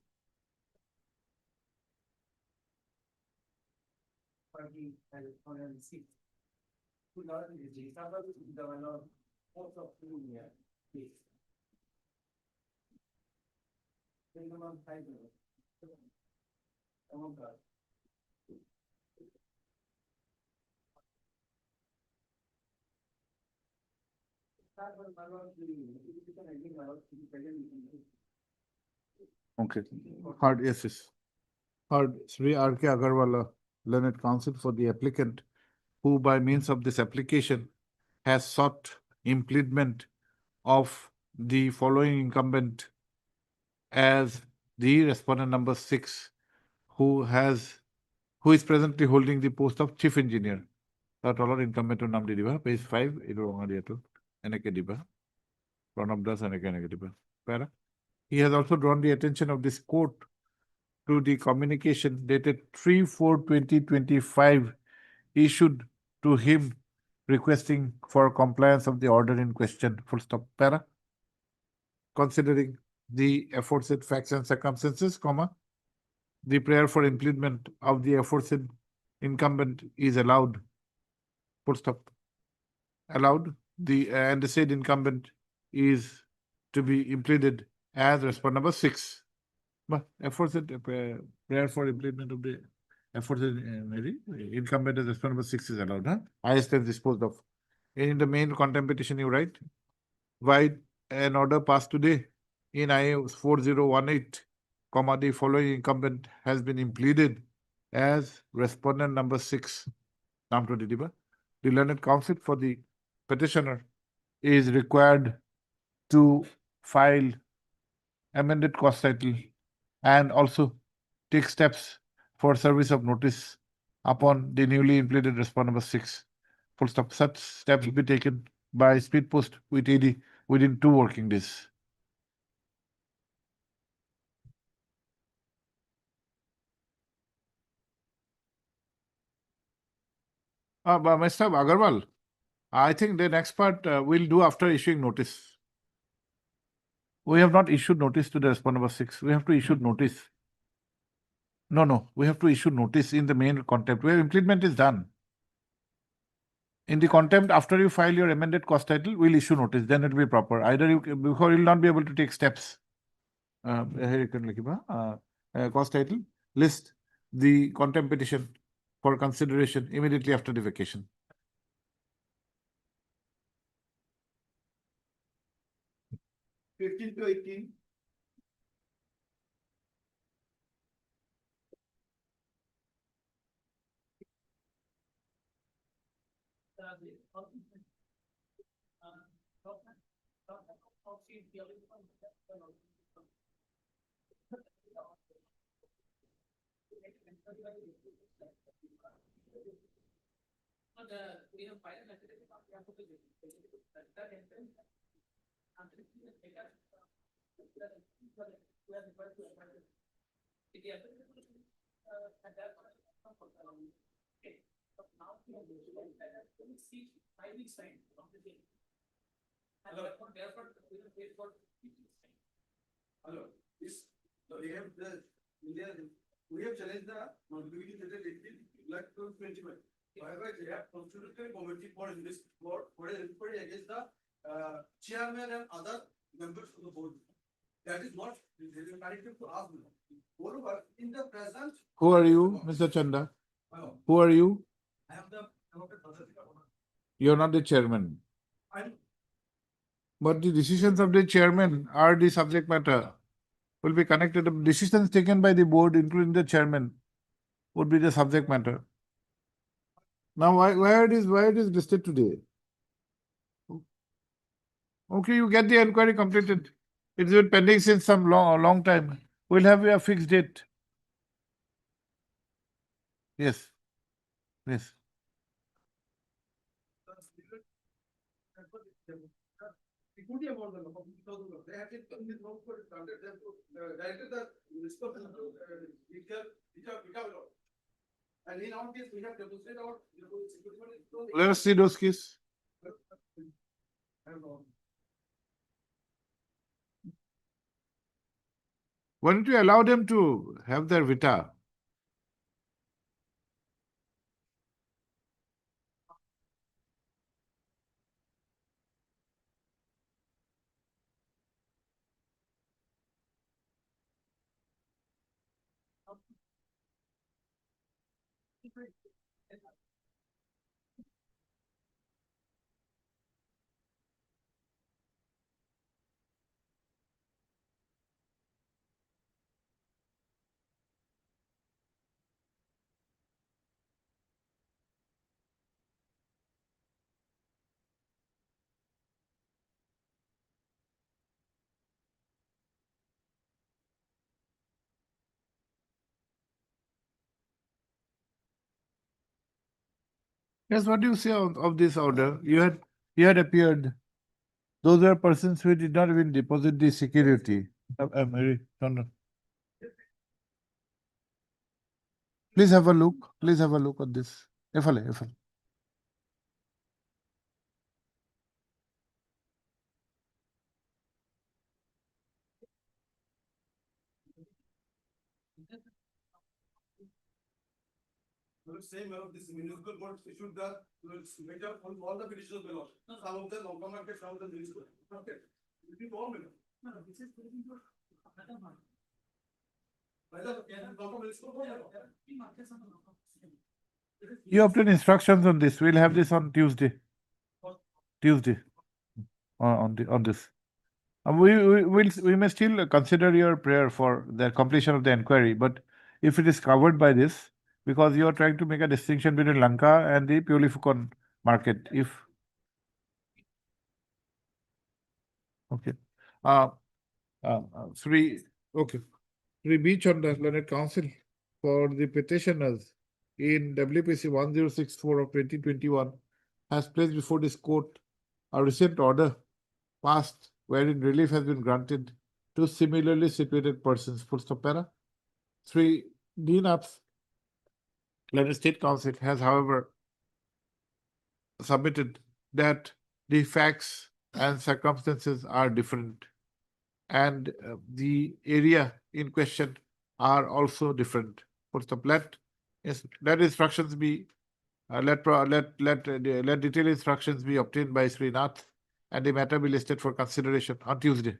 Okay. Heard, yes, yes. Heard Sri R.K. Agarwal, Learned Counsel for the applicant, who by means of this application has sought implement of the following incumbent as the respondent number 6, who is presently holding the post of chief engineer. That all incumbent naam di diba, page 5, idu wrong diya to, enake diba. Pranab Das enake diba. Para. He has also drawn the attention of this court to the communication dated 3/4/2025 issued to him requesting for compliance of the order in question. Full stop. Para. Considering the aforesaid facts and circumstances, comma, the prayer for implement of the aforesaid incumbent is allowed. Full stop. Allowed. And the said incumbent is to be implemented as respondent number 6. But aforesaid prayer for implement of the aforesaid incumbent as respondent number 6 is allowed. Huh? Highest is disposed of. In the main contempt petition, you write, why an order passed today in IA 4018, comma, the following incumbent has been implemented as respondent number 6. The learned counsel for the petitioner is required to file amended cost title and also take steps for service of notice upon the newly implemented respondent number 6. Full stop. Such steps will be taken by speed post with AD within 2 working days. But Mr. Agarwal, I think the next part we'll do after issuing notice. We have not issued notice to the respondent number 6. We have to issue notice. No, we have to issue notice in the main contempt where implement is done. In the contempt, after you file your amended cost title, we'll issue notice. Then it will be proper. Either you before you'll not be able to take steps. Here you can cost title, list the contempt petition for consideration immediately after the vacation. Fifteen to 18. Hello, this, we have the, we have challenged the non-duty letter 18, 2021. However, they have constituted committee for this board, for a inquiry against the chairman and other members of the board. That is not, there is a corrective to ask them. Moreover, in the present. Who are you, Mr. Chanda? Hello, Who are you? I am the. You're not the chairman. I'm, But the decisions of the chairman are the subject matter. Will be connected. The decisions taken by the board, including the chairman, would be the subject matter. Now, why it is listed today? Okay, you get the inquiry completed. It's been pending since some long time. We'll have a fixed date. Yes. Yes. equity amount of $50,000. They have it with no code standard. They have to directed the responsible and in our case, we have demonstrated our security. Let us see those keys. Why don't you allow them to have their vita? Yes, what do you say of this order? You had appeared. Those were persons who did not even deposit the security. Please have a look. Please have a look at this. Efale. The same of this municipal board issued the measure on all the petitions below. Some of them local market, some of them municipal. Okay. It is all minimum. No, this is. You obtain instructions on this. We'll have this on Tuesday. On this. We may still consider your prayer for the completion of the inquiry, but if it is covered by this, because you are trying to make a distinction between Lanka and the Piolifukon market, if okay. Sri B. Chanda, Learned Counsel for the petitioners in WPC 1064 of 2021 has placed before this court a recent order passed wherein relief has been granted to similarly situated persons. Full stop para. Sri D. Nath, Learned State Council has, however, submitted that the facts and circumstances are different and the area in question are also different. Full stop. Let instructions be let detailed instructions be obtained by Sri Nath and the matter be listed for consideration on Tuesday.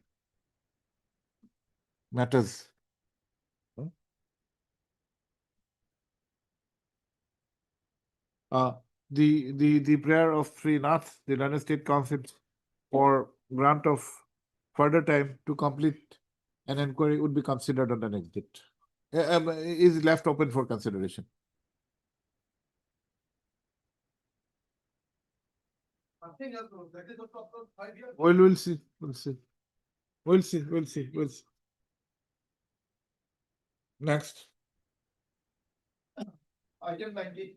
Matters. The prayer of Sri Nath, the Learned State Council, for grant of further time to complete an inquiry would be considered on the next date. Is left open for consideration. Nothing else, no. That is after 5 years. We'll see, we'll see. We'll see. Next. Item 90.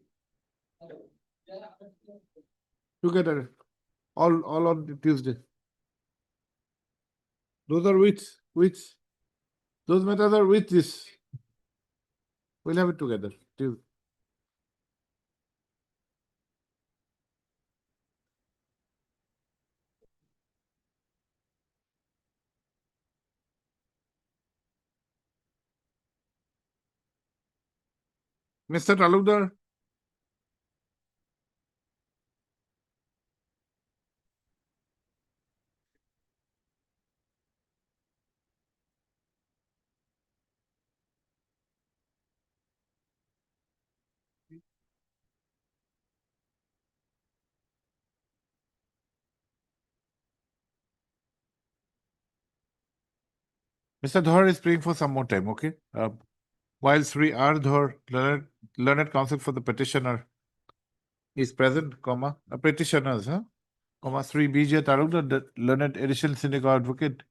Together, all on Tuesday. Those are which, those matters are with this. We'll have it together, Tuesday. Mr. Talukdar, Mr. Dhar is praying for some more time, okay? While Sri R. Dhar, learned counsel for the petitioner, is present, comma, petitioners, comma, Sri B.J. Talukdar, the learned additional synagogue advocate,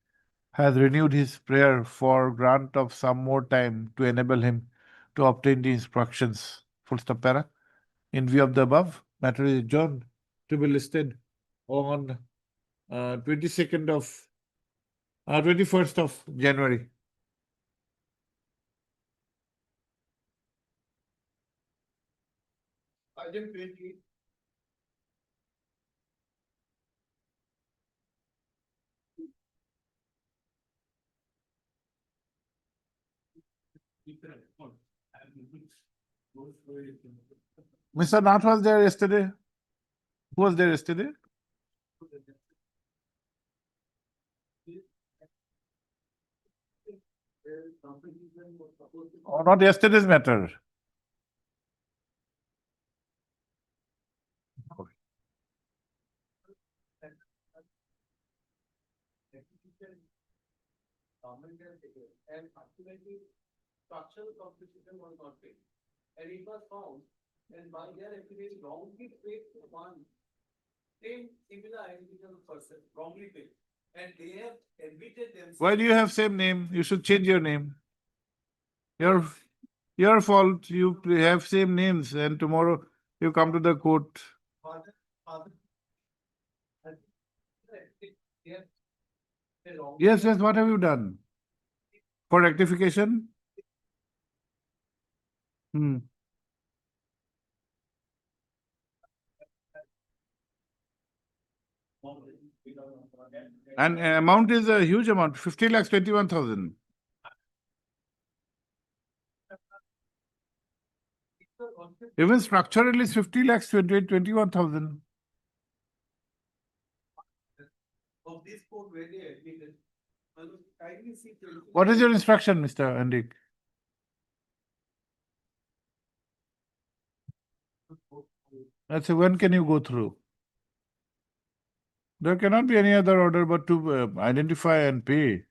has renewed his prayer for grant of some more time to enable him to obtain the instructions. Full stop para. In view of the above, matter is adjourned to be listed on 21st of January. Item 20. Mr. Nath was there yesterday. Who was there yesterday? Oh, not yesterday's matter. Government has taken, and ultimately structural competition was not paid. And it was found, and by their affidavit wrongly paid to one same similar identical person, wrongly paid. And they have admitted themselves. Why do you have same name? You should change your name. Your fault. You have same names, and tomorrow you come to the court. Father. They have- they wrongly- Yes, what have you done? For rectification? And amount is a huge amount, 50 lakhs, 21,000. Even structurally, 50 lakhs, 21,000. Of this court where they admitted. I will kindly see. What is your instruction, Mr. Henrik? Let's say, when can you go through? There cannot be any other order but to identify and pay.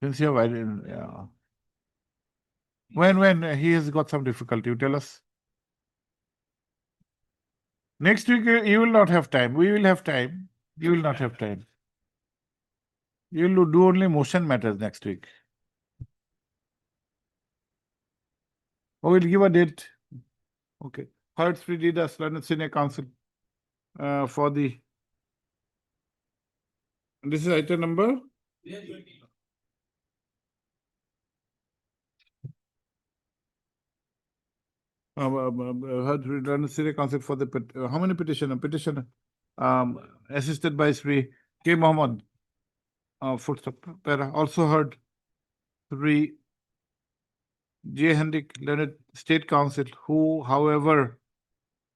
Since you have yeah. When he has got some difficulty, you tell us. Next week, you will not have time. We will have time. You will not have time. You will do only motion matters next week. We will give a date. Okay. Third Sri Didas, Learned Senior Council for the. This is item number. Learned Senior Council for the how many petitioner? Petitioner assisted by Sri K. Mohammed. Also heard Sri J. Henrik, Learned State Council, who, however,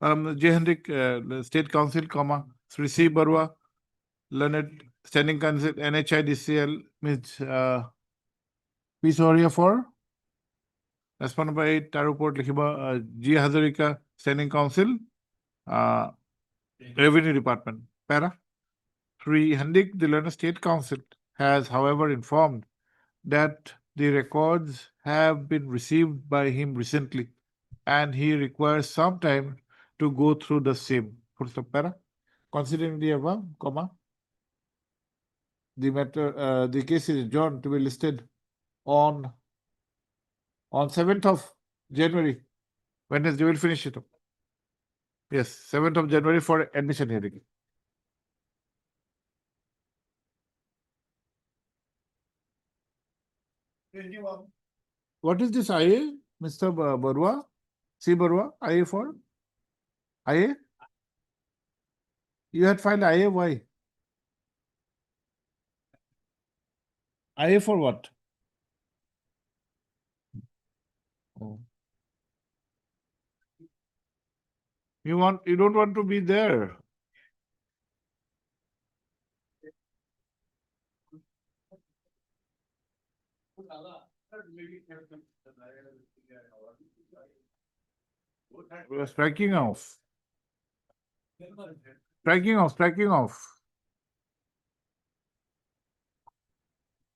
J. Henrik State Council, comma, Sri C. Barua, Learned Standing Council, NHIDCL, Ms. P. Soria for responded by তার উপর লিখিব G. Hazarika, Standing Council, Revenue Department. Para. Sri Handik, the Learner State Council, has however informed that the records have been received by him recently and he requires some time to go through the same. Full stop. Para. Considering the above, comma, the matter, the case is adjourned to be listed on 7th of January. Wednesday, we'll finish it up. Yes, 7th of January for admission hearing. What is this IA, Mr. Barua? C. Barua, IA for? IA? You had filed IA, why? IA for what? Oh. You don't want to be there. We are striking off. Striking off.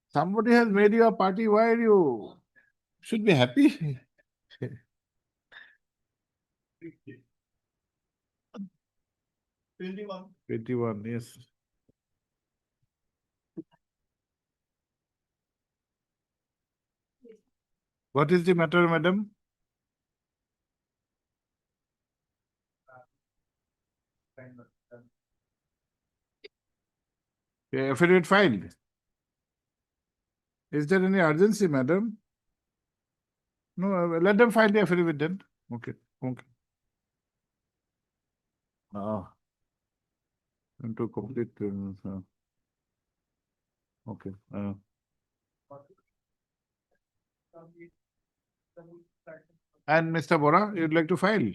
Somebody has made you a party, why are you? Should be happy. 21, yes. What is the matter, madam? Affidavit filed. Is there any urgency, madam? No, let them file the affidavit then. Okay, okay. To complete. Okay. And Mr. Bora, you'd like to file?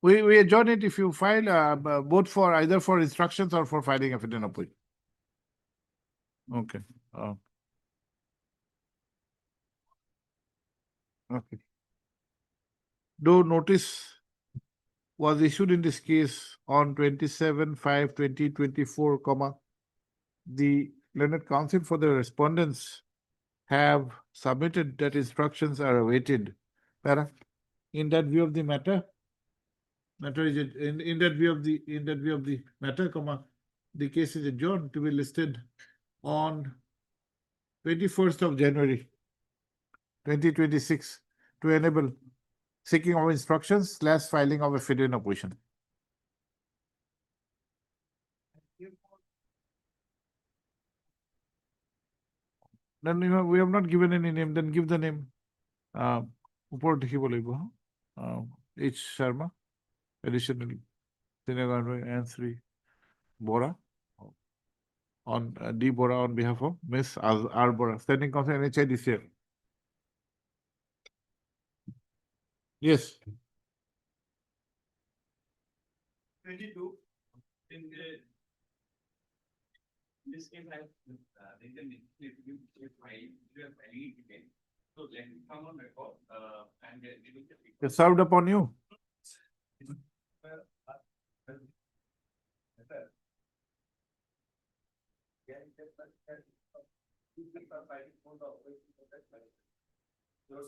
We adjourn it if you file both for either for instructions or for filing affidavit. Okay. Okay. Though notice was issued in this case on 27/5/2024, the Learned Council for the respondents have submitted that instructions are awaited. Para, in that view of the matter is in that view of the matter, the case is adjourned to be listed on 21st of January 2026 to enable seeking of instructions / filing of affidavit in opposition. Then we have not given any name, then give the name. Upor dekhibo lagibo, H. Sharma, additional Senior and Sri Bora on D. Bora on behalf of Miss R. Bora, Standing Council NHI this year. Yes. 22. In this case, I have written if you are filing it again. So let me come on record and It's served upon you.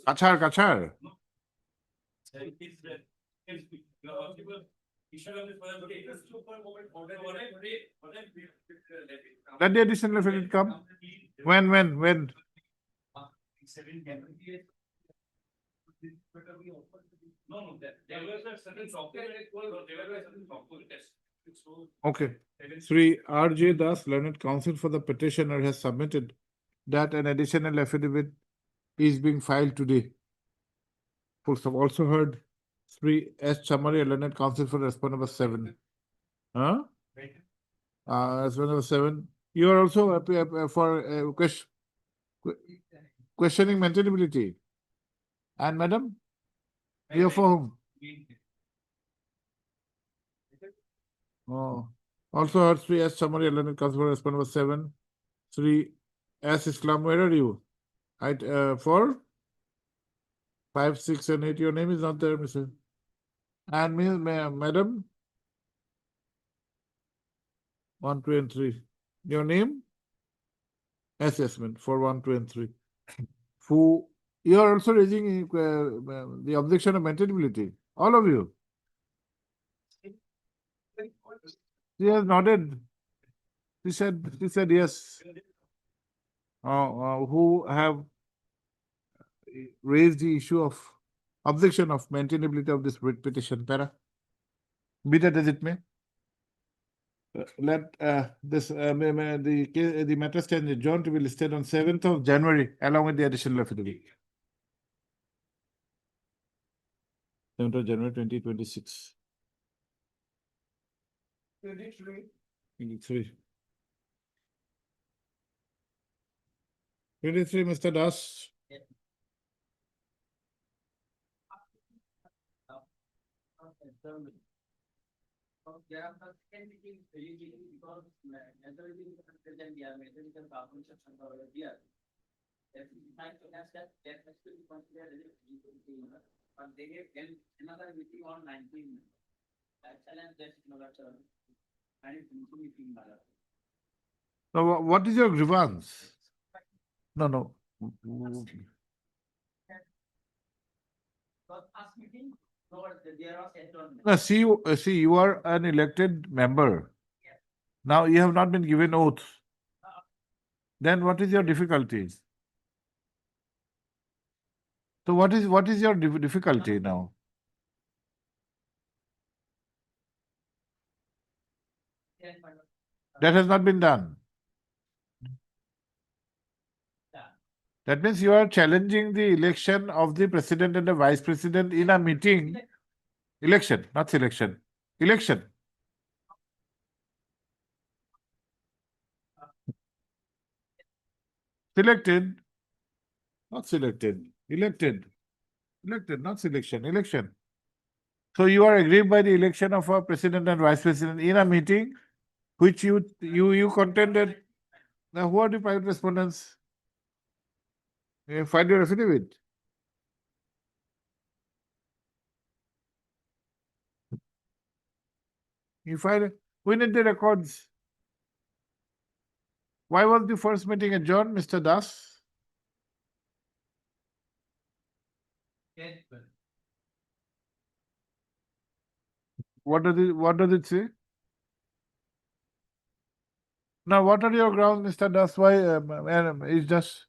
Kachar. Let the additional affidavit come. When? No, there was a certain software. Okay. Sri R.J. Das, Learned Counsel for the petitioner, has submitted that an additional affidavit is being filed today. Folks have also heard Sri S. Chamari, Learned Counsel for respondent number 7. Respondent number 7. You are also for questioning maintainability. And madam, you are for whom? Oh. Also heard Sri S. Chamari, Learned Counsel for respondent number 7. Sri S. Islam, where are you? For 5, 6, and 8. Your name is not there, Mr. And Madam? 1, 2, and 3. Your name? Assessment for 1, 2, and 3. Who you are also raising the objection of maintainability. All of you. She has nodded. She said yes. Who have raised the issue of objection of maintainability of this writ petition, para? Be that as it may. Let the matter stand adjourned to be listed on 7th of January along with the additional affidavit. 7th of January 2026. 23. 23, Mr. Das. There are some meeting because majority present here, majority carbon section over here. If you find to have that has to be considered as a but they have another meeting on 19. Excellent, that's another term. And it's meeting. Now, what is your grievance? No. First meeting, no, there are enrollment. Now, see, you are an elected member. Now you have not been given oath. Then what is your difficulty? So what is your difficulty now? That has not been done. That means you are challenging the election of the president and the vice president in a meeting. Election, not selection. Election. Selected, not selected. Elected. Elected, not selection. Election. So you are aggrieved by the election of a president and vice president in a meeting which you contended. Now who are the private respondents? You find your affidavit. You find we need the records. Why was the first meeting adjourned, Mr. Das? What does it say? Now, what are your grounds, Mr. Das? Why it's just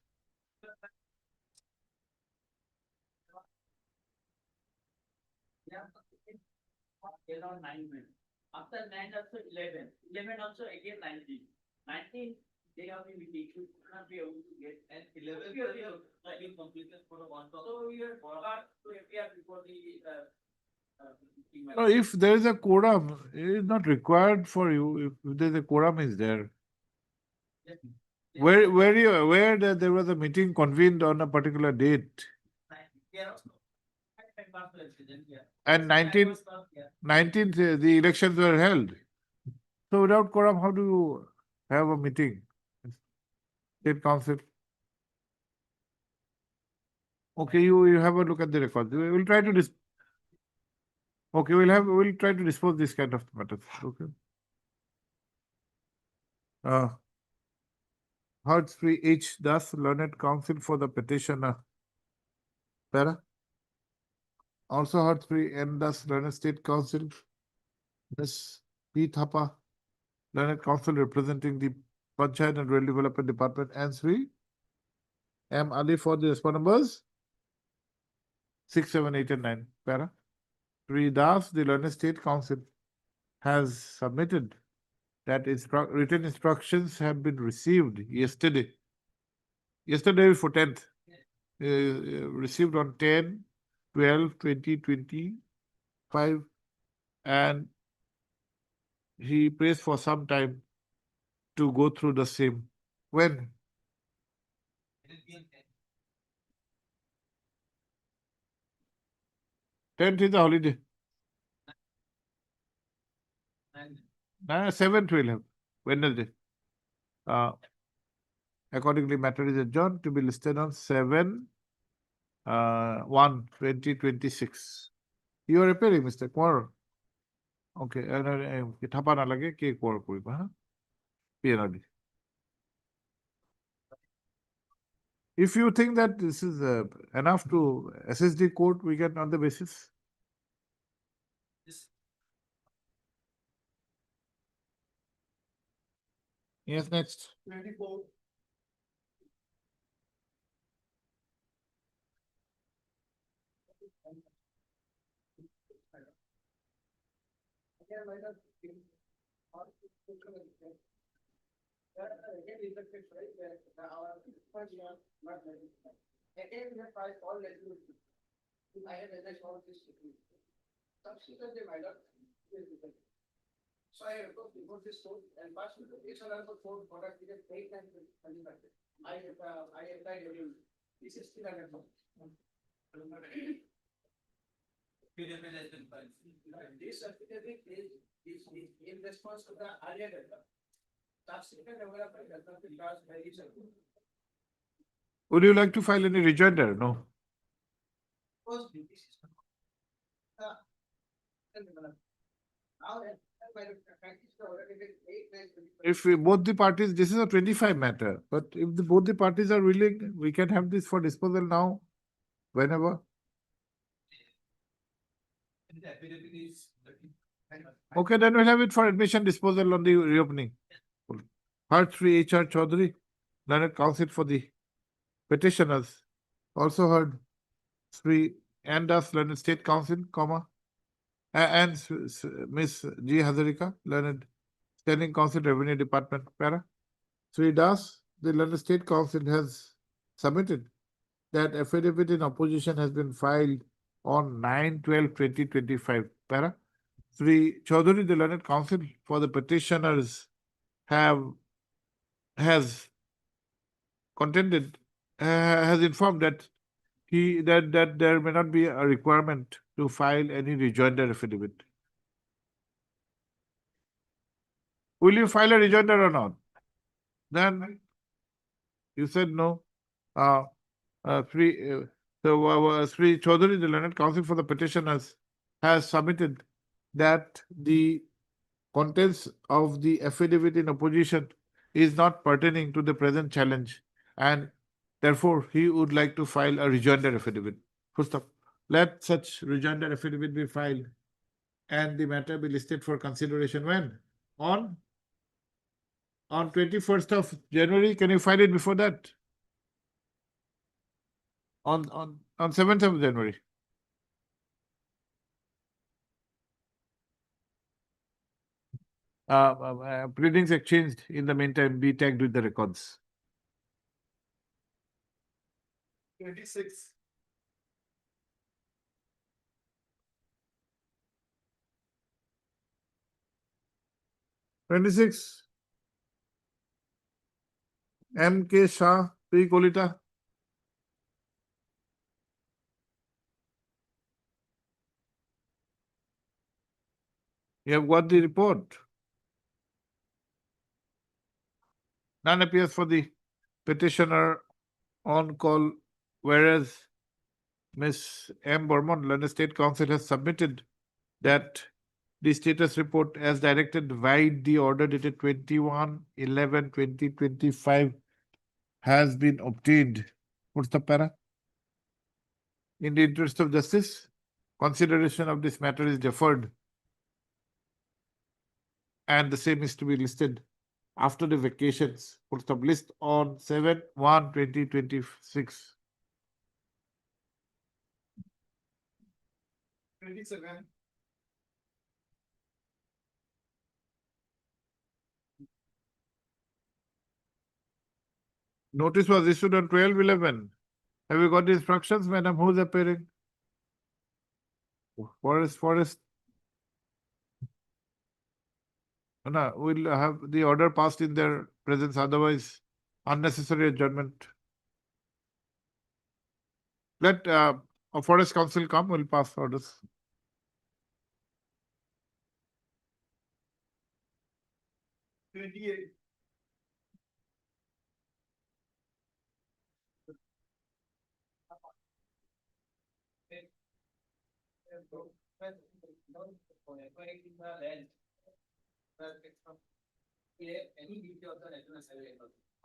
Around 9 minutes. After 9 also 11. 11 also again 19. 19 they have been meeting. You cannot be able to get and 11 you have been completed for a one. So we are forgot to appear before the no, if there is a quorum, it is not required for you. If there is a quorum is there. Where there was a meeting convened on a particular date. And 19th, the elections were held. So without quorum, how do you have a meeting? State council. Okay, you have a look at the records. We will try to okay, we'll try to dispose this kind of matters. Okay. Hertz Free H. Das, Learned Counsel for the petitioner. Para. Also Hertz Free N. Das, Learned State Council. Ms. P. Thapa, Learned Counsel representing the Panchayat and Rural Development Department. And Sri M. Ali for the respondent numbers 6, 7, 8, and 9. Para. Sri Das, the Learned State Council, has submitted that written instructions have been received yesterday. Yesterday before 10th. Received on 10/12/2025, and he prays for some time to go through the same. When? 10th is a holiday. 7th will have Wednesday. Accordingly, matter is adjourned to be listed on 7 1/2026. You are appearing, Mr. Kumar. Okay, thapa nalage ke Kumar kuriba, huh? PNRD. If you think that this is enough to assess the court, we can on the basis. Yes, next. 24. Again, like that, again, is the case, right, that our first one, not like this. Again, we have tried all resolutions. I have read all this. Subsequently, my lord. So I have before this court and passed with it's another court product, it is 8 and 25. I applied every, this is still under. This certificate is in response to the earlier data. Subsequent development does not because very certain. Would you like to file any rejoinder? No. Because this is. Now, by the practice, the order is 8 If both the parties, this is a 25 matter, but if both the parties are willing, we can have this for disposal now, whenever. Okay, then we'll have it for admission disposal on the reopening. Heard Sri H.R. Chaudhary, learned counsel for the petitioners. Also heard Sri Andas, learned state counsel, comma, and Miss G. Hazarika, learned standing counsel, revenue department, para. Sri Das, the learned state counsel has submitted that affidavit in opposition has been filed on 9/12/2025, para. Sri Chaudhary, the learned counsel for the petitioners, has contended, has informed that that there may not be a requirement to file any rejoinder affidavit. Will you file a rejoinder or not? Then you said no. Sri Chaudhary, the learned counsel for the petitioners, has submitted that the contents of the affidavit in opposition is not pertaining to the present challenge, and therefore he would like to file a rejoinder affidavit. First up, let such rejoinder affidavit be filed and the matter be listed for consideration when? On 21st of January. Can you file it before that? On 7th of January. Pleadings exchanged in the meantime be tagged with the records. 26. M.K. Shah, P. Kolita. You have got the report. None appears for the petitioner on call, whereas Ms. M. Burman, London State Council, has submitted that the status report as directed by the order dated 21/11/2025 has been obtained. What's the para? In the interest of justice, consideration of this matter is deferred, and the same is to be listed after the vacations. What's the list on 7/1/2026? 27. Notice was issued on 12/11. Have you got the instructions, madam? Who's appearing? Forest. No, we'll have the order passed in their presence, otherwise unnecessary adjournment. Let a forest council come, we'll pass orders. Any detail of the national survey.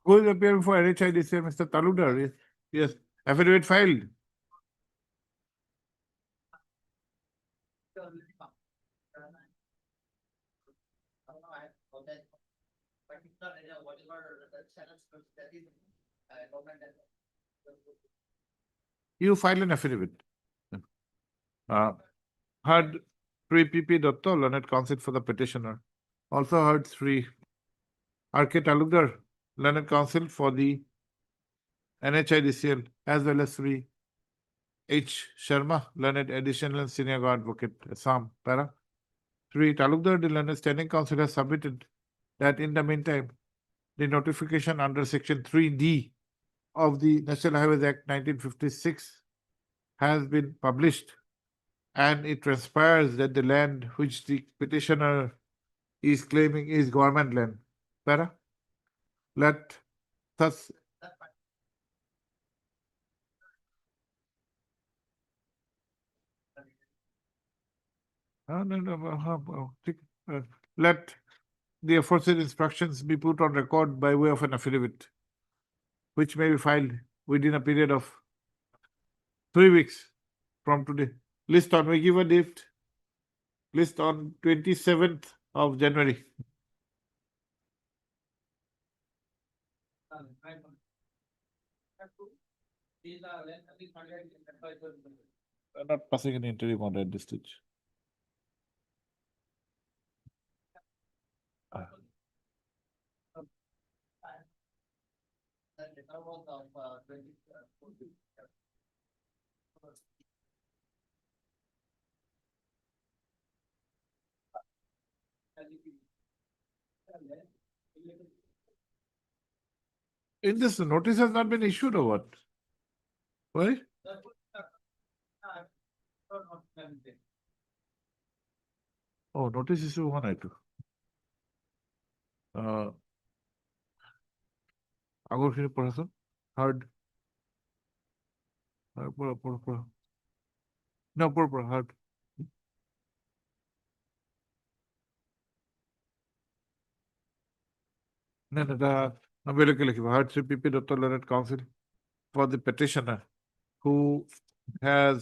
Who is appearing for NHIDCL, Mr. Taludar? Yes. Yes, affidavit filed. You filed an affidavit. Heard Sri P.P. Datta, learned counsel for the petitioner. Also heard Sri R.K. Talukdar, learned counsel for the NHIDCL, as well as Sri H. Sharma, learned additional senior advocate, Assam, Para. Sri Talukdar, the learned standing counsel, has submitted that in the meantime, the notification under section 3D of the National Highways Act 1956 has been published, and it transpires that the land which the petitioner is claiming is government land. Para? Let thus let the aforesaid instructions be put on record by way of an affidavit, which may be filed within a period of 3 weeks from today. List on, we give a date, list on 27th of January. These are at least 100. I'm not passing an interview on at this stage. In this, notice has not been issued or what? Why? Oh, notice issue 1 I 2. আগৰখিনি পঢ়াচোন hard পঢ়া ন পঢ়া hard No, বেলেগকে লিখিব hard Sri P.P. Datta, learned counsel for the petitioner who has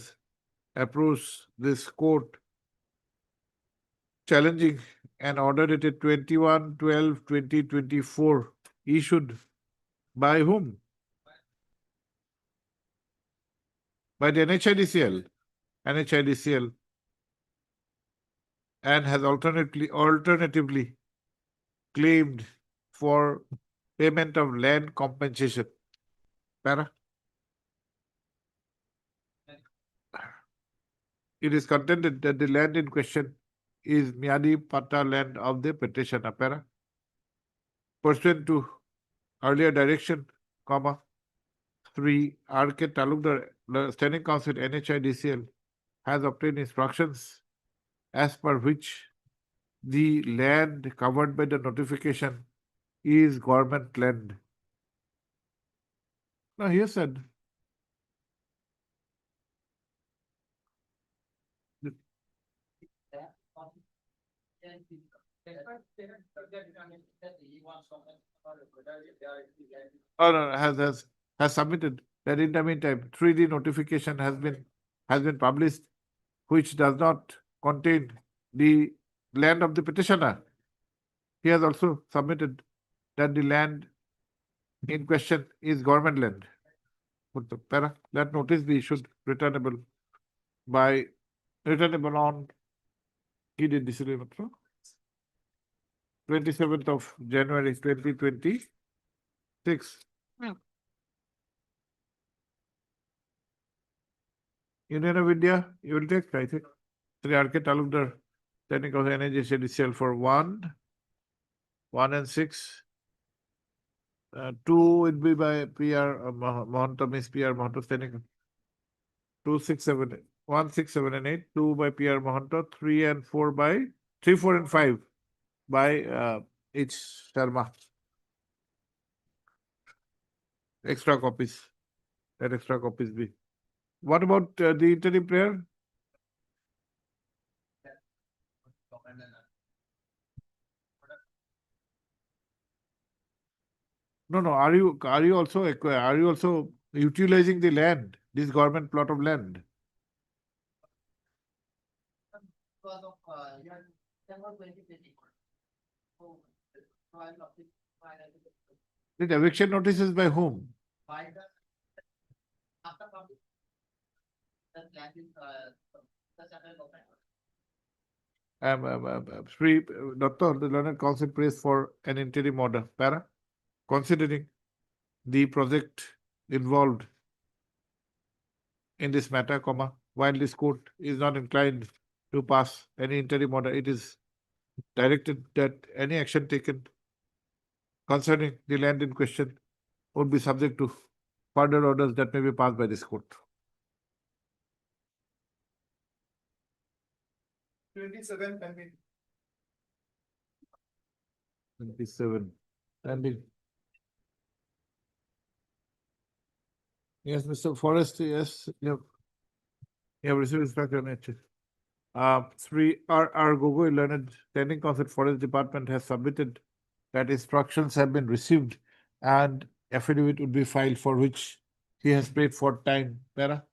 approached this court challenging an order dated 21/12/2024 issued by whom? By the NHIDCL, and has alternatively claimed for payment of land compensation. Para? It is contended that the land in question is Miadi Pata land of the petitioner. Para? Pursuant to earlier direction, Sri R.K. Talukdar, standing counsel NHIDCL, has obtained instructions as per which the land covered by the notification is government land. Now, here said, has submitted that in the meantime 3D notification has been published, which does not contain the land of the petitioner. He has also submitted that the land in question is government land. Put the para, that notice be issued returnable on he did this 27th of January 2026. Union of India, you will take, I think. Sri R.K. Talukdar, standing of NHIDCL for 1 and 6. 2 would be by PR Mahanta, Miss PR Mahanta, standing 2, 6, 7, 1, 6, 7, and 8. 2 by PR Mahanta, 3 and 4 by 3, 4, and 5 by H. Sharma. Extra copies. Let extra copies be. What about the interim prayer? No, no, are you also utilizing the land, this government plot of land? Because of, December 2024. So, I'm not, The eviction notices by whom? by the, after public, the land is, the central government. Sri Dr. The learned council prays for an interim order. Para, considering the project involved in this matter, comma, while this court is not inclined to pass any interim order, it is directed that any action taken concerning the land in question would be subject to further orders that may be passed by this court. 27 pending. 27. Pending. Yes, Mr. Forrest, yes, you have received instruction. Sri R. Gogoi, learned standing counsel Forest Department has submitted that instructions have been received and affidavit would be filed for which he has prayed for time. Para.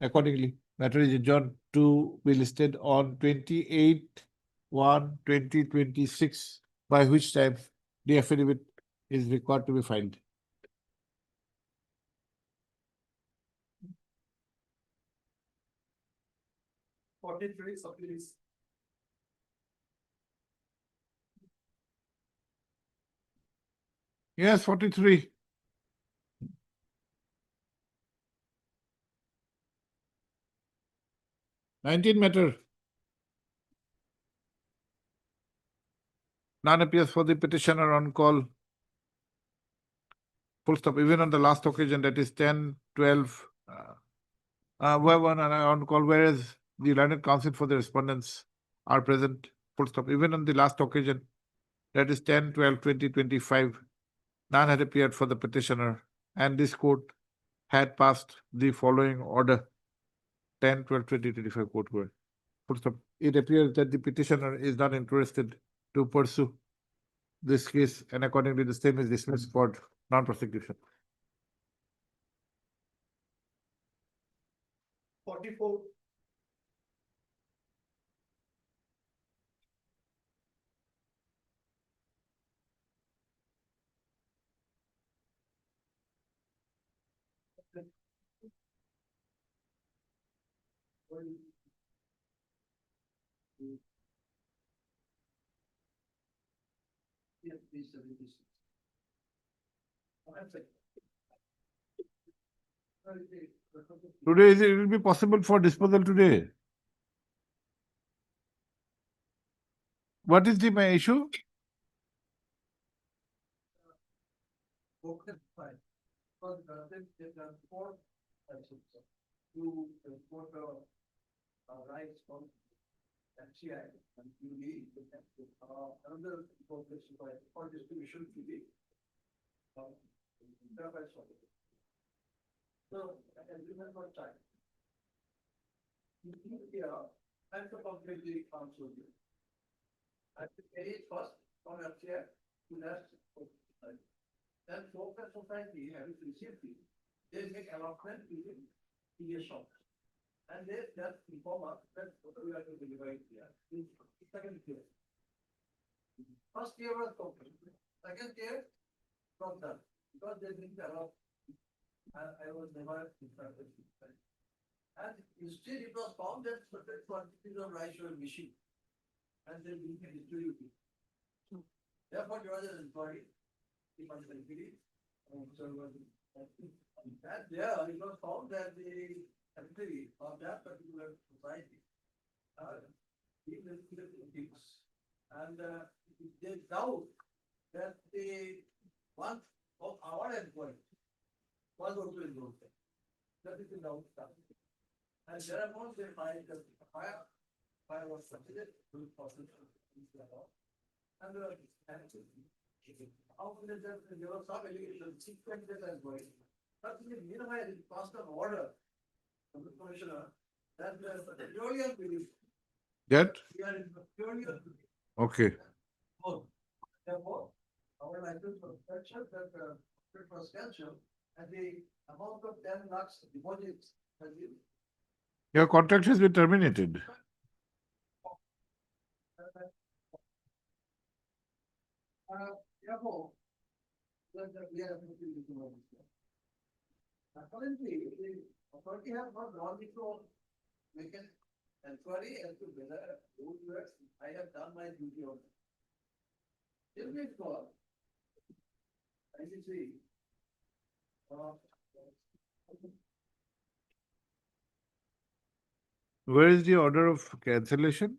Accordingly, matter is adjourned to be listed on 28/1/2026, by which time the affidavit is required to be filed. Forty-three subsidies. Yes, 43. Matter. None appears for the petitioner on call. Full stop. Even on the last occasion, that is 10/12, where one are on call, whereas the learned counsel for the respondents are present. Full stop. Even on the last occasion, that is 10/12/2025, none had appeared for the petitioner, and this court had passed the following order. 10/12/2025 court word. Full stop. It appears that the petitioner is not interested to pursue this case, and accordingly, the same is dismissed for non-prosecution. 44. Yes, please, 76. I'm sorry. Today, it will be possible for disposal today. What is the my issue? Okay, fine. Because there are four types of stuff. You report rights from FCI and you need another information for distribution to the enterprise software. So, agreement for time. Here, and the completely council. I have to pay it first from FCI to last. Then focus society having received it, they make allotment within years of. And they just inform us that we are going to deliver it here. Second year. First year was complete. Second year, not done. Because they didn't allow. I was never interested. And instead it was found that certain quantities of rice were missing. And they didn't distribute it. Therefore, you are the employee. And there it was found that the country of that particular society and they doubt that the one of our employees was also involved. That is the doubt. And thereupon they find that fire was submitted to the person. And how can there was some allegation, sequence that is going. But in the meanwhile, it passed an order from the commissioner that purely on belief. That? We are in purely on belief. Okay. Therefore, our license was cancelled, it was cancelled, and the amount of 10 lakhs deposits has been. Your contract has been terminated. Therefore, we are. Currently, the authority has not gone into make an inquiry as to whether those words I have done my duty or not. Till this call, I will see. Where is the order of cancellation?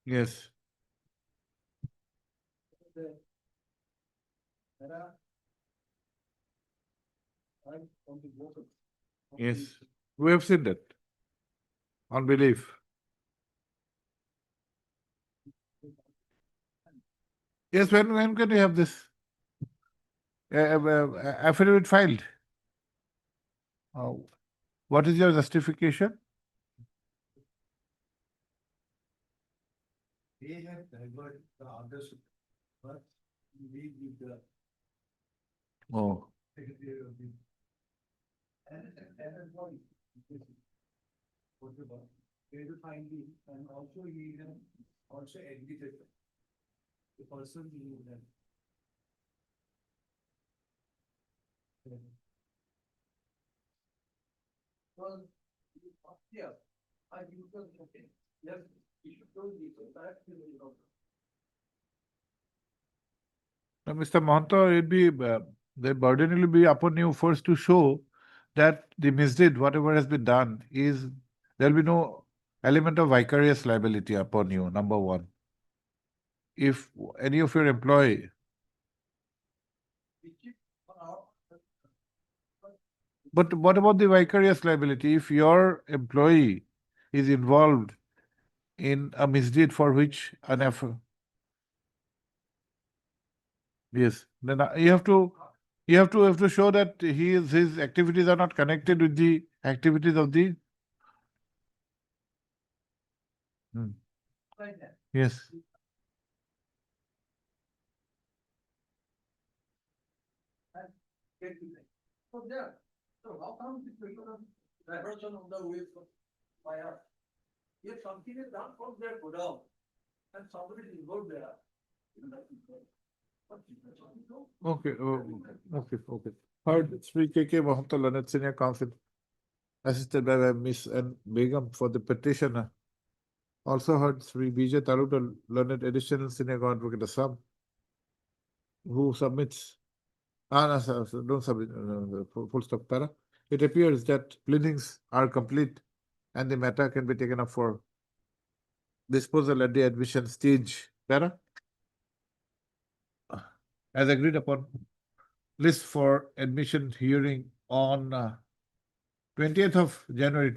Yes, There are. I'm on the board of- yes. We have seen that. On belief. Yes, when can we have this? Affidavit filed? What is your justification? They have diverted the others, but we give the Oh, secretary of the. And body. Whatever, they will find the, and also he has also admitted the person who then. Well, yeah, I use the, okay, yes, you should go the, that. now, Mr. Mahanta, it'd be, the burden will be upon you first to show that the misdeed, whatever has been done, is, there'll be no element of vicarious liability upon you, number one. If any of your employee, but what about the vicarious liability? If your employee is involved in a misdeed for which an yes, then you have to show that his activities are not connected with the activities of the. Hmm. Yes. So there, so how come the people of diversion of the way from fire? If something is done from their go down, and somebody is involved there. Okay, okay. Heard Sri K.K. Mahanta, Learned Senior Counsel, assisted by Miss N. Begum for the petitioner. Also heard Sri B.J. Taluta, Learned Additional Senior Advocate Assam, who submits. No, sir, don't submit, full stop, para. It appears that pleadings are complete and the matter can be taken up for disposal at the admission stage, para. As agreed upon, list for admission hearing on 20th of January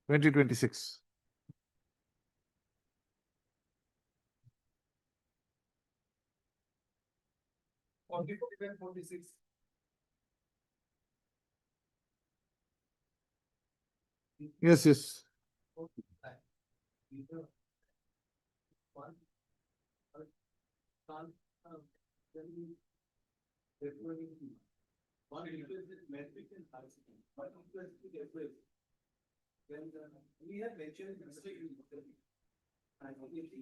2026. Even 46. Yes, yes. One. One request is metric and high. One request is Then we have mentioned mistake in the. I think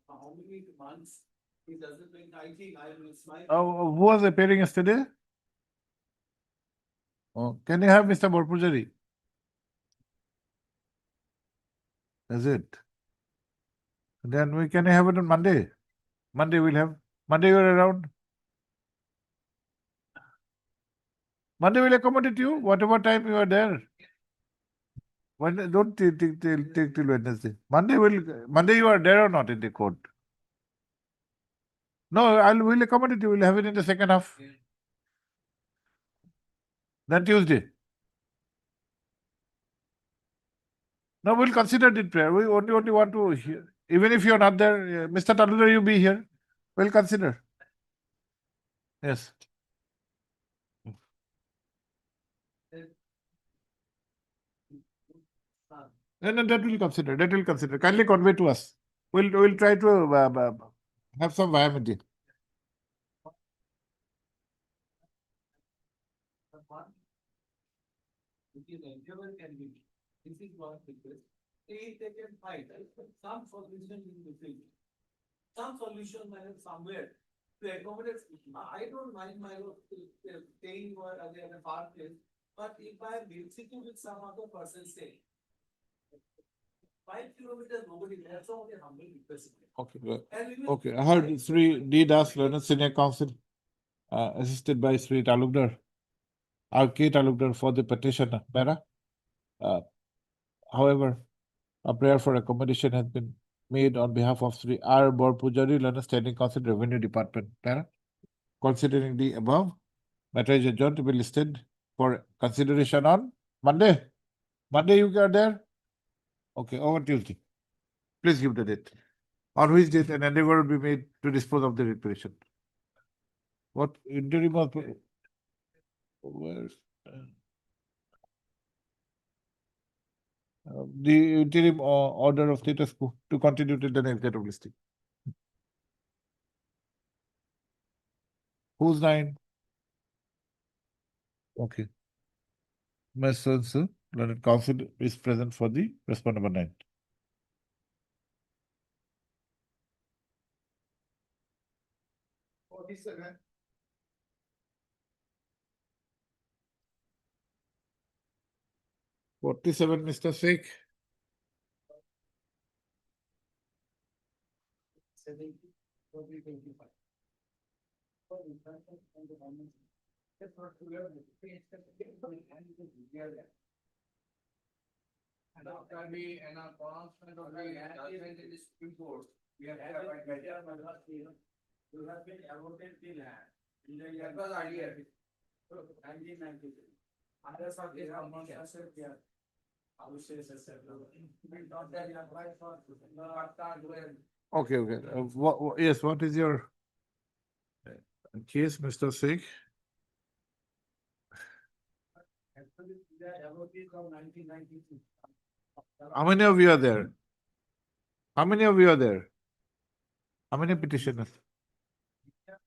how many months he doesn't make, I think I will smile. Who was appearing yesterday? Oh, can you have Mr. Borpujari? Is it? Then we can have it on Monday. Monday we'll have. Monday you're around. Monday will accommodate you, whatever time you are there. Don't take till Wednesday. Monday you are there or not in the court? No, we'll accommodate you. We'll have it in the second half. Then Tuesday. No, we'll consider it prayer. We only want to hear. Even if you're not there, Mr. Taludar, you be here. We'll consider. Yes. No, that will consider. That will consider. Kindly convey to us. We'll try to have some viability. Which is endeavor can be, this is what request. If they can find some solution in between. Some solution may have somewhere to accommodate, I don't mind my staying or other in a far place, but if I am visiting with some other person staying. 5 kilometers, nobody, that's only a humble request. Okay. And we will. Okay. I heard Sri D. Das, Learned Senior Counsel, assisted by Sri Talukdar, R.K. Talukdar for the petition. Para. However, a prayer for accommodation has been made on behalf of Sri R. Borpujari, Learned Standing Council, Revenue Department. Para. Considering the above, matter is adjourned to be listed for consideration on Monday. Monday you are there? Okay, over Tuesday. Please give the date. On which date an endeavor will be made to dispose of the reparation. What interim of where's the interim order of status quo to continue till the next date of listing. Who's 9? Okay. Ms. So, Learned Counsel is present for the response number 9. Forty-seven, Mr. Sheikh. 70, 40, 25. That's not clear. And after we, and our pronouncement of the judgment in the Supreme Court, we have. You have been awarded the land. That was earlier. 1993. Others of this conversation, yeah. I would say, we thought that you applied for. Okay. Yes, what is your case, Mr. Sheikh? Actually, they are awarded from 1992. How many of you are there? How many of you are there? How many petitioners?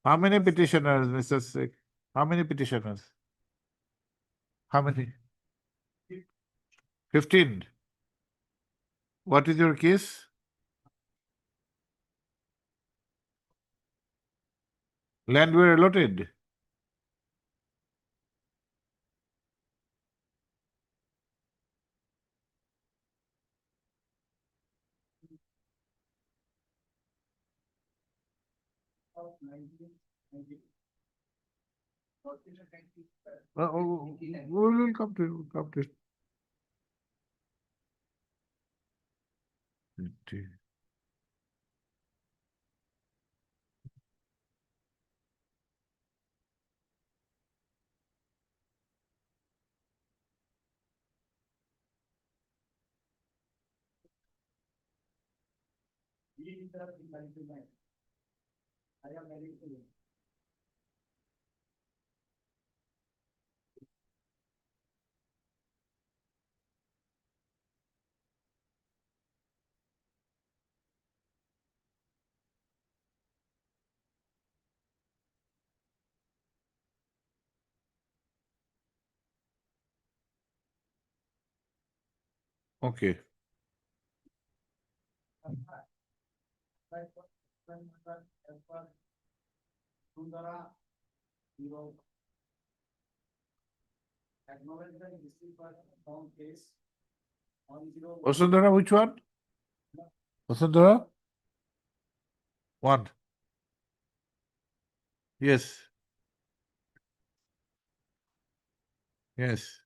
How many petitioners, Mr. Sheikh? How many petitioners? How many? 15. What is your case? Land were allotted. We will come to it. Come to it. 20. I am very clear. Okay. Sundara, acknowledge the district court found case on 0. Vasundhara, which one? Vasundhara? One. Yes. Yes.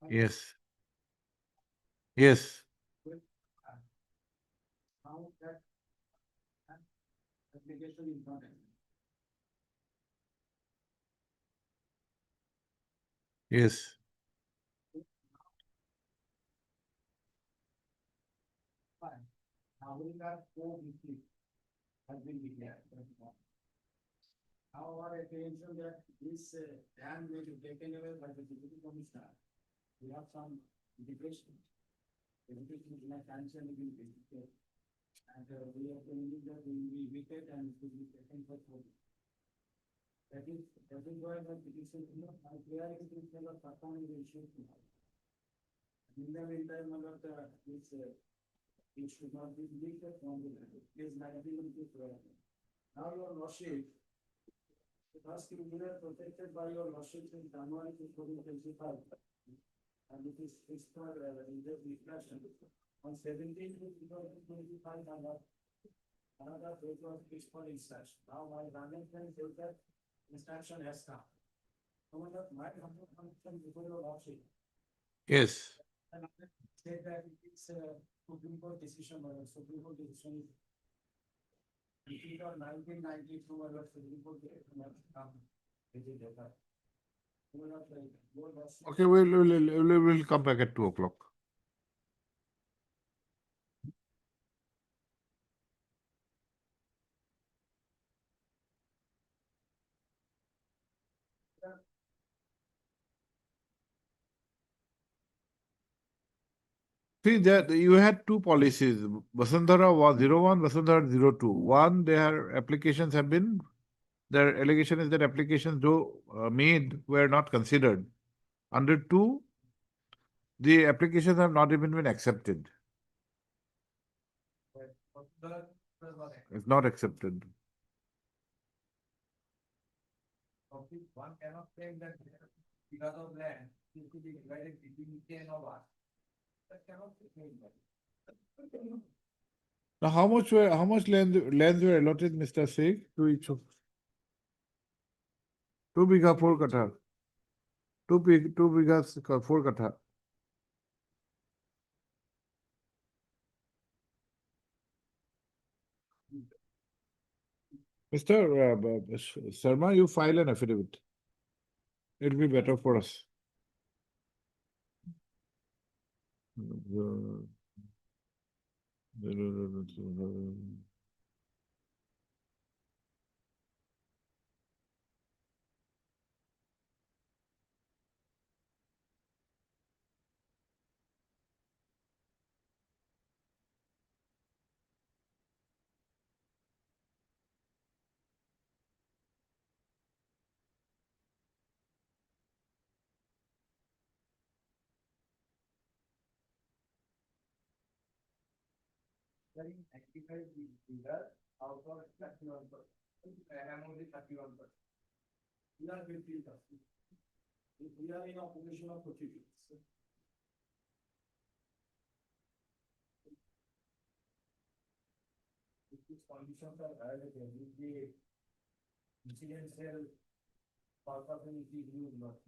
Yes. Yes. Now that application is not. Yes. Fine. Now we got 4 has been declared. Now our attention that this land may be taken away by the deputy commissioner. We have some integration. Education is not sanctioned in the and we are telling that we will be evicted and it will be taken for 4 weeks. That is why the petition, my prayer is to tell us performing the issue. In the meantime, this it should not be deleted from the case 19 to 12. Now your lordship, the first criminal protected by your lordship in January 2025. And it is fixed for in the discussion. On 17th to 2025, another date was fixed for instruction. Now my running friend says that instruction has come. Commander, my function before your lordship. Yes. And I say that it's Supreme Court decision, or Supreme Court decision is. It was 1992, or Supreme Court decision has come. It is better. Okay, we'll come back at 2 o'clock. See that you had 2 policies. Vasundhara was 01, Vasundhara 02. One, their applications have been, their allegation is that applications though made were not considered. Under 2, the applications have not even been accepted. It's not accepted. One cannot claim that because of land, it could be divided between 10 or 1. That cannot be claimed. Now, how much lands were allotted, Mr. Sheikh, to each of 2 bigha 4 katha? 2 bighas 4 katha. Mr. Sharma, you file an affidavit. It'll be better for us. Very 95 bigger out of 31%. I am only 31%. We are 50%. We are in opposition of 40%. If these conditions are violated, if the incidental purpose is used, not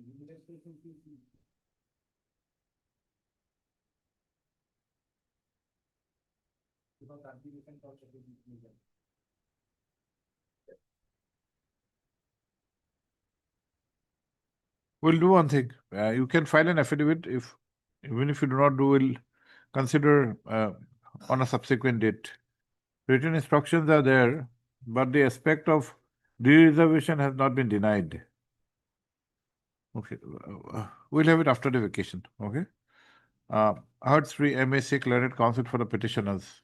because contribution also will be used. We'll do one thing. You can file an affidavit even if you do not do, we'll consider on a subsequent date. Written instructions are there, but the aspect of de-reservation has not been denied. Okay, we'll have it after the vacation. Okay. Heard 3 M.A. Sikh Learned Counsel for the petitioners.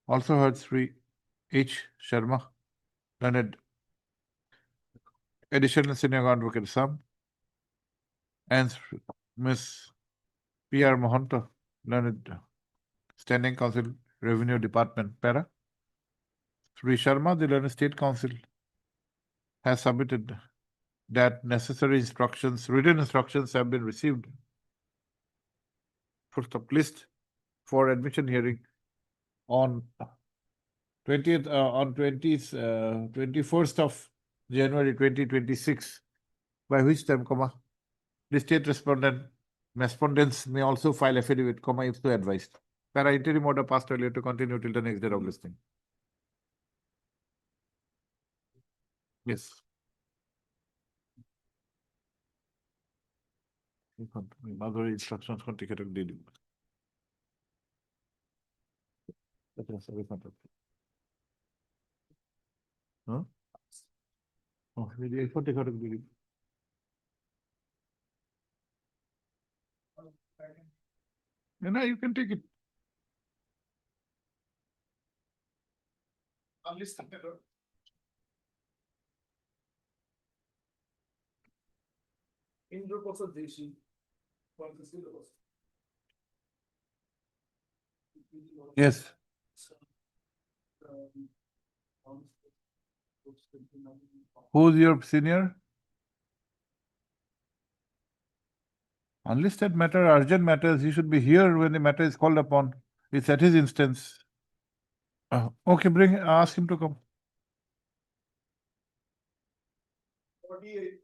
Also heard 3 H. Sharma, Learned Additional Senior Advocate Sam. and Miss P.R. Mohanto, Learned Standing Council, Revenue Department, Para. Sri Sharma, the Learned State Council, has submitted that necessary instructions, written instructions have been received for the list for admission hearing on 21st of January 2026, by which time, the state respondents may also file affidavit, if so advised. Para interim order passed earlier to continue till the next day of listing. Yes. Other instructions can take it and deal with. Huh? Oh, maybe I thought they got a deal. No, you can take it. Indra Prasad Deshi. Yes. Who's your senior? Unlisted matter, urgent matters, he should be here when the matter is called upon. It's at his instance. Okay, ask him to come. 48.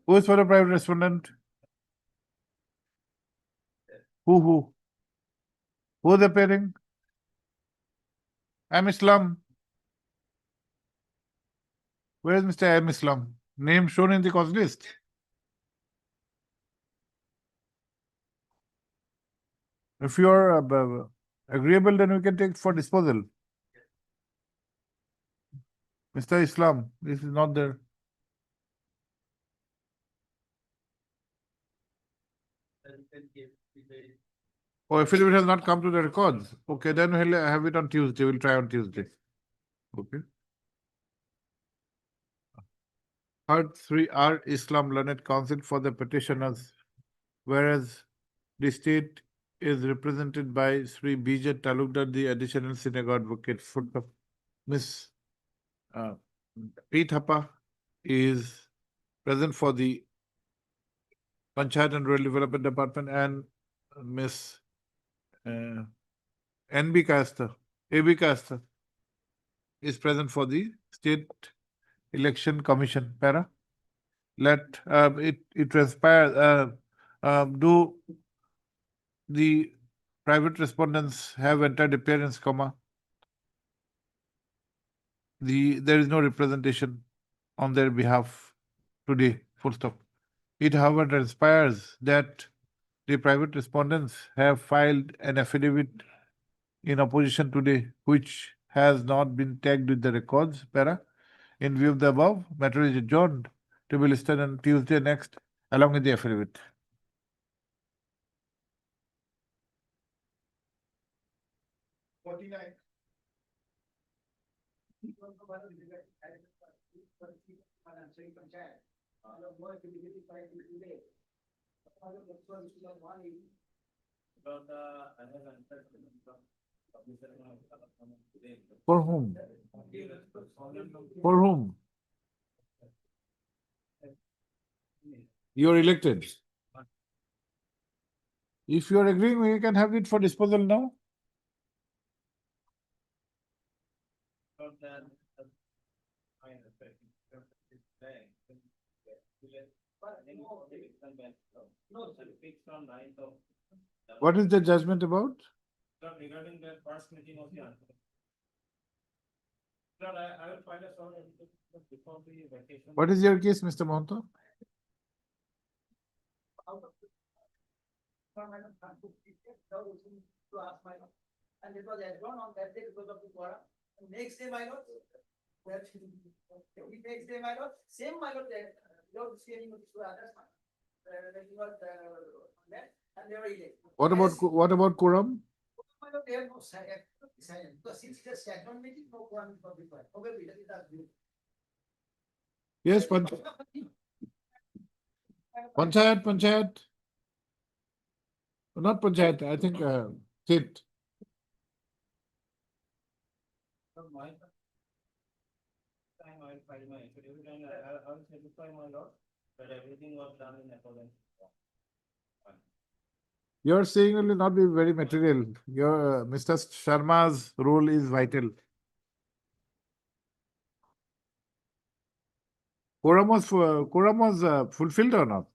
Who is for the private respondent? Who? Who is appearing? I'm Islam. Where is Mr. M. Islam? Name shown in the cause list. If you are agreeable, then we can take for disposal. Mr. Islam, this is not there. Oh, affidavit has not come to the records. Okay, then we'll have it on Tuesday. We'll try on Tuesday. Okay. Third, 3R Islam Learned Council for the petitioners, whereas the state is represented by Sri Bijay Talukdar, the additional senior advocate. Miss P. Thapa is present for the Panchayat and Rural Development Department, and Miss NB Kasta, AB Kasta is present for the State Election Commission. Para. Let it transpire. Do the private respondents have entered appearance, there is no representation on their behalf today, full stop. It, however, transpires that the private respondents have filed an affidavit in opposition today, which has not been tagged with the records. Para. In view of the above, matter is adjourned to be listed on Tuesday next, along with the affidavit. For whom? For whom? You are elected. If you are agreeing, we can have it for disposal now. What is the judgment about? Regarding the first meeting of the answer. Sir, I will find a sort of before the vacation. What is your case, Mr. Mohanto? And it was adjourned on that day because of the quorum. Next day, my lord. Next day, my lord, same my lord, without sharing with two others. He was there, and they were elected. What about quorum? they have no silence, because since the second meeting, no one for the file. Okay, let it ask you. Yes, Panchayat. Not Panchayat, I think, State. From my time, I will file my, so every time I will satisfy my lot, that everything was done in accordance. Your saying will not be very material. Your Mr. Sharma's role is vital. Quorum was fulfilled or not?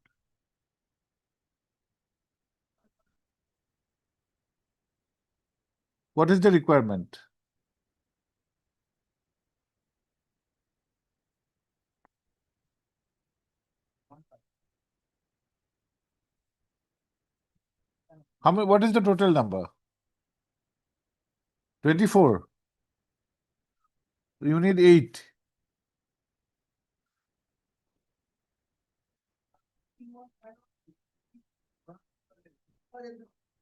What is the requirement? How many? What is the total number? 24. You need 8.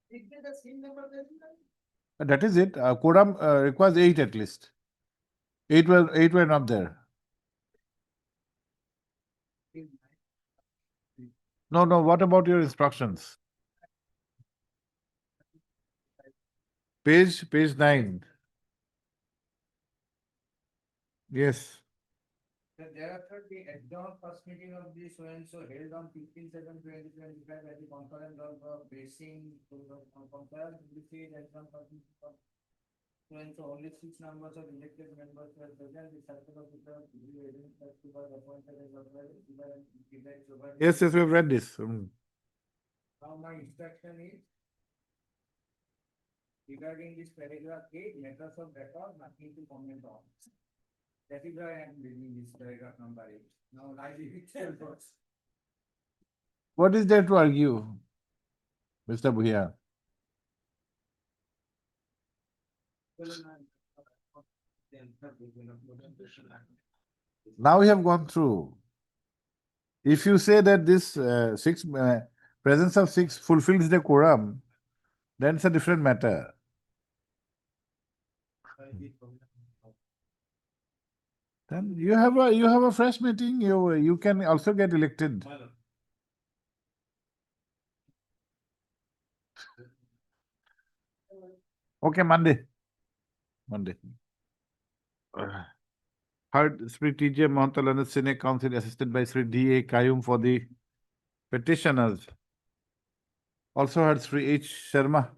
Is it the same number there? That is it. Quorum requires 8 at least. 8 were not there. No. What about your instructions? Page 9. Yes. Thereafter, the adjourned first meeting of the so and so held on 15/7/2025 at the conference of basing to the conference, we say that some person. So and so only 6 numbers of elected members were present, the circle of the was appointed as well. Yes, we have read this. Now my instruction is regarding this paragraph 8, matters of record, nothing to comment on. That is why I am reading this paragraph number 8. Now I leave it there first. What is there to argue, Mr. Bhuya? Now we have gone through. If you say that this presence of 6 fulfills the quorum, then it's a different matter. Then you have a fresh meeting. You can also get elected. Okay, Monday. Heard Sri T.J. Mohantalana Senate Council assisted by Sri D.A. Kayum for the petitioners. Also heard Sri H. Sharma,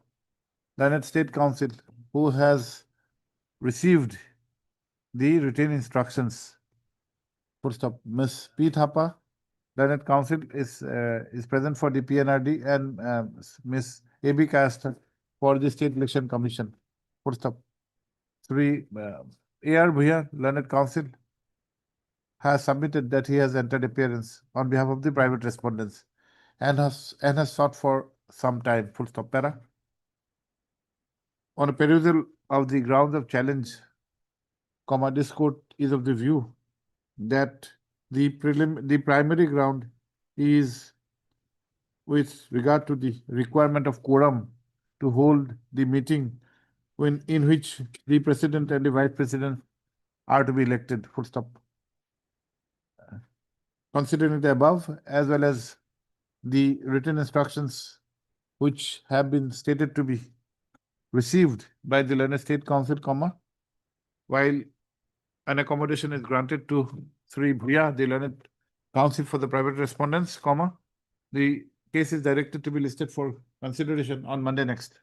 Learned State Council, who has received the written instructions. Full stop. Ms. P. Thapa, Learned Council is present for the PNRD, and Ms. A.B. Kayastha for the State Election Commission. Full stop. Sri A.R. Bhuya, Learned Council, has submitted that he has entered appearance on behalf of the private respondents and has sought for some time. Full stop. Para. On a perusal of the grounds of challenge, this court is of the view that the primary ground is with regard to the requirement of quorum to hold the meeting in which the president and the vice president are to be elected. Full stop. Considering the above, as well as the written instructions which have been stated to be received by the Learned State Council, while an accommodation is granted to Sri Bhuya, the Learned Council for the private respondents, the case is directed to be listed for consideration on Monday next.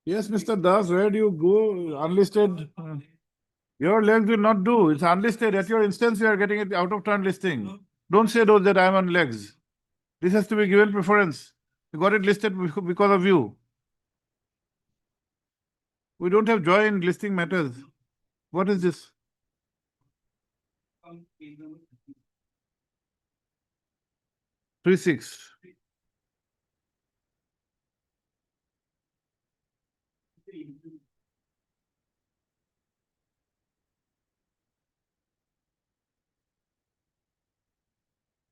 Yes, Mr. Das, where do you go unlisted? Your legs will not do. It's unlisted. At your instance, you are getting it out of turn listing. Don't say those that I'm on legs. This has to be given preference. You got it listed because of you. We don't have joy in listing matters. What is this? On page number 36.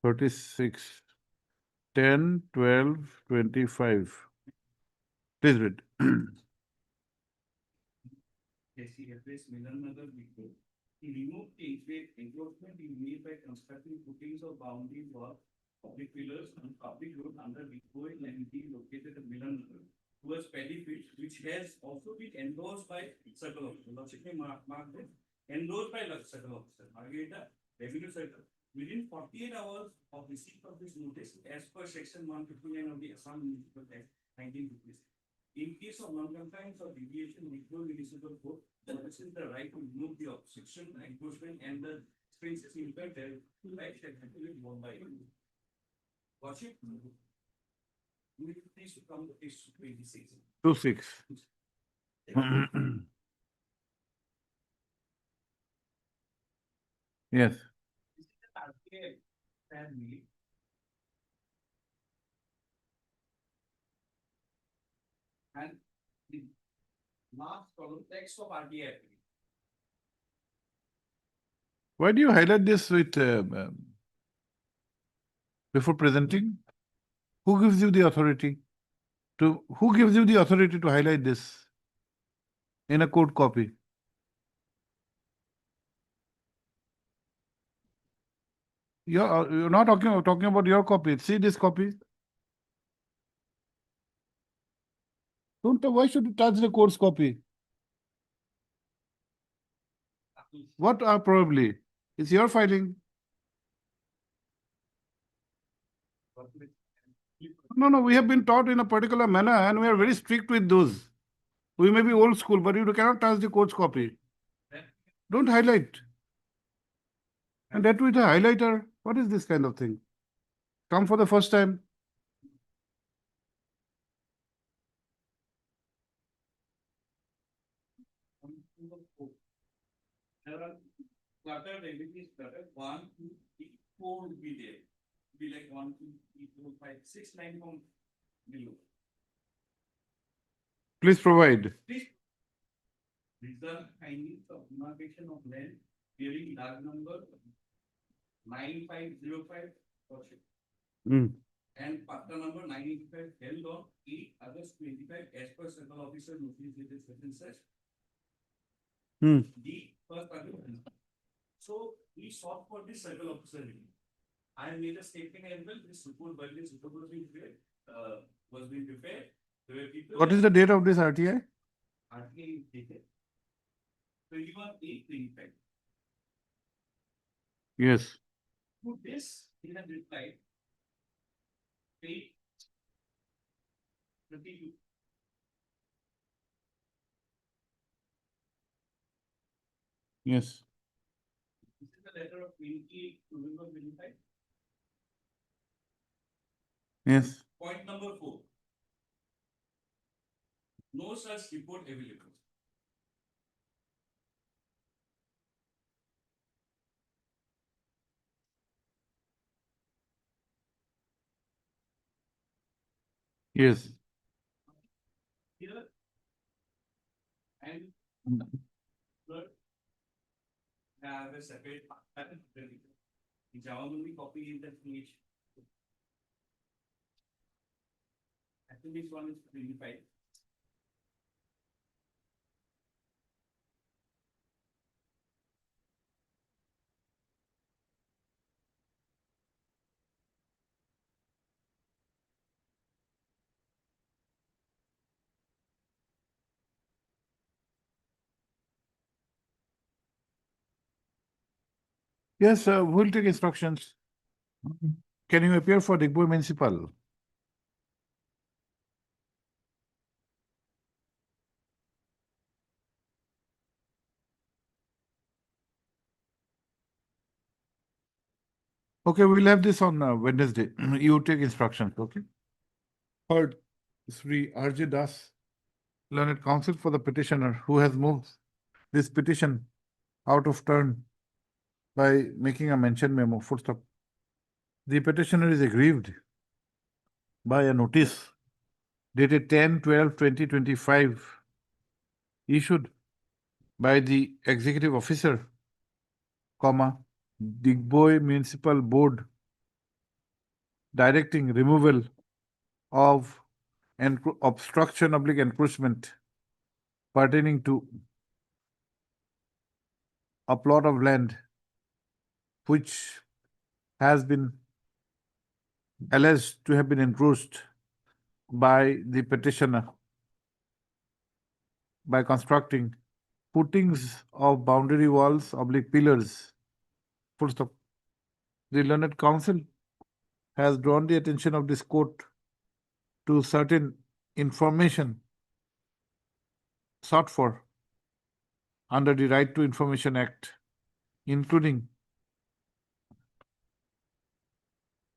36, 10, 12, 25. Please read. SCFS Milannagar Biko. He removed the encroachment he made by constructing footings or boundary for public pillars on public road under Biko and located at Milannagar towards Paddy Field, which has also been endorsed by Circle Officer. Lordship may mark this, endorsed by Circle Officer, Margarita, Revenue Circle. Within 48 hours of receipt of this notice, as per section 159 of the Assam Municipal Act 1956. In case of non-compliance or deviation, Wipro Municipal Code possesses the right to remove the obstruction, encroachment, and the spaces impacted to right shall have to be borne by him. Worship. We please to come to page 26. 26. Yes. This is the RTA family. And the last column, text of RTA. Why do you highlight this with before presenting? Who gives you the authority to highlight this in a code copy? You're not talking about your copy. See this copy. Why should you touch the code's copy? What are probably? It's your filing. No, we have been taught in a particular manner and we are very strict with those. We may be old school, but you cannot touch the code's copy. Don't highlight. And that with a highlighter, what is this kind of thing? Come for the first time. There are cluttered entities cluttered, 1, 2, 3, 4 would be there. Be like 1, 2, 3, 4, 5, 6 line from below. Please provide. Please. These are findings of demarcation of land bearing large number 9505 worship. And partner number 985 held on 8 August 25 as per Circle Officer notice dated such and such. The first argument. So we sought for this Circle Officer review. I made a statement as well. This report by this report was being prepared. There were people. What is the date of this RTI? RTI dated 21/8/25. Yes. To this, he had replied. Page 32. Yes. This is the letter of 28 November 25. Yes. Point number 4. No such report available. Yes. Here. And third. Have a separate pattern. The Java movie copy in that page. Actually, this one is 25. Yes, we'll take instructions. Can you appear for Digboi Municipal? Okay, we'll have this on Wednesday. You take instructions, okay? Heard Sri R.J. Das, learned counsel for the petitioner who has moved this petition out of turn by making a mention memo, full stop. The petitioner is aggrieved by a notice dated 10/12/2025 issued by the executive officer, Digboi Municipal Board directing removal of obstruction oblique encroachment pertaining to a plot of land which has been alleged to have been encroached by the petitioner by constructing footings of boundary walls oblique pillars. Full stop. The learned counsel has drawn the attention of this court to certain information sought for under the Right to Information Act, including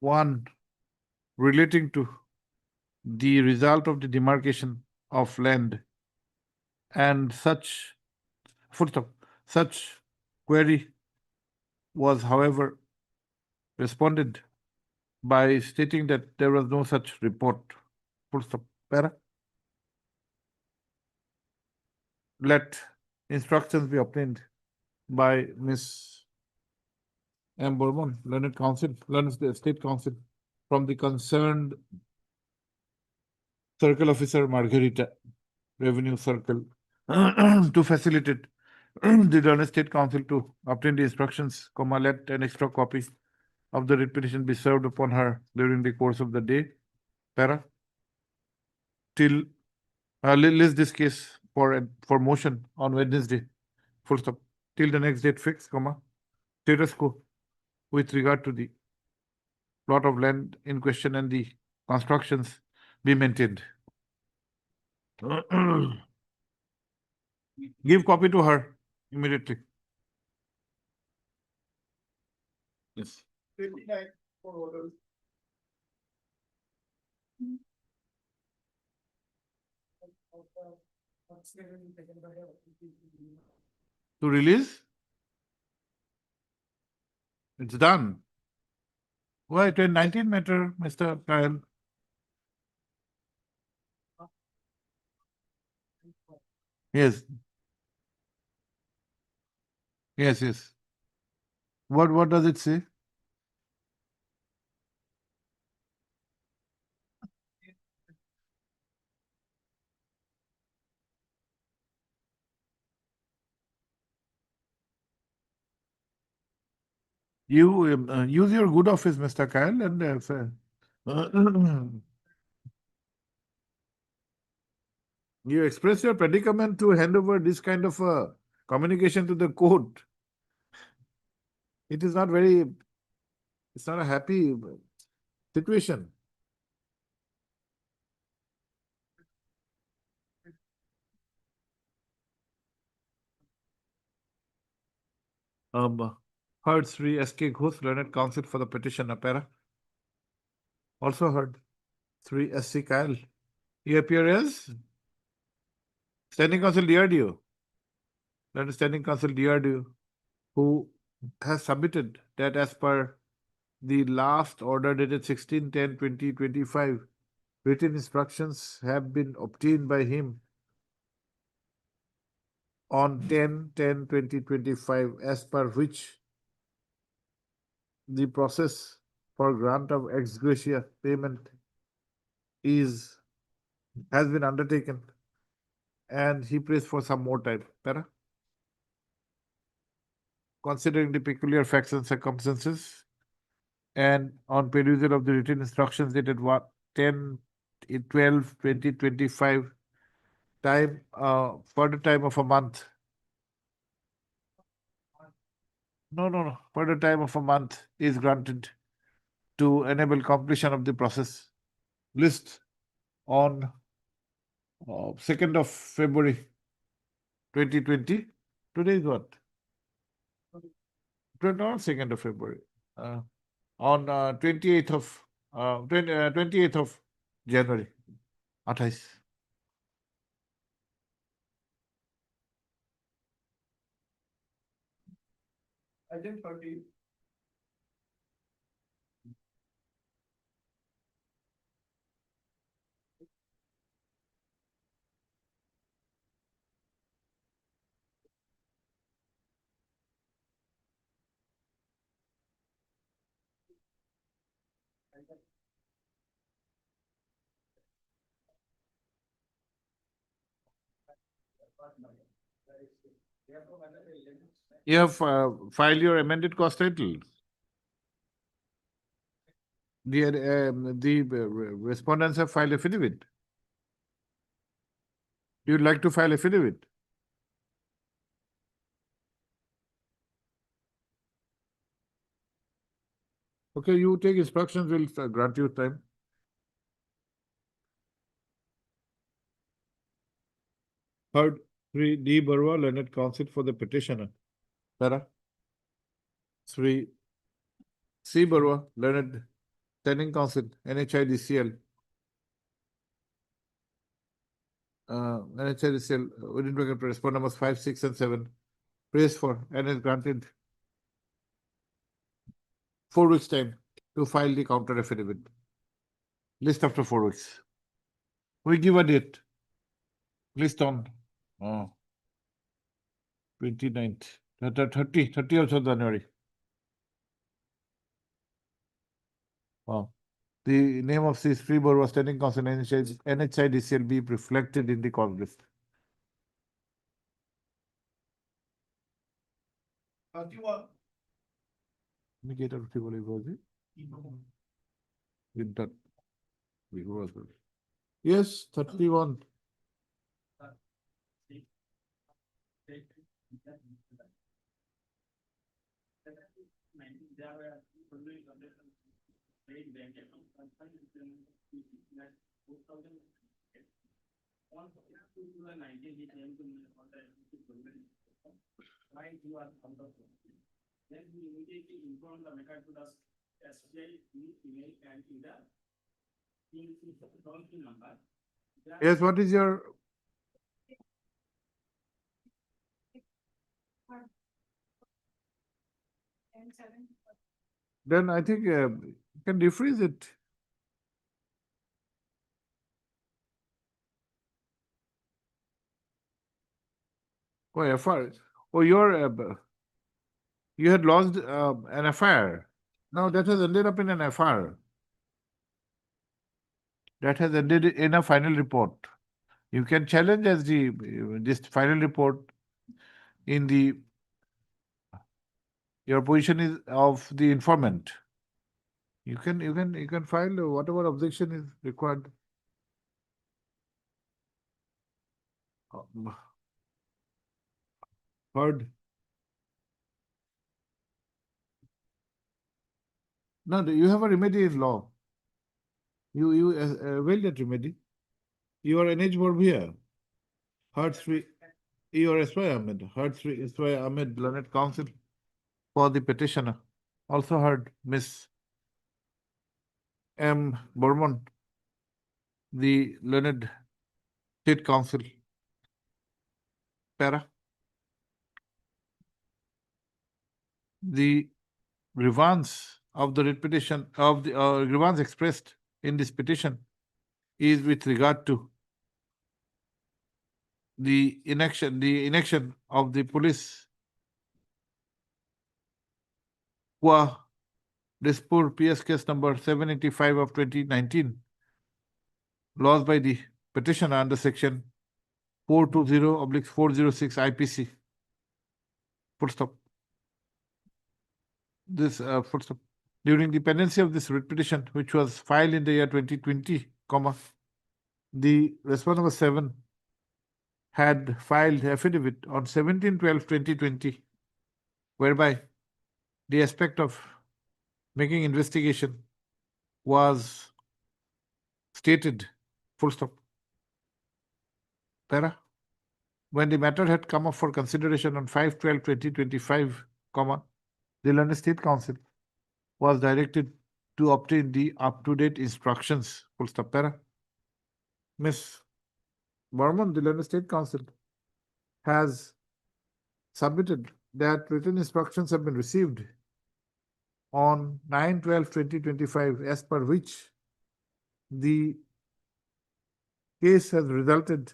one relating to the result of the demarcation of land and such full stop. Such query was, however, responded by stating that there was no such report. Full stop. Para. Let instructions be obtained by Miss M. Burman, learned counsel, learned state counsel, from the concerned circle officer Margarita, Revenue Circle, to facilitate the learned state counsel to obtain the instructions, let an extra copy of the writ petition be served upon her during the course of the day. Para. Till list this case for motion on Wednesday. Full stop. Till the next date fixed, status quo with regard to the plot of land in question and the constructions be maintained. Give copy to her immediately. Yes. 29 for orders. To release? It's done. Why, 2019 matter, Mr. Kyle? Yes. Yes, yes. What does it say? You use your good office, Mr. Kyle, and say, you express your predicament to hand over this kind of communication to the court. It is not very, it's not a happy situation. Heard Sri S.K. Ghosh, learned counsel for the petition, Para. Also heard Sri S.C. Kyle. He appears as standing counsel DRDO. Learned standing counsel DRDO, who has submitted that as per the last order dated 16/10/2025, written instructions have been obtained by him on 10/10/2025, as per which the process for grant of ex gratia payment has been undertaken, and he prays for some more time. Para? Considering the peculiar facts and circumstances, and on perusal of the written instructions dated 10/12/2025, time further time of a month. No. Further time of a month is granted to enable completion of the process. List on 2nd of February 2020. Today is what? Not 2nd of February. On 28th of 28th of January. 28. I didn't forgive. Therefore, whether the limits. You have filed your amended cost title. The respondents have filed affidavit. You'd like to file affidavit? Okay, you take instructions, we'll grant you time. Heard, Sri D. Barua, learned counsel for the petitioner. Para. Sri C. Barua, learned standing counsel, NHIDCL. NHIDCL, we didn't get to respond numbers 5, 6, and 7. Praised for and is granted 4 weeks time to file the counter affidavit. List after 4 weeks. We give a date. List on 29th, 30th of January. Wow. The name of Sri Sri Barua standing counsel NHIDCL be reflected in the call list. Indicate of people was it? With that. Yes, 31. Then we immediately inform the method to the SBI email and to the toll-free number. Yes, what is your And 7. then I think you can defreeze it. Oh, FR. Oh, you had lost an FIR. Now that has ended up in an FR. That has ended in a final report. You can challenge as this final report in the your position is of the informant. You can file whatever objection is required. Heard. No, you have a remedy in law. You avail that remedy. You are NH Borbia. Heard Sri, you are SY Ahmed. Heard Sri SY Ahmed, learned counsel for the petitioner. Also heard Miss M. Burman, the learned state counsel. Para. The grievance of the writ petition of the grievance expressed in this petition is with regard to the inaction of the police Kua Dispur PS case number 785 of 2019, lost by the petitioner under section 420/406 IPC. Full stop. This full stop. During the pendency of this writ petition, which was filed in the year 2020, the respondent number 7 had filed affidavit on 17/12/2020, whereby the aspect of making investigation was stated, full stop. Para. When the matter had come up for consideration on 5/12/2025, the London State Council was directed to obtain the up-to-date instructions, full stop. Para. Miss Burman, the London State Council has submitted that written instructions have been received on 9/12/2025, as per which the case has resulted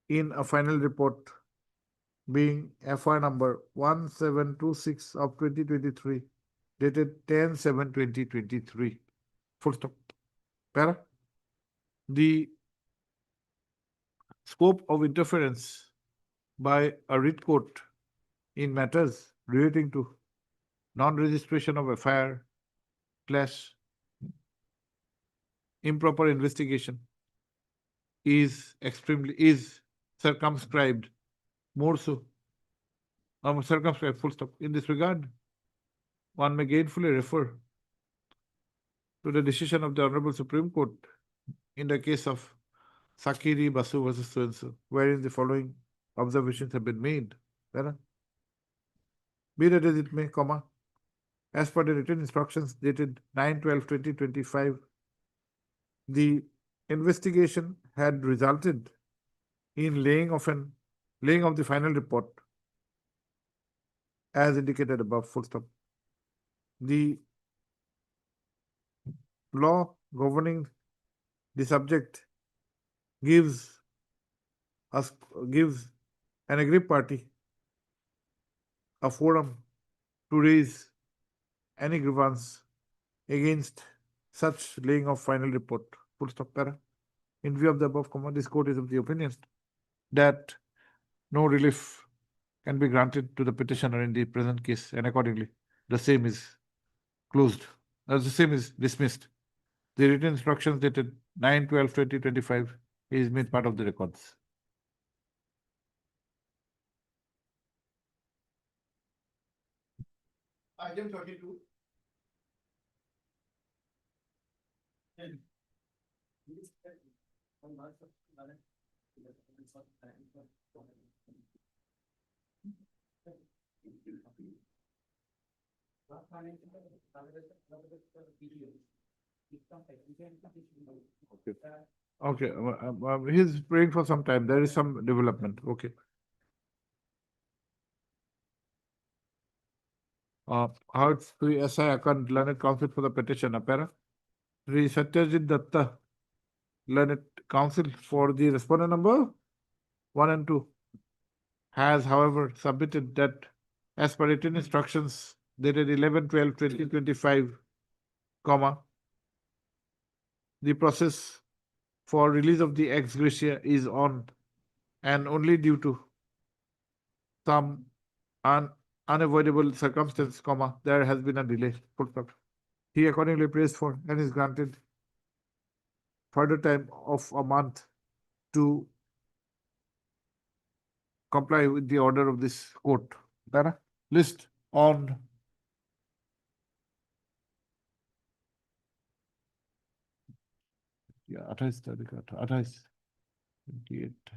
in a final report being FR number 1726 of 2023, dated 10/7/2023. Full stop. Para. The scope of interference by a writ court in matters relating to non-registration of FIR slash improper investigation is circumscribed more so. Circumscribed, full stop. In this regard, one may gainfully refer to the decision of the Honorable Supreme Court in the case of Sakiri Basu versus so-and-so, wherein the following observations have been made. Right? Be that as it may, comma, as per the written instructions dated 9/12/2025, the investigation had resulted in laying of the final report as indicated above, full stop. The law governing the subject gives an aggrieved party a forum to raise any grievance against such laying of final report. Full stop, para. In view of the above, comma, this court is of the opinion that no relief can be granted to the petitioner in the present case, and accordingly, the same is closed. The same is dismissed. The written instructions dated 9/12/2025 is made part of the records. Item 32. Okay, he's praying for some time. There is some development. Okay. Heard Sri SI Akand, learned counsel for the petition, Apara. Sri Satyajit Datta, learned counsel for the respondent number 1 and 2, has, however, submitted that as per written instructions dated 11/12/2025, comma, the process for release of the ex gratia is on, and only due to some unavoidable circumstance, comma, there has been a delay. Full stop. He accordingly prays for and is granted further time of a month to comply with the order of this court. Dara, list on yeah, 28,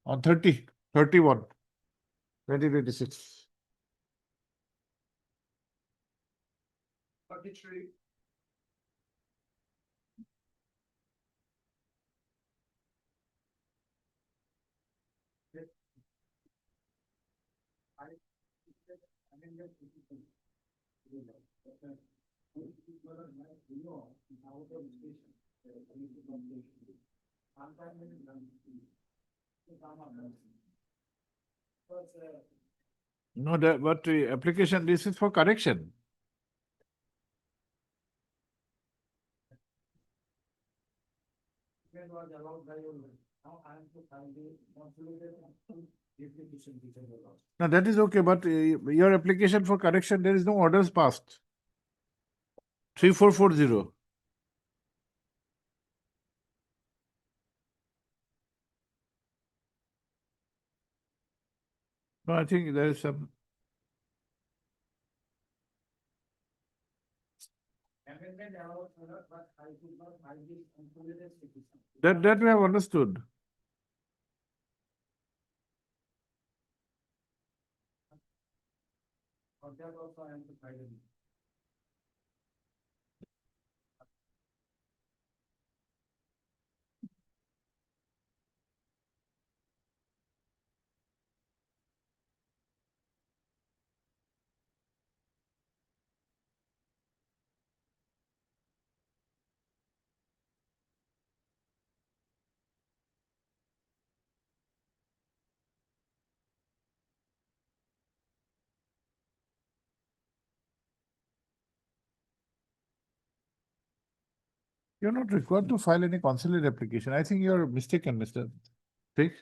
on 30/31/2026. 33. No, that but the application, this is for correction. Was allowed by your now I am to find the consolidated execution teacher law. Now that is okay, but your application for correction, there is no orders passed. 3440. No, I think there is some. Amendment allowed, but I could not find the consolidated petition. That we have understood. For that also I am to find it. You're not required to file any consular application. I think you're mistaken, Mr. Sheikh.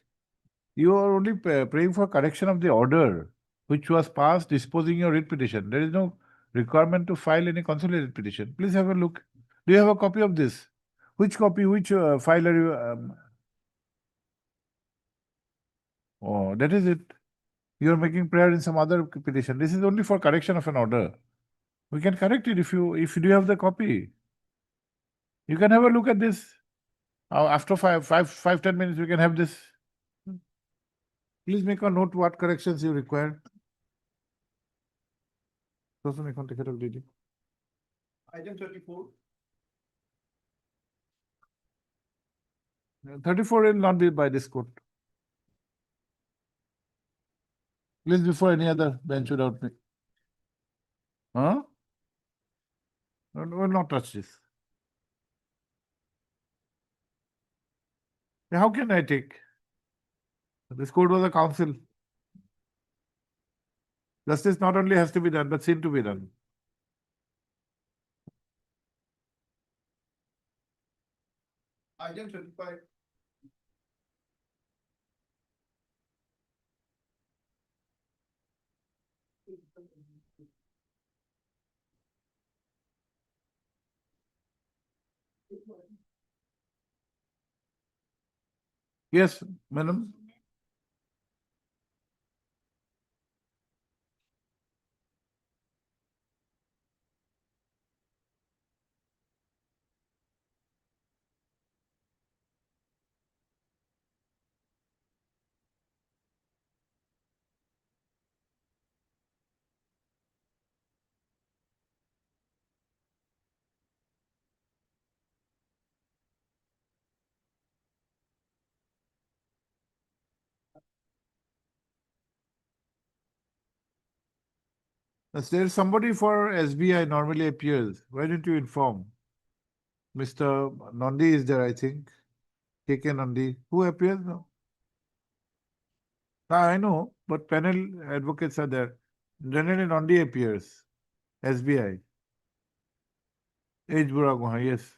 You are only praying for correction of the order which was passed disposing your writ petition. There is no requirement to file any consolidated petition. Please have a look. Do you have a copy of this? Which copy, which file are you? Oh, that is it. You are making prayer in some other petition. This is only for correction of an order. We can correct it if you do have the copy. You can have a look at this. After 10 minutes, we can have this. Please make a note what corrections you require. Item 34. 34 will not be by this court. Please before any other bench without me. Huh? No, we'll not touch this. How can I take? This court was a council. Justice not only has to be done, but seen to be done. Item 35. Yes, madam. There is somebody for SBI normally appears. Why didn't you inform? Mr. Nandi is there, I think. KK Nandi. Who appears now? I know, but panel advocates are there. Generally, Nandi appears. SBI. H. Buragoha, yes.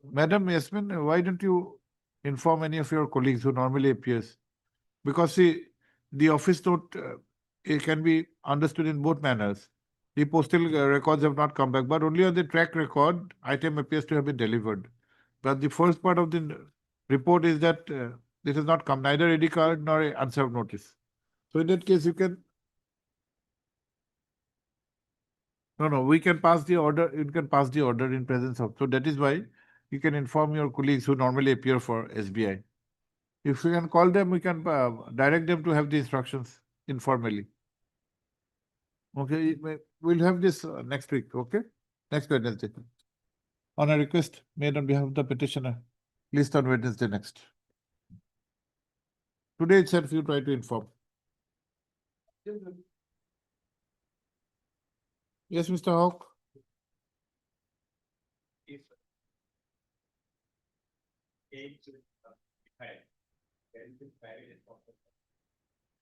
Madam Yasmin, why don't you inform any of your colleagues who normally appears? Because see, the office note it can be understood in both manners. The postal records have not come back, but only on the track record, item appears to have been delivered. But the first part of the report is that it has not come, neither ID card nor a unserved notice. So in that case, you can. No, we can pass the order. You can pass the order in presence of. So that is why you can inform your colleagues who normally appear for SBI. If you can call them, we can direct them to have the instructions informally. Okay, we'll have this next week, okay? Next Wednesday. On a request made on behalf of the petitioner, list on Wednesday next. Today itself you try to inform. Yes, Mr. Hawk. If age is defined, there is a private responsibility.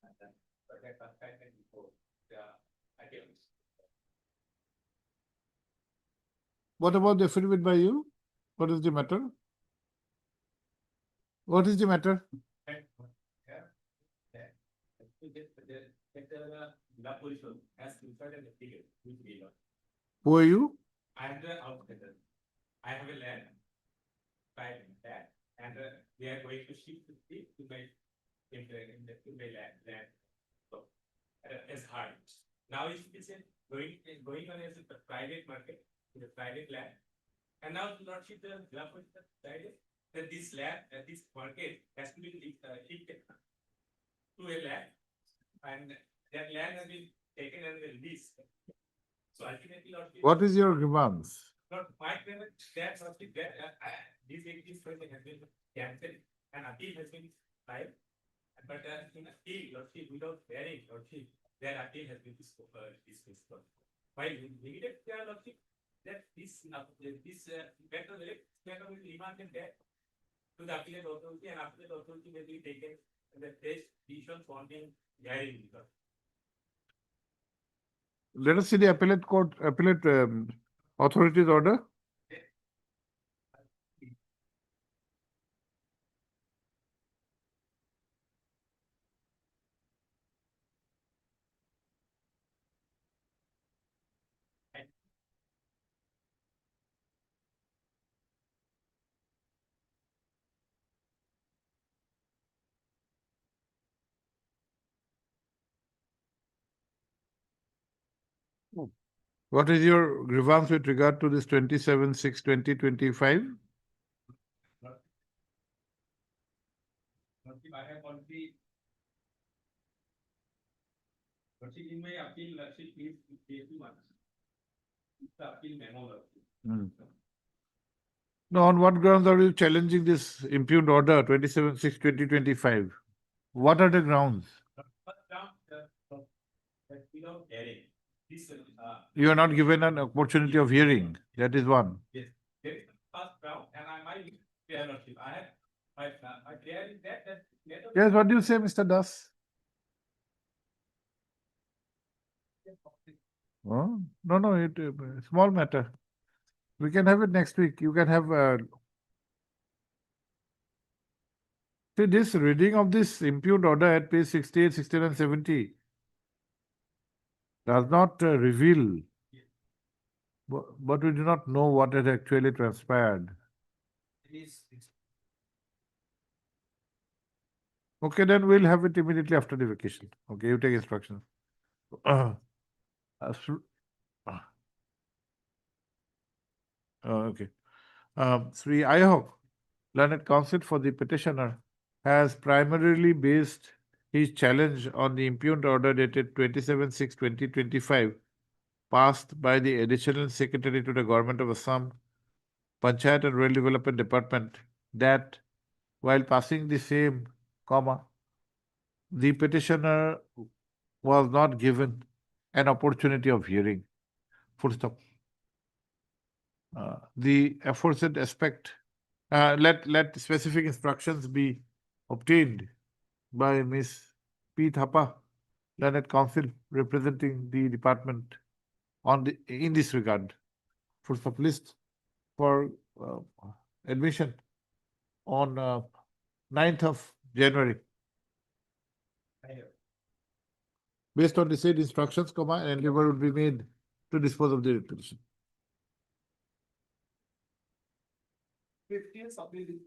And then, but I contact before the items. What about the affidavit by you? What is the matter? What is the matter? The position has consulted the figure, which we know. Who are you? I am the outsider. I have a land. Right in that, and we are going to shift it to my to my land. So as hard. Now it is going on as a private market, in a private land. And now to not shift the land decided that this land, this market has to be shifted to a land, and that land has been taken as a lease. So ultimately, What is your grievance? not my payment, that must be that this person has been cancelled and appeal has been filed. But in appeal, or she without hearing, or she, their appeal has been dismissed. While negative, they are lordship, that this matter will be remanded back to the appellate authority, and appellate authority may be taken and the test decision pending hearing. Let us see the appellate authority's order. What is your grievance with regard to this 27/6/2025? Lordship, I have already. Lordship, in my appeal, Lordship, please take 2 months. It's the appeal memo, Lordship. No, on what grounds are you challenging this impugned order 27/6/2025? What are the grounds? First round, without hearing, this, You are not given an opportunity of hearing. That is one. yes, there is a first round, and I might, clear, Lordship, I have, my clear is that. Yes, what do you say, Mr. Das? Oh, no, small matter. We can have it next week. You can have, see this reading of this impugned order at page 68, 69, 70 does not reveal, but we do not know what had actually transpired. It is. Okay, then we'll have it immediately after the vacation. Okay, you take instructions. Okay. Sri Ayahok, learned counsel for the petitioner, has primarily based his challenge on the impugned order dated 27/6/2025, passed by the Additional Secretary to the Government of Assam, Panchayat and Rural Development Department, that while passing the same, the petitioner was not given an opportunity of hearing. Full stop. The aforesaid aspect, let specific instructions be obtained by Ms. P. Thapa, learned counsel representing the department in this regard. Full stop. List for admission on 9th of January. Based on the said instructions, an endeavor would be made to dispose of the petition. 50th appeal.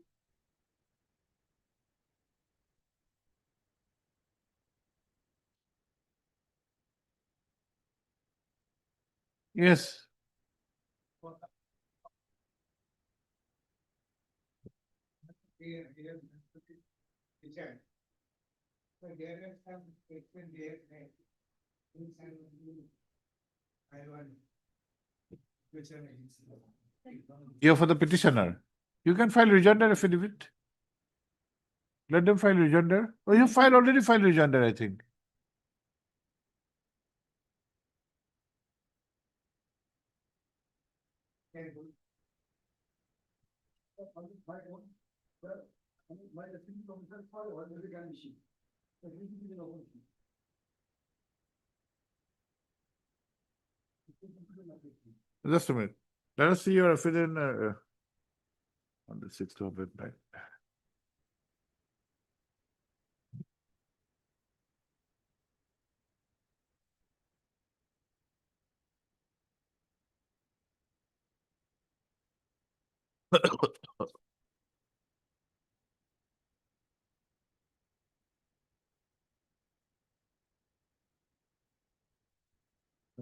Yes. You're for the petitioner. You can file rejoinder affidavit. Let them file rejoinder. Oh, you already filed rejoinder, I think. Just a minute. Let us see your affidavit on the 6th of midnight.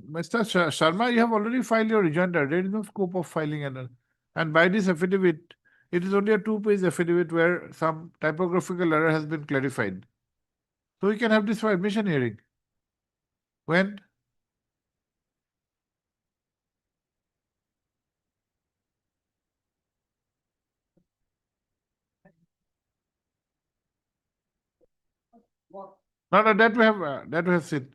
Mr. Sharma, you have already filed your rejoinder. There is no scope of filing another. And by this affidavit, it is only a 2-page affidavit where some typographical error has been clarified. So we can have this for admission hearing. When? No, that we have seen.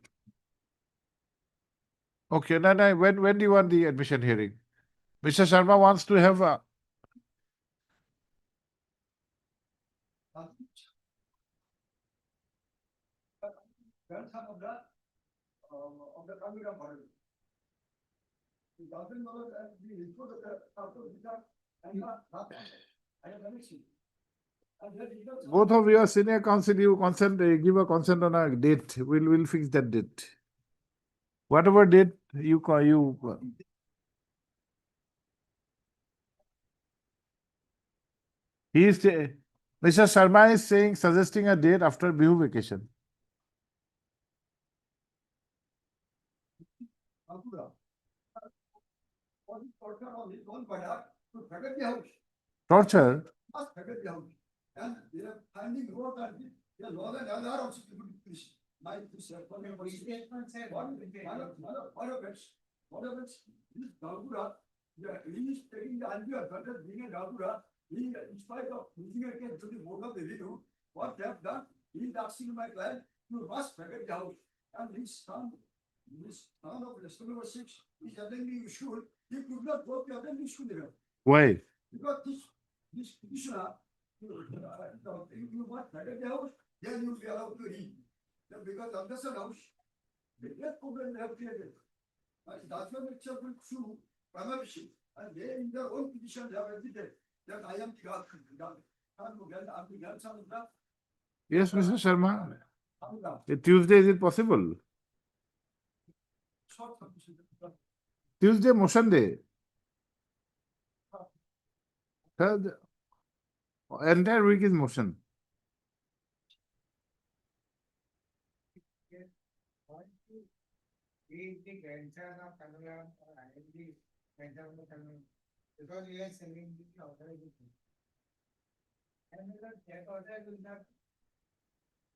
Okay, no, when do you want the admission hearing? Mr. Sharma wants to have a. Of the Kangura model. It doesn't know that the input of the I have never seen. Both of you are senior counsel, you give a consent on a date. We'll fix that date. Whatever date you call Mr. Sharma is suggesting a date after Bihu vacation. Ankura. What is torture on his own product to forget the house, Torture? must forget the house. And they are finding road and they are law and other also people to push. My push, what of it, this Gagura, he is taking the undue advantage being a Gagura, he, in spite of losing against to the vote of the widow, what they have done, he is asking my client, you must forget the house. And his son of lesson number 6, is attending school, he could not go to attending school there. Why? Because this petitioner, you must forget the house, then you will be allowed to read. Then because of the house, the great problem they have created. And that's why it's a good true, Ramavishi, and they in their own petition they have admitted that I am the God. I'm the grandson of that. Yes, Mr. Sharma. I'm the Tuesday, is it possible? short petition. Tuesday, motion day. Third, entire week is motion. He is the grandson of Kannada, or I am the grandson of Kannada, because we are selling the authorization. And that order will not,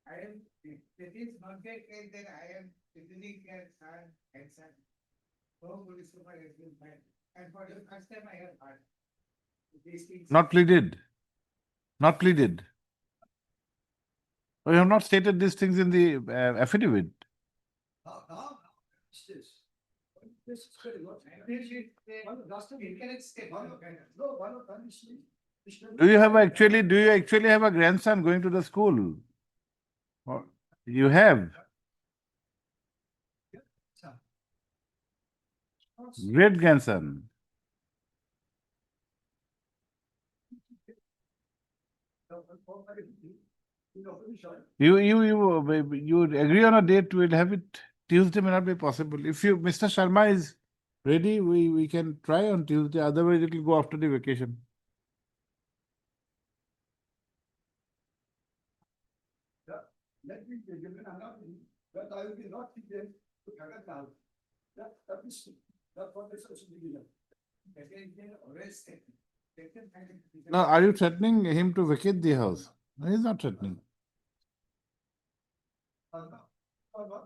I am, that is not the case that I am visiting their son and son. No police super has been made, and for the first time I have heard. These things. Not pleaded. Not pleaded. We have not stated these things in the affidavit. Now, this. This is very good. This is One of the last time, incorrect statement. no, one of them is. Do you actually have a grandson going to the school? Or you have? Great grandson. You agree on a date, we'll have it. Tuesday may not be possible. If you, Mr. Sharma is ready, we can try on Tuesday, otherwise it will go after the vacation. Let me give an analogy that I will be not again to forget now. That is, that's what the social media. Now, are you threatening him to vacate the house? No, he's not threatening. Not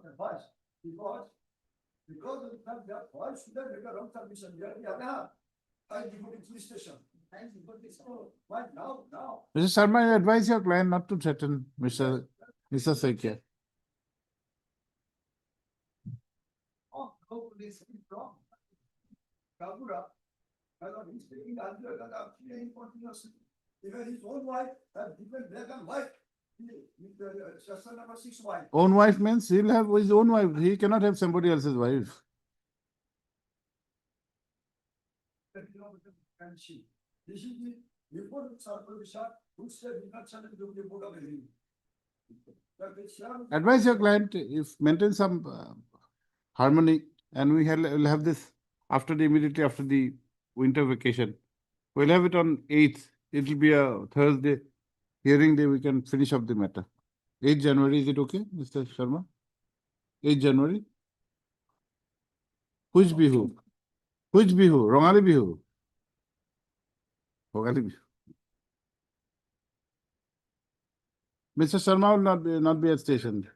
the voice, because of the fact that why should I make a wrong submission? We are the other half. I give it to police station. Thank you for this. Why now? Mr. Sharma, I advise your client not to threaten Mr. Saikia. Oh, no police is wrong. Kagura, he's taking the answer that actually continuously. Even his own wife has different black and white. Shastra number 6 wife. Own wife means he'll have his own wife. He cannot have somebody else's wife. And she. This is the report of Sarkar Vishak, who said we not send it to the board of the Advise your client if maintain some harmony, and we'll have this immediately after the winter vacation. We'll have it on 8th. It will be a Thursday hearing day. We can finish up the matter. 8th January, is it okay, Mr. Sharma? 8th January? Which Bihu? Rongali Bihu? Rongali Bihu. Mr. Sharma will not be at station.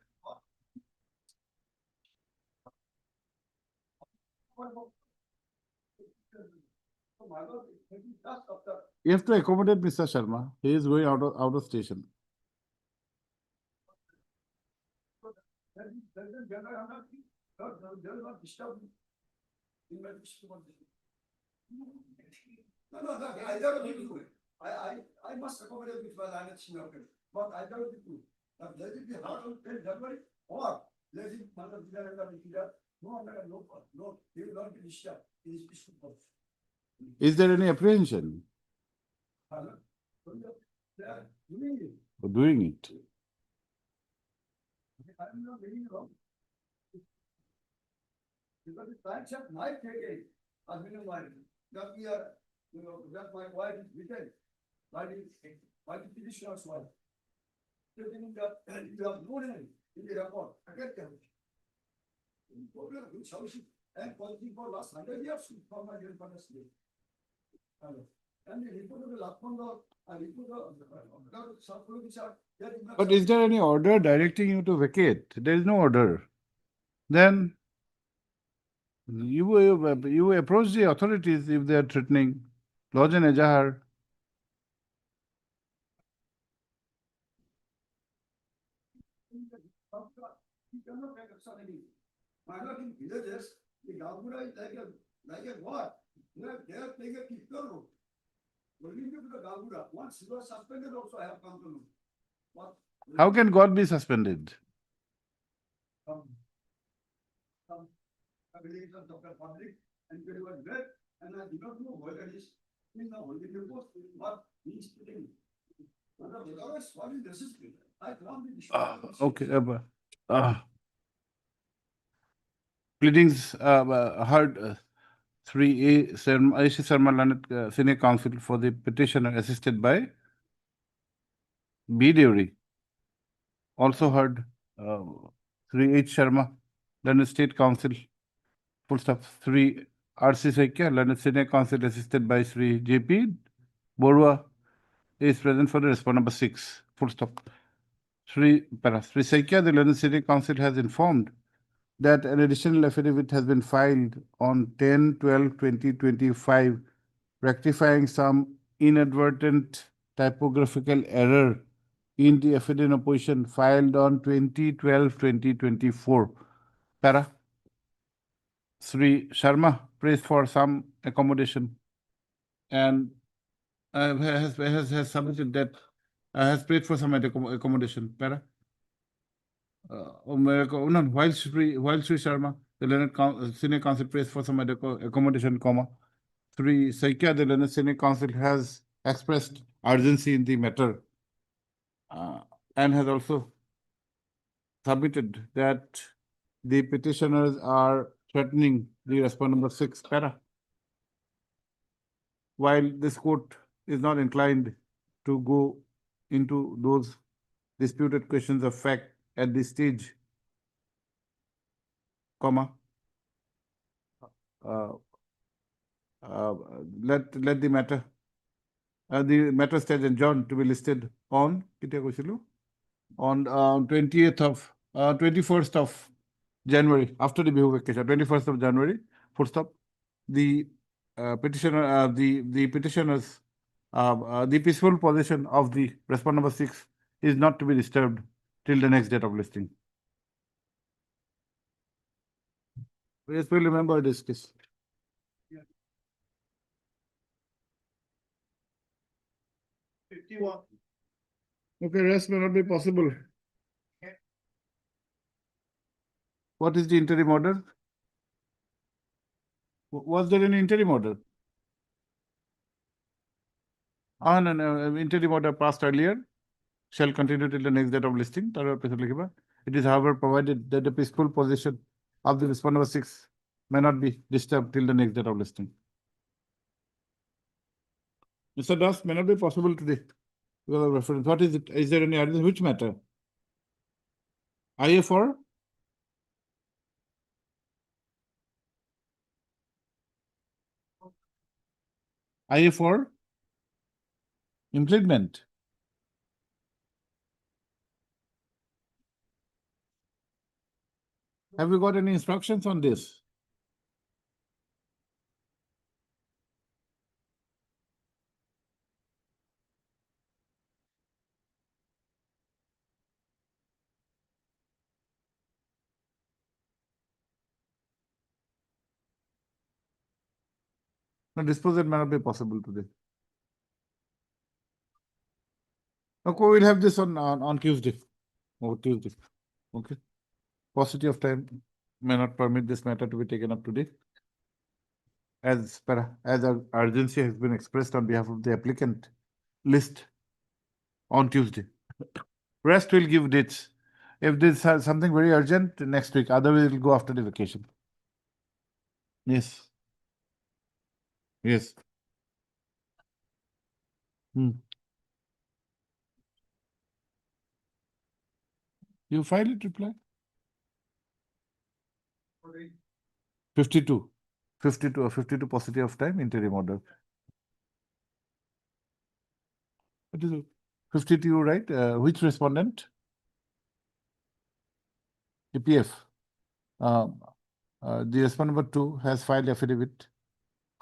You have to accommodate Mr. Sharma. He is going out of station. I must accommodate with my land, but I don't do. Let it be hard on January or let it no, he will not be disturbed. He is peaceful. Is there any apprehension You for doing it? I'm not getting wrong. Because the clients have my taken, as many mind, that we are, that my wife is written, by the petitioner's wife. Telling that you have no name in the report, forget them. Problem, which house and policy for last 100 years for my grandfather's day. And the report of the last one, the report of the sub-police. But is there any order directing you to vacate? There is no order. Then you approach the authorities if they are threatening. Lodge an ejahar. You cannot make up suddenly. My God, in villages, the Gagura is like a what? They are playing a typical role. When you go to the Gagura, once you are suspended also, I have come to know. What? How can God be suspended? I believe it's Dr. Public and very well read, and I do not know whether it is in the holy post, what means to them. Otherwise, what is necessary? I can't be. Okay. Pleadings heard 3A Aishi Sarma Learned Senior Counsel for the petitioner assisted by B. Deori. Also heard 3H Sharma, Learned State Counsel, full stop, 3 R.C. Saikya, Learned Senior Counsel assisted by Sri J.P. Borua is present for the respondent number 6, full stop. Sri Saikya, the Learned Senior Counsel has informed that an additional affidavit has been filed on 10/12/2025, rectifying some inadvertent typographical error in the affidavit in opposition filed on 20/12/2024. Para. Sri Sharma prays for some accommodation and has submitted that, has prayed for some accommodation. Para. While Sri Sharma, the Learned Senior Counsel prays for some accommodation, comma. Sri Saikya, the Learned Senior Counsel, has expressed urgency in the matter and has also submitted that the petitioners are threatening the respondent number 6, para. While this court is not inclined to go into those disputed questions of fact at this stage, comma, let the matter stands adjourned to be listed on 21st of January, after the Bihu vacation, 21st of January, full stop. The petitioner, the petitioners, the peaceful position of the respondent number 6 is not to be disturbed till the next date of listing. Yes, we'll remember this case. Yeah. 51. Okay, rest may not be possible. What is the interim order? Was there any interim order? No, interim order passed earlier shall continue till the next date of listing. It is, however, provided that the peaceful position of the respondent number 6 may not be disturbed till the next date of listing. Mr. Das, may not be possible today. Because of reference. What is it? Is there any other? Which matter? IF4? IF4? Implement. Have you got any instructions on this? No, disposal may not be possible today. Okay, we'll have this on Tuesday. Or Tuesday. Okay. Paucity of time may not permit this matter to be taken up today. As urgency has been expressed on behalf of the applicant, list on Tuesday. Rest will give dates. If this has something very urgent, next week. Otherwise, it will go after the vacation. Yes. Yes. You file it, reply. 52. 52 paucity of time, interim order. What is it? 52, right? Which respondent? EPF. The respondent number 2 has filed affidavit.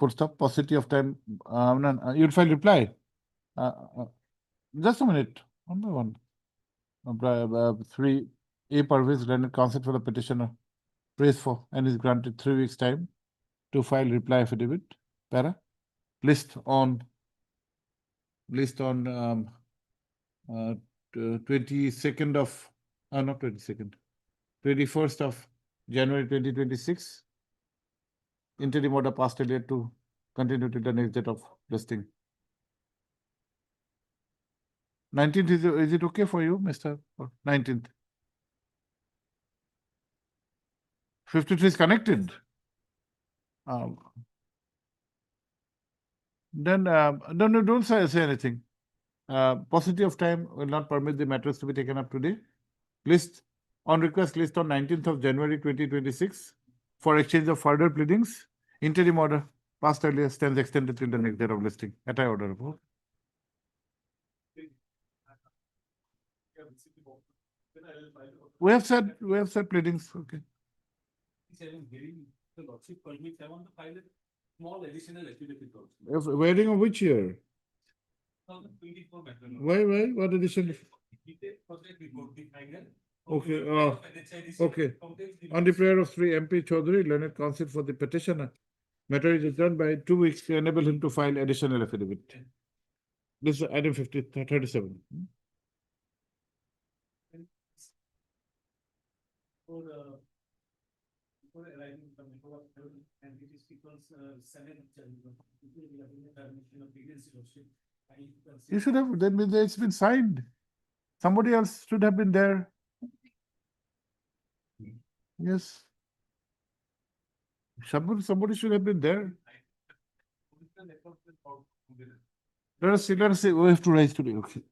Full stop, paucity of time. You'll file reply. Just a minute, one by one. 3, A. Parvez rendered consent for the petitioner. Prays for and is granted 3 weeks time to file reply affidavit. Para. List on 22nd of, not 22nd, 21st of January 2026. Interim order passed earlier to continue to the next date of listing. 19th, is it okay for you, Mr. 19th? 53 is connected. Then don't say anything. Paucity of time will not permit the matters to be taken up today. List on request list on 19th of January 2026 for exchange of further pleadings. Interim order passed earlier stands extended till the next date of listing. At I order. We have said pleadings. Okay. Hearing the lordship permits, I want to file a small additional affidavit also. Wedding of which year? 2024 matter. Why? What addition? Detailed project report, the final. Okay, NHIDC okay. contains the On the prayer of Sri MP Chaudhary, learned counsel for the petitioner, matter is adjourned by 2 weeks to enable him to file additional affidavit. This is item 37. Before arriving from the and it is because 7 permission of previous lordship. You should have, then it's been signed. Somebody else should have been there. Yes. Somebody should have been there. Let us see, we have to raise today, okay.